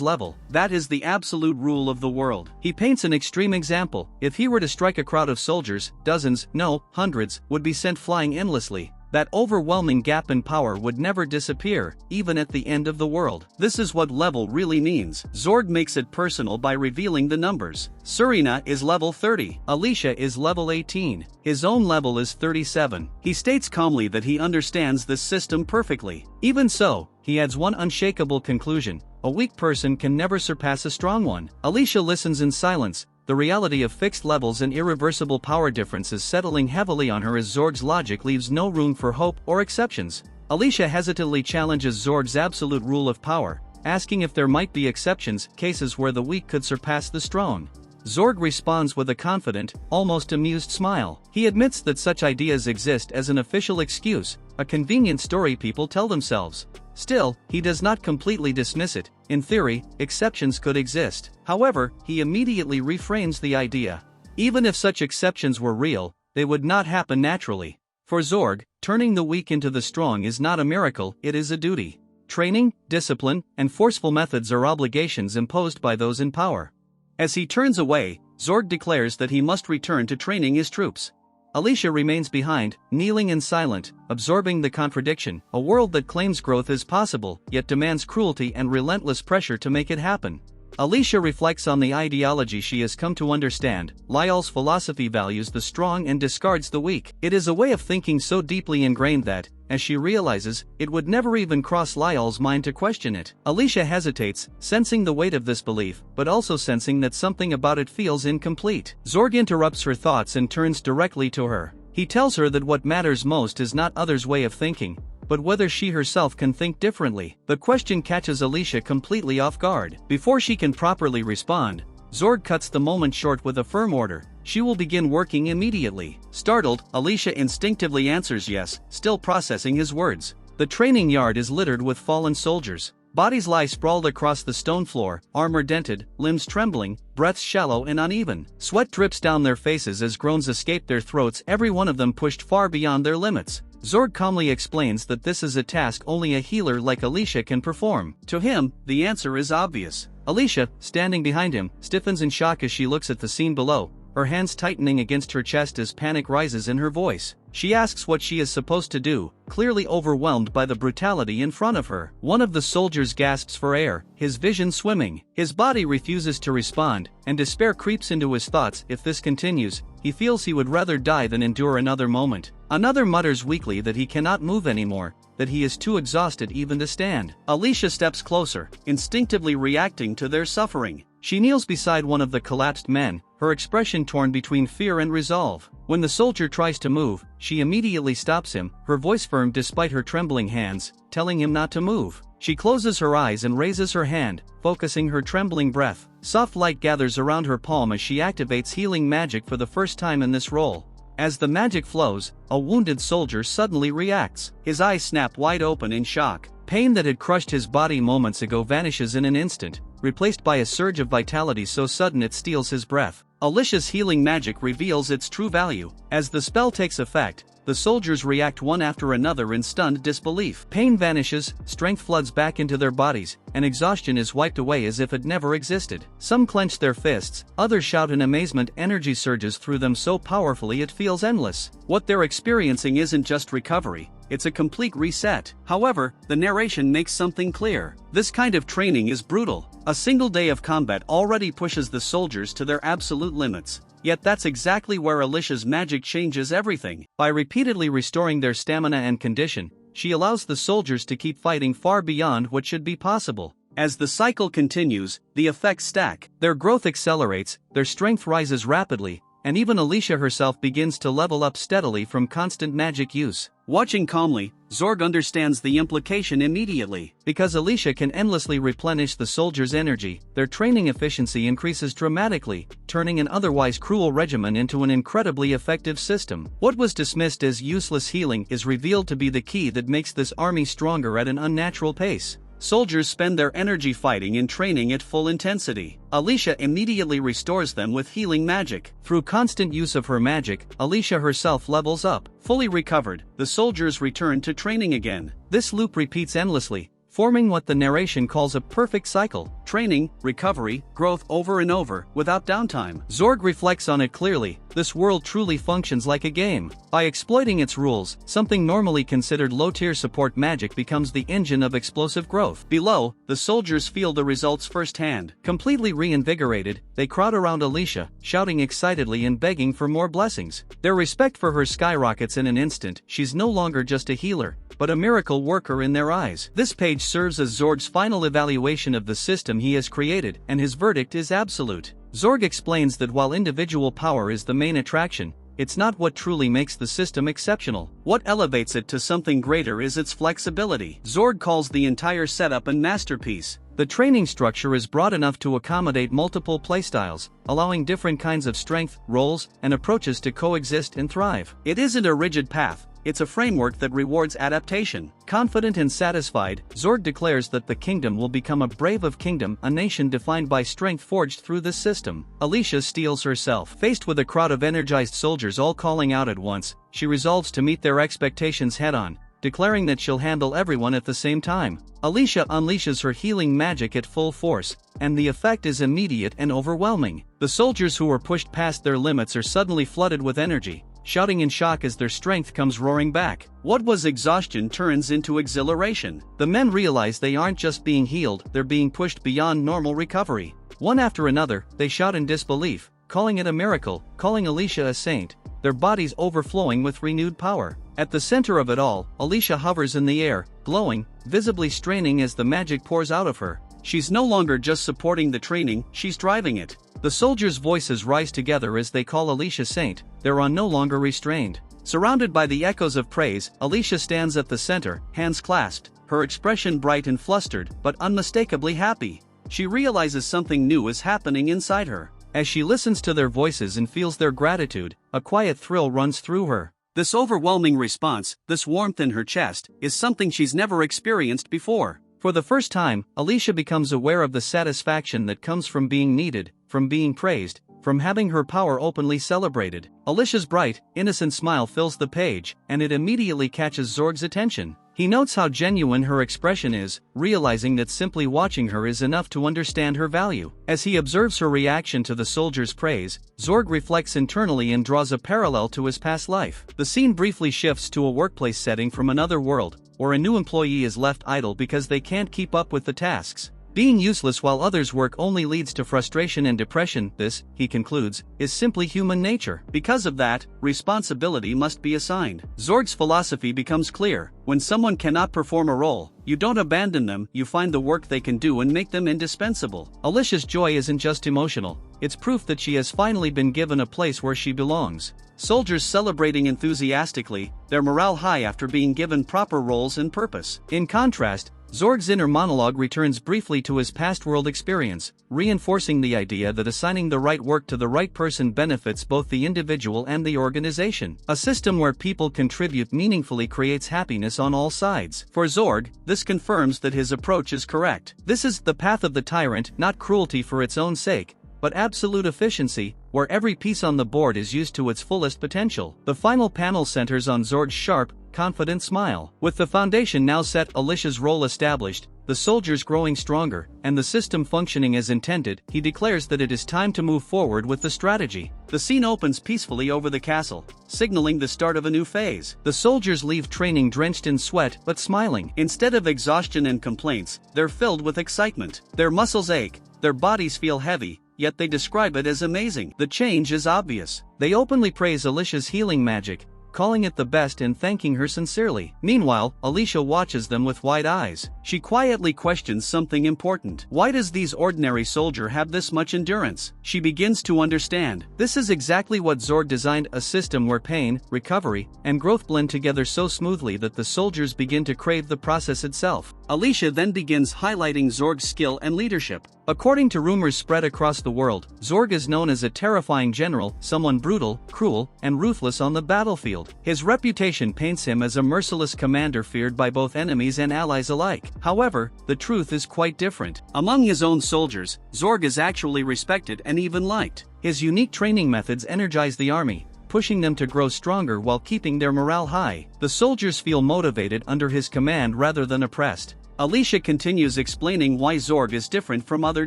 level. That is the absolute rule of the world. He paints an extreme example. If he were to strike a crowd of soldiers, dozens, no, hundreds, would be sent flying endlessly. That overwhelming gap in power would never disappear, even at the end of the world. This is what level really means. Zorg makes it personal by revealing the numbers. Serena is level 30. Alicia is level 18. His own level is 37. He states calmly that he understands this system perfectly. Even so, he adds one unshakable conclusion: a weak person can never surpass a strong one. Alicia listens in silence, the reality of fixed levels and irreversible power differences settling heavily on her as Zorg's logic leaves no room for hope or exceptions. Alicia hesitantly challenges Zorg's absolute rule of power, asking if there might be exceptions, cases where the weak could surpass the strong. Zorg responds with a confident, almost amused smile. He admits that such ideas exist as an official excuse, a convenient story people tell themselves. Still, he does not completely dismiss it. In theory, exceptions could exist. However, he immediately reframes the idea. Even if such exceptions were real, they would not happen naturally. For Zorg, turning the weak into the strong is not a miracle, it is a duty. Training, discipline, and forceful methods are obligations imposed by those in power. As he turns away, Zorg declares that he must return to training his troops. Alicia remains behind, kneeling and silent, absorbing the contradiction, a world that claims growth is possible, yet demands cruelty and relentless pressure to make it happen. Alicia reflects on the ideology she has come to understand. Lyell's philosophy values the strong and discards the weak. It is a way of thinking so deeply ingrained that, as she realizes, it would never even cross Lyell's mind to question it. Alicia hesitates, sensing the weight of this belief, but also sensing that something about it feels incomplete. Zorg interrupts her thoughts and turns directly to her. He tells her that what matters most is not others' way of thinking, but whether she herself can think differently. The question catches Alicia completely off guard. Before she can properly respond, Zorg cuts the moment short with a firm order. She will begin working immediately. Startled, Alicia instinctively answers yes, still processing his words. The training yard is littered with fallen soldiers. Bodies lie sprawled across the stone floor, armor dented, limbs trembling, breaths shallow and uneven. Sweat drips down their faces as groans escape their throats, every one of them pushed far beyond their limits. Zorg calmly explains that this is a task only a healer like Alicia can perform. To him, the answer is obvious. Alicia, standing behind him, stiffens in shock as she looks at the scene below, her hands tightening against her chest as panic rises in her voice. She asks what she is supposed to do, clearly overwhelmed by the brutality in front of her. One of the soldiers gasps for air, his vision swimming. His body refuses to respond, and despair creeps into his thoughts. If this continues, he feels he would rather die than endure another moment. Another mutters weakly that he cannot move anymore, that he is too exhausted even to stand. Alicia steps closer, instinctively reacting to their suffering. She kneels beside one of the collapsed men, her expression torn between fear and resolve. When the soldier tries to move, she immediately stops him, her voice firm despite her trembling hands, telling him not to move. She closes her eyes and raises her hand, focusing her trembling breath. Soft light gathers around her palm as she activates healing magic for the first time in this role. As the magic flows, a wounded soldier suddenly reacts. His eyes snap wide open in shock. Pain that had crushed his body moments ago vanishes in an instant, replaced by a surge of vitality so sudden it steals his breath. Alicia's healing magic reveals its true value. As the spell takes effect, the soldiers react one after another in stunned disbelief. Pain vanishes, strength floods back into their bodies, and exhaustion is wiped away as if it never existed. Some clench their fists, others shout in amazement. Energy surges through them so powerfully it feels endless. What they're experiencing isn't just recovery, it's a complete reset. However, the narration makes something clear. This kind of training is brutal. A single day of combat already pushes the soldiers to their absolute limits. Yet that's exactly where Alicia's magic changes everything. By repeatedly restoring their stamina and condition, she allows the soldiers to keep fighting far beyond what should be possible. As the cycle continues, the effects stack. Their growth accelerates, their strength rises rapidly, and even Alicia herself begins to level up steadily from constant magic use. Watching calmly, Zorg understands the implication immediately. Because Alicia can endlessly replenish the soldiers' energy, their training efficiency increases dramatically, turning an otherwise cruel regimen into an incredibly effective system. What was dismissed as useless healing is revealed to be the key that makes this army stronger at an unnatural pace. Soldiers spend their energy fighting and training at full intensity. Alicia immediately restores them with healing magic. Through constant use of her magic, Alicia herself levels up. Fully recovered, the soldiers return to training again. This loop repeats endlessly, forming what the narration calls a perfect cycle. Training, recovery, growth over and over, without downtime. Zorg reflects on it clearly. This world truly functions like a game. By exploiting its rules, something normally considered low-tier support magic becomes the engine of explosive growth. Below, the soldiers feel the results firsthand. Completely reinvigorated, they crowd around Alicia, shouting excitedly and begging for more blessings. Their respect for her skyrockets in an instant. She's no longer just a healer, but a miracle worker in their eyes. This page serves as Zorg's final evaluation of the system he has created, and his verdict is absolute. Zorg explains that while individual power is the main attraction, it's not what truly makes the system exceptional. What elevates it to something greater is its flexibility. Zorg calls the entire setup a masterpiece. The training structure is broad enough to accommodate multiple playstyles, allowing different kinds of strength, roles, and approaches to coexist and thrive. It isn't a rigid path. It's a framework that rewards adaptation. Confident and satisfied, Zorg declares that the kingdom will become a brave of kingdom, a nation defined by strength forged through this system. Alicia steels herself. Faced with a crowd of energized soldiers all calling out at once, she resolves to meet their expectations head-on, declaring that she'll handle everyone at the same time. Alicia unleashes her healing magic at full force, and the effect is immediate and overwhelming. The soldiers who were pushed past their limits are suddenly flooded with energy, shouting in shock as their strength comes roaring back. What was exhaustion turns into exhilaration. The men realize they aren't just being healed, they're being pushed beyond normal recovery. One after another, they shout in disbelief, calling it a miracle, calling Alicia a saint, their bodies overflowing with renewed power. At the center of it all, Alicia hovers in the air, glowing, visibly straining as the magic pours out of her. She's no longer just supporting the training, she's driving it. The soldiers' voices rise together as they call Alicia saint, their awe no longer restrained. Surrounded by the echoes of praise, Alicia stands at the center, hands clasped, her expression bright and flustered, but unmistakably happy. She realizes something new is happening inside her. As she listens to their voices and feels their gratitude, a quiet thrill runs through her. This overwhelming response, this warmth in her chest, is something she's never experienced before. For the first time, Alicia becomes aware of the satisfaction that comes from being needed, from being praised, from having her power openly celebrated. Alicia's bright, innocent smile fills the page, and it immediately catches Zorg's attention. He notes how genuine her expression is, realizing that simply watching her is enough to understand her value. As he observes her reaction to the soldier's praise, Zorg reflects internally and draws a parallel to his past life. The scene briefly shifts to a workplace setting from another world, where a new employee is left idle because they can't keep up with the tasks. Being useless while others work only leads to frustration and depression. This, he concludes, is simply human nature. Because of that, responsibility must be assigned. Zorg's philosophy becomes clear. When someone cannot perform a role, you don't abandon them, you find the work they can do and make them indispensable. Alicia's joy isn't just emotional, it's proof that she has finally been given a place where she belongs. Soldiers celebrating enthusiastically, their morale high after being given proper roles and purpose. In contrast, Zorg's inner monologue returns briefly to his past world experience, reinforcing the idea that assigning the right work to the right person benefits both the individual and the organization. A system where people contribute meaningfully creates happiness on all sides. For Zorg, this confirms that his approach is correct. This is the path of the tyrant, not cruelty for its own sake, but absolute efficiency, where every piece on the board is used to its fullest potential. The final panel centers on Zorg's sharp, confident smile. With the foundation now set, Alicia's role established, the soldiers growing stronger, and the system functioning as intended, he declares that it is time to move forward with the strategy. The scene opens peacefully over the castle, signaling the start of a new phase. The soldiers leave training drenched in sweat but smiling. Instead of exhaustion and complaints, they're filled with excitement. Their muscles ache, their bodies feel heavy, yet they describe it as amazing. The change is obvious. They openly praise Alicia's healing magic, calling it the best and thanking her sincerely. Meanwhile, Alicia watches them with wide eyes. She quietly questions something important. Why does these ordinary soldier have this much endurance? She begins to understand. This is exactly what Zorg designed, a system where pain, recovery, and growth blend together so smoothly that the soldiers begin to crave the process itself. Alicia then begins highlighting Zorg's skill and leadership. According to rumors spread across the world, Zorg is known as a terrifying general, someone brutal, cruel, and ruthless on the battlefield. His reputation paints him as a merciless commander feared by both enemies and allies alike. However, the truth is quite different. Among his own soldiers, Zorg is actually respected and even liked. His unique training methods energize the army, pushing them to grow stronger while keeping their morale high. The soldiers feel motivated under his command rather than oppressed. Alicia continues explaining why Zorg is different from other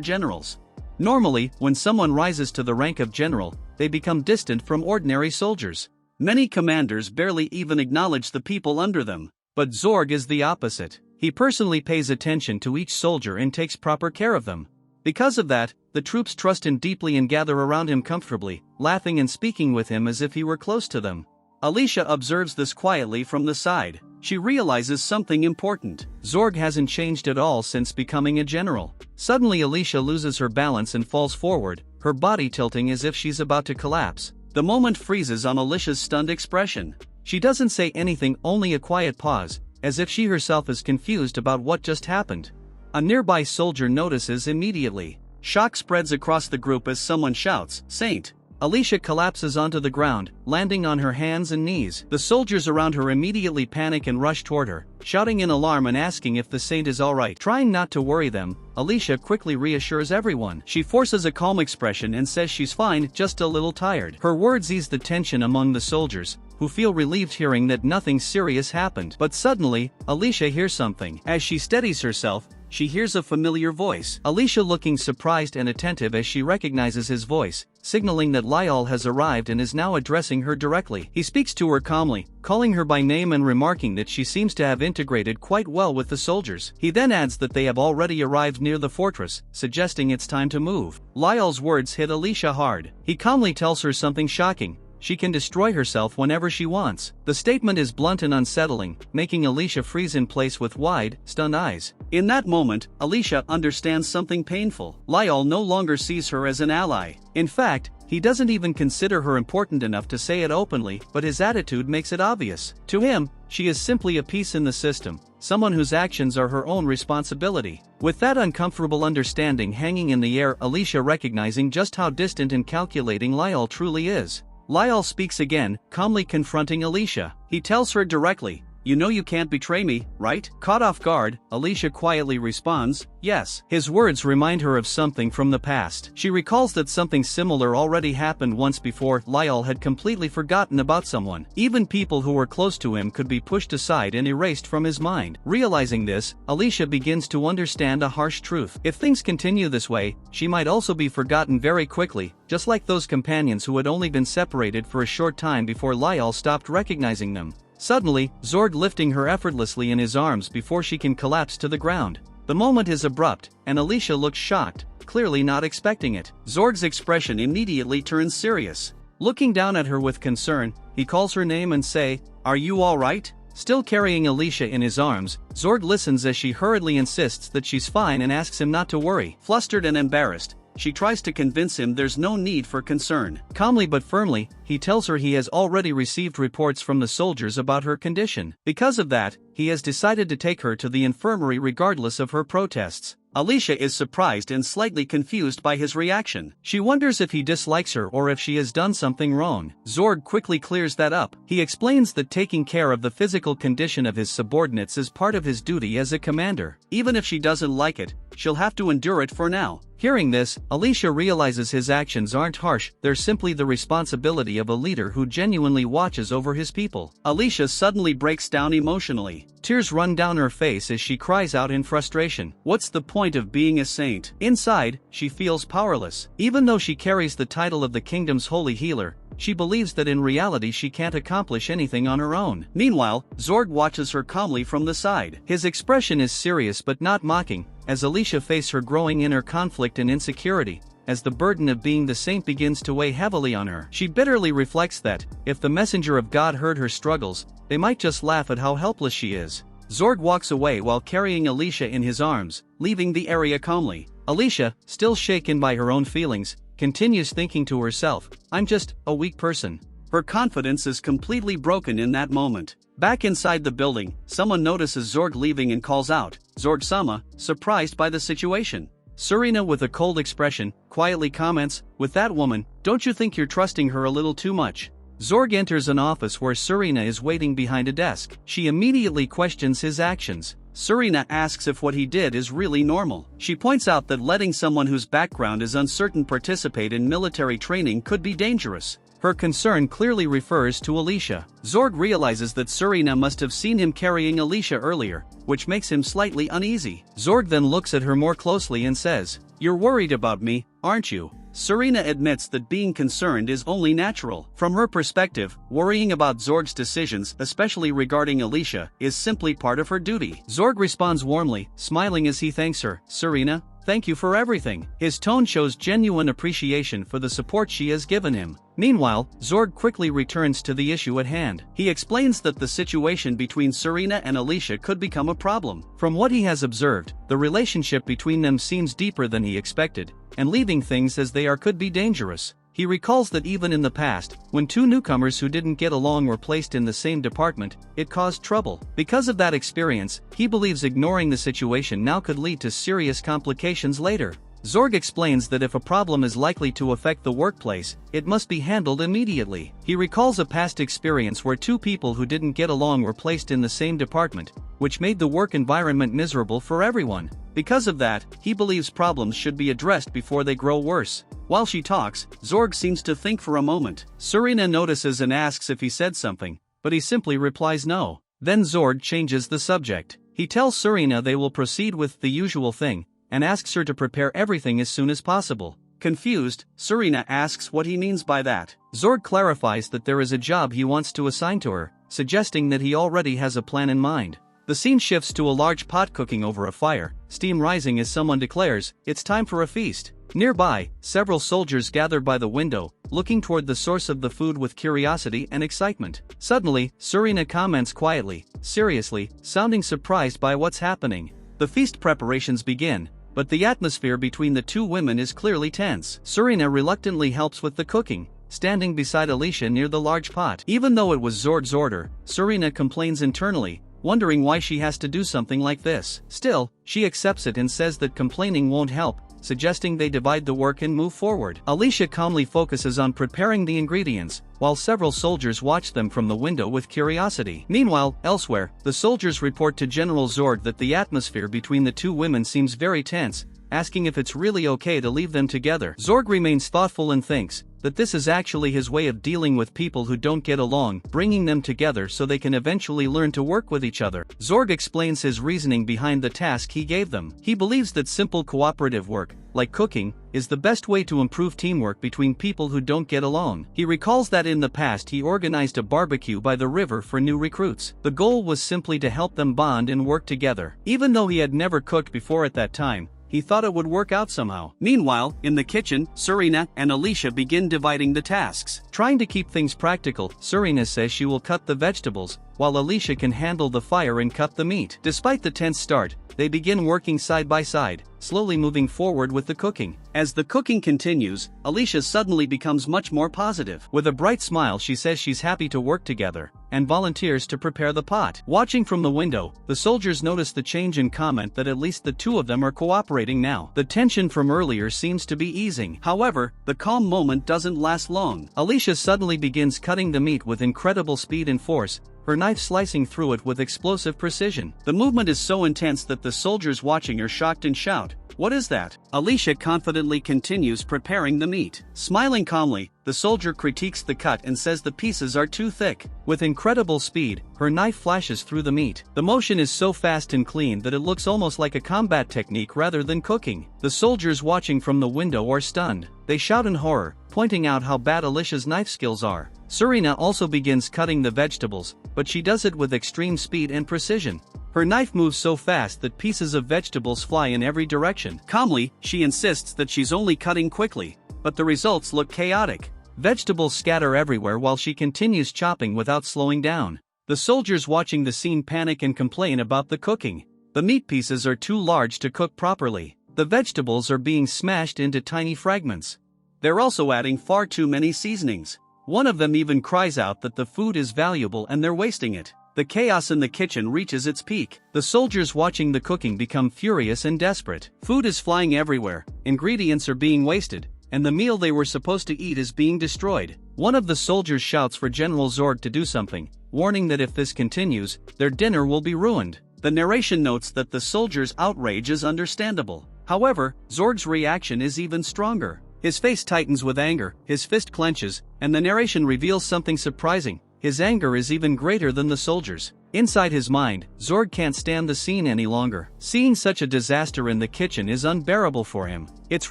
generals. Normally, when someone rises to the rank of general, they become distant from ordinary soldiers. Many commanders barely even acknowledge the people under them. But Zorg is the opposite. He personally pays attention to each soldier and takes proper care of them. Because of that, the troops trust him deeply and gather around him comfortably, laughing and speaking with him as if he were close to them. Alicia observes this quietly from the side. She realizes something important. Zorg hasn't changed at all since becoming a general. Suddenly Alicia loses her balance and falls forward, her body tilting as if she's about to collapse. The moment freezes on Alicia's stunned expression. She doesn't say anything, only a quiet pause, as if she herself is confused about what just happened. A nearby soldier notices immediately. Shock spreads across the group as someone shouts, "Saint!" Alicia collapses onto the ground, landing on her hands and knees. The soldiers around her immediately panic and rush toward her, shouting in alarm and asking if the saint is alright. Trying not to worry them, Alicia quickly reassures everyone. She forces a calm expression and says she's fine, just a little tired. Her words ease the tension among the soldiers, who feel relieved hearing that nothing serious happened. But suddenly, Alicia hears something. As she steadies herself, she hears a familiar voice. Alicia looking surprised and attentive as she recognizes his voice, signaling that Lyle has arrived and is now addressing her directly. He speaks to her calmly, calling her by name and remarking that she seems to have integrated quite well with the soldiers. He then adds that they have already arrived near the fortress, suggesting it's time to move. Lyle's words hit Alicia hard. He calmly tells her something shocking: she can destroy herself whenever she wants. The statement is blunt and unsettling, making Alicia freeze in place with wide, stunned eyes. In that moment, Alicia understands something painful. Lyle no longer sees her as an ally. In fact, he doesn't even consider her important enough to say it openly, but his attitude makes it obvious. To him, she is simply a piece in the system, someone whose actions are her own responsibility. With that uncomfortable understanding hanging in the air, Alicia recognizing just how distant and calculating Lyle truly is. Lyle speaks again, calmly confronting Alicia. He tells her directly, "You know you can't betray me, right?" Caught off guard, Alicia quietly responds, "Yes." His words remind her of something from the past. She recalls that something similar already happened once before. Lyle had completely forgotten about someone. Even people who were close to him could be pushed aside and erased from his mind. Realizing this, Alicia begins to understand a harsh truth. If things continue this way, she might also be forgotten very quickly, just like those companions who had only been separated for a short time before Lyle stopped recognizing them. Suddenly, Zorg lifting her effortlessly in his arms before she can collapse to the ground. The moment is abrupt, and Alicia looks shocked, clearly not expecting it. Zorg's expression immediately turns serious. Looking down at her with concern, he calls her name and say, "Are you all right?" Still carrying Alicia in his arms, Zorg listens as she hurriedly insists that she's fine and asks him not to worry. Flustered and embarrassed, she tries to convince him there's no need for concern. Calmly but firmly, he tells her he has already received reports from the soldiers about her condition. Because of that, he has decided to take her to the infirmary regardless of her protests. Alicia is surprised and slightly confused by his reaction. She wonders if he dislikes her or if she has done something wrong. Zorg quickly clears that up. He explains that taking care of the physical condition of his subordinates is part of his duty as a commander. Even if she doesn't like it, she'll have to endure it for now. Hearing this, Alicia realizes his actions aren't harsh, they're simply the responsibility of a leader who genuinely watches over his people. Alicia suddenly breaks down emotionally. Tears run down her face as she cries out in frustration. What's the point of being a saint? Inside, she feels powerless. Even though she carries the title of the kingdom's holy healer, she believes that in reality she can't accomplish anything on her own. Meanwhile, Zorg watches her calmly from the side. His expression is serious but not mocking, as Alicia faces her growing inner conflict and insecurity. As the burden of being the saint begins to weigh heavily on her, she bitterly reflects that, if the messenger of God heard her struggles, they might just laugh at how helpless she is. Zorg walks away while carrying Alicia in his arms, leaving the area calmly. Alicia, still shaken by her own feelings, continues thinking to herself, "I'm just a weak person." Her confidence is completely broken in that moment. Back inside the building, someone notices Zorg leaving and calls out, "Zorg-sama," surprised by the situation. Serena, with a cold expression, quietly comments, "With that woman, don't you think you're trusting her a little too much?" Zorg enters an office where Serena is waiting behind a desk. She immediately questions his actions. Serena asks if what he did is really normal. She points out that letting someone whose background is uncertain participate in military training could be dangerous. Her concern clearly refers to Alicia. Zorg realizes that Serena must have seen him carrying Alicia earlier, which makes him slightly uneasy. Zorg then looks at her more closely and says, "You're worried about me, aren't you?" Serena admits that being concerned is only natural. From her perspective, worrying about Zorg's decisions, especially regarding Alicia, is simply part of her duty. Zorg responds warmly, smiling as he thanks her. "Serena, thank you for everything." His tone shows genuine appreciation for the support she has given him. Meanwhile, Zorg quickly returns to the issue at hand. He explains that the situation between Serena and Alicia could become a problem. From what he has observed, the relationship between them seems deeper than he expected, and leaving things as they are could be dangerous. He recalls that even in the past, when two newcomers who didn't get along were placed in the same department, it caused trouble. Because of that experience, he believes ignoring the situation now could lead to serious complications later. Zorg explains that if a problem is likely to affect the workplace, it must be handled immediately. He recalls a past experience where two people who didn't get along were placed in the same department, which made the work environment miserable for everyone. Because of that, he believes problems should be addressed before they grow worse. While she talks, Zorg seems to think for a moment. Serena notices and asks if he said something, but he simply replies no. Then Zorg changes the subject. He tells Surina they will proceed with the usual thing, and asks her to prepare everything as soon as possible. Confused, Surina asks what he means by that. Zorg clarifies that there is a job he wants to assign to her, suggesting that he already has a plan in mind. The scene shifts to a large pot cooking over a fire, steam rising as someone declares, "It's time for a feast." Nearby, several soldiers gather by the window, looking toward the source of the food with curiosity and excitement. Suddenly, Surina comments quietly, seriously, sounding surprised by what's happening. The feast preparations begin, but the atmosphere between the two women is clearly tense. Surina reluctantly helps with the cooking, standing beside Alicia near the large pot. Even though it was Zorg's order, Surina complains internally, wondering why she has to do something like this. Still, she accepts it and says that complaining won't help, suggesting they divide the work and move forward. Alicia calmly focuses on preparing the ingredients, while several soldiers watch them from the window with curiosity. Meanwhile, elsewhere, the soldiers report to General Zorg that the atmosphere between the two women seems very tense, asking if it's really okay to leave them together. Zorg remains thoughtful and thinks that this is actually his way of dealing with people who don't get along, bringing them together so they can eventually learn to work with each other. Zorg explains his reasoning behind the task he gave them. He believes that simple cooperative work, like cooking, is the best way to improve teamwork between people who don't get along. He recalls that in the past he organized a barbecue by the river for new recruits. The goal was simply to help them bond and work together. Even though he had never cooked before at that time, he thought it would work out somehow. Meanwhile, in the kitchen, Surina and Alicia begin dividing the tasks. Trying to keep things practical, Surina says she will cut the vegetables, while Alicia can handle the fire and cut the meat. Despite the tense start, they begin working side by side, slowly moving forward with the cooking. As the cooking continues, Alicia suddenly becomes much more positive. With a bright smile, she says she's happy to work together, and volunteers to prepare the pot. Watching from the window, the soldiers notice the change and comment that at least the two of them are cooperating now. The tension from earlier seems to be easing. However, the calm moment doesn't last long. Alicia suddenly begins cutting the meat with incredible speed and force, her knife slicing through it with explosive precision. The movement is so intense that the soldiers watching are shocked and shout, "What is that?" Alicia confidently continues preparing the meat. Smiling calmly, the soldier critiques the cut and says the pieces are too thick. With incredible speed, her knife flashes through the meat. The motion is so fast and clean that it looks almost like a combat technique rather than cooking. The soldiers watching from the window are stunned. They shout in horror, pointing out how bad Alicia's knife skills are. Surina also begins cutting the vegetables, but she does it with extreme speed and precision. Her knife moves so fast that pieces of vegetables fly in every direction. Calmly, she insists that she's only cutting quickly, but the results look chaotic. Vegetables scatter everywhere while she continues chopping without slowing down. The soldiers watching the scene panic and complain about the cooking. The meat pieces are too large to cook properly. The vegetables are being smashed into tiny fragments. They're also adding far too many seasonings. One of them even cries out that the food is valuable and they're wasting it. The chaos in the kitchen reaches its peak. The soldiers watching the cooking become furious and desperate. Food is flying everywhere, ingredients are being wasted, and the meal they were supposed to eat is being destroyed. One of the soldiers shouts for General Zorg to do something, warning that if this continues, their dinner will be ruined. The narration notes that the soldiers' outrage is understandable. However, Zorg's reaction is even stronger. His face tightens with anger, his fist clenches, and the narration reveals something surprising. His anger is even greater than the soldiers. Inside his mind, Zorg can't stand the scene any longer. Seeing such a disaster in the kitchen is unbearable for him. It's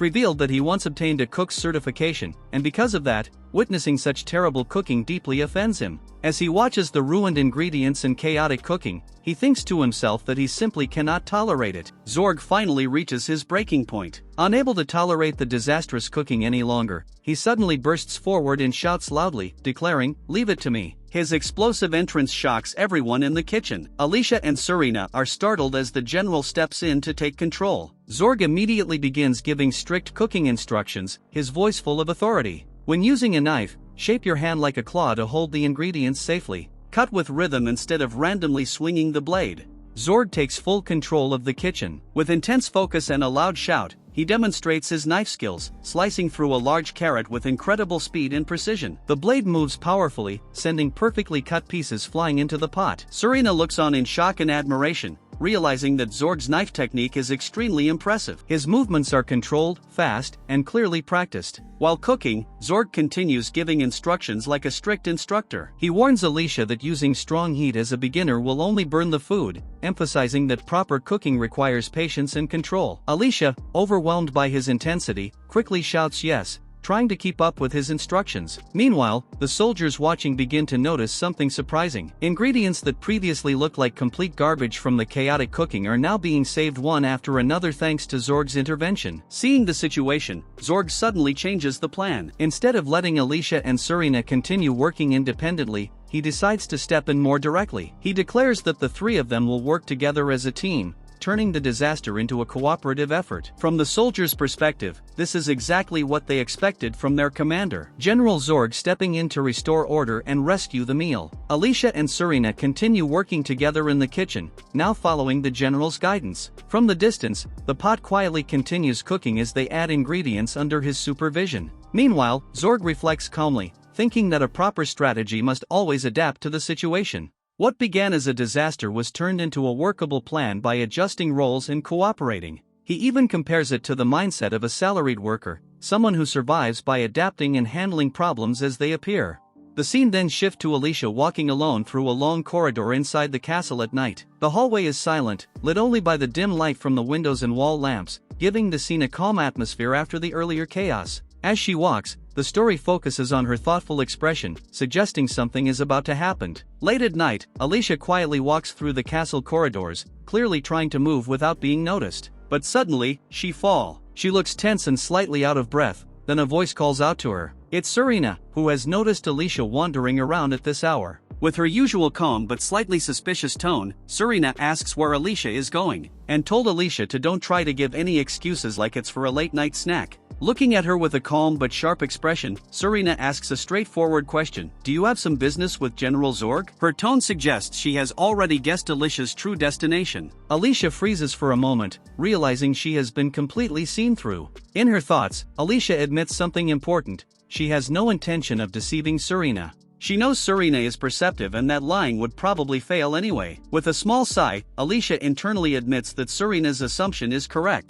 revealed that he once obtained a cook's certification, and because of that, witnessing such terrible cooking deeply offends him. As he watches the ruined ingredients and chaotic cooking, he thinks to himself that he simply cannot tolerate it. Zorg finally reaches his breaking point. Unable to tolerate the disastrous cooking any longer, he suddenly bursts forward and shouts loudly, declaring, "Leave it to me." His explosive entrance shocks everyone in the kitchen. Alicia and Surina are startled as the general steps in to take control. Zorg immediately begins giving strict cooking instructions, his voice full of authority. When using a knife, shape your hand like a claw to hold the ingredients safely. Cut with rhythm instead of randomly swinging the blade. Zorg takes full control of the kitchen. With intense focus and a loud shout, he demonstrates his knife skills, slicing through a large carrot with incredible speed and precision. The blade moves powerfully, sending perfectly cut pieces flying into the pot. Surina looks on in shock and admiration, realizing that Zorg's knife technique is extremely impressive. His movements are controlled, fast, and clearly practiced. While cooking, Zorg continues giving instructions like a strict instructor. He warns Alicia that using strong heat as a beginner will only burn the food, emphasizing that proper cooking requires patience and control. Alicia, overwhelmed by his intensity, quickly shouts yes, trying to keep up with his instructions. Meanwhile, the soldiers watching begin to notice something surprising. Ingredients that previously looked like complete garbage from the chaotic cooking are now being saved one after another thanks to Zorg's intervention. Seeing the situation, Zorg suddenly changes the plan. Instead of letting Alicia and Surina continue working independently, he decides to step in more directly. He declares that the three of them will work together as a team, turning the disaster into a cooperative effort. From the soldiers' perspective, this is exactly what they expected from their commander. General Zorg stepping in to restore order and rescue the meal. Alicia and Surina continue working together in the kitchen, now following the general's guidance. From the distance, the pot quietly continues cooking as they add ingredients under his supervision. Meanwhile, Zorg reflects calmly, thinking that a proper strategy must always adapt to the situation. What began as a disaster was turned into a workable plan by adjusting roles and cooperating. He even compares it to the mindset of a salaried worker, someone who survives by adapting and handling problems as they appear. The scene then shifts to Alicia walking alone through a long corridor inside the castle at night. The hallway is silent, lit only by the dim light from the windows and wall lamps, giving the scene a calm atmosphere after the earlier chaos. As she walks, the story focuses on her thoughtful expression, suggesting something is about to happen. Late at night, Alicia quietly walks through the castle corridors, clearly trying to move without being noticed. But suddenly, she falls. She looks tense and slightly out of breath, then a voice calls out to her. It's Surina, who has noticed Alicia wandering around at this hour. With her usual calm but slightly suspicious tone, Surina asks where Alicia is going, and told Alicia to don't try to give any excuses like it's for a late-night snack. Looking at her with a calm but sharp expression, Surina asks a straightforward question. Do you have some business with General Zorg? Her tone suggests she has already guessed Alicia's true destination. Alicia freezes for a moment, realizing she has been completely seen through. In her thoughts, Alicia admits something important. She has no intention of deceiving Surina. She knows Surina is perceptive and that lying would probably fail anyway. With a small sigh, Alicia internally admits that Surina's assumption is correct.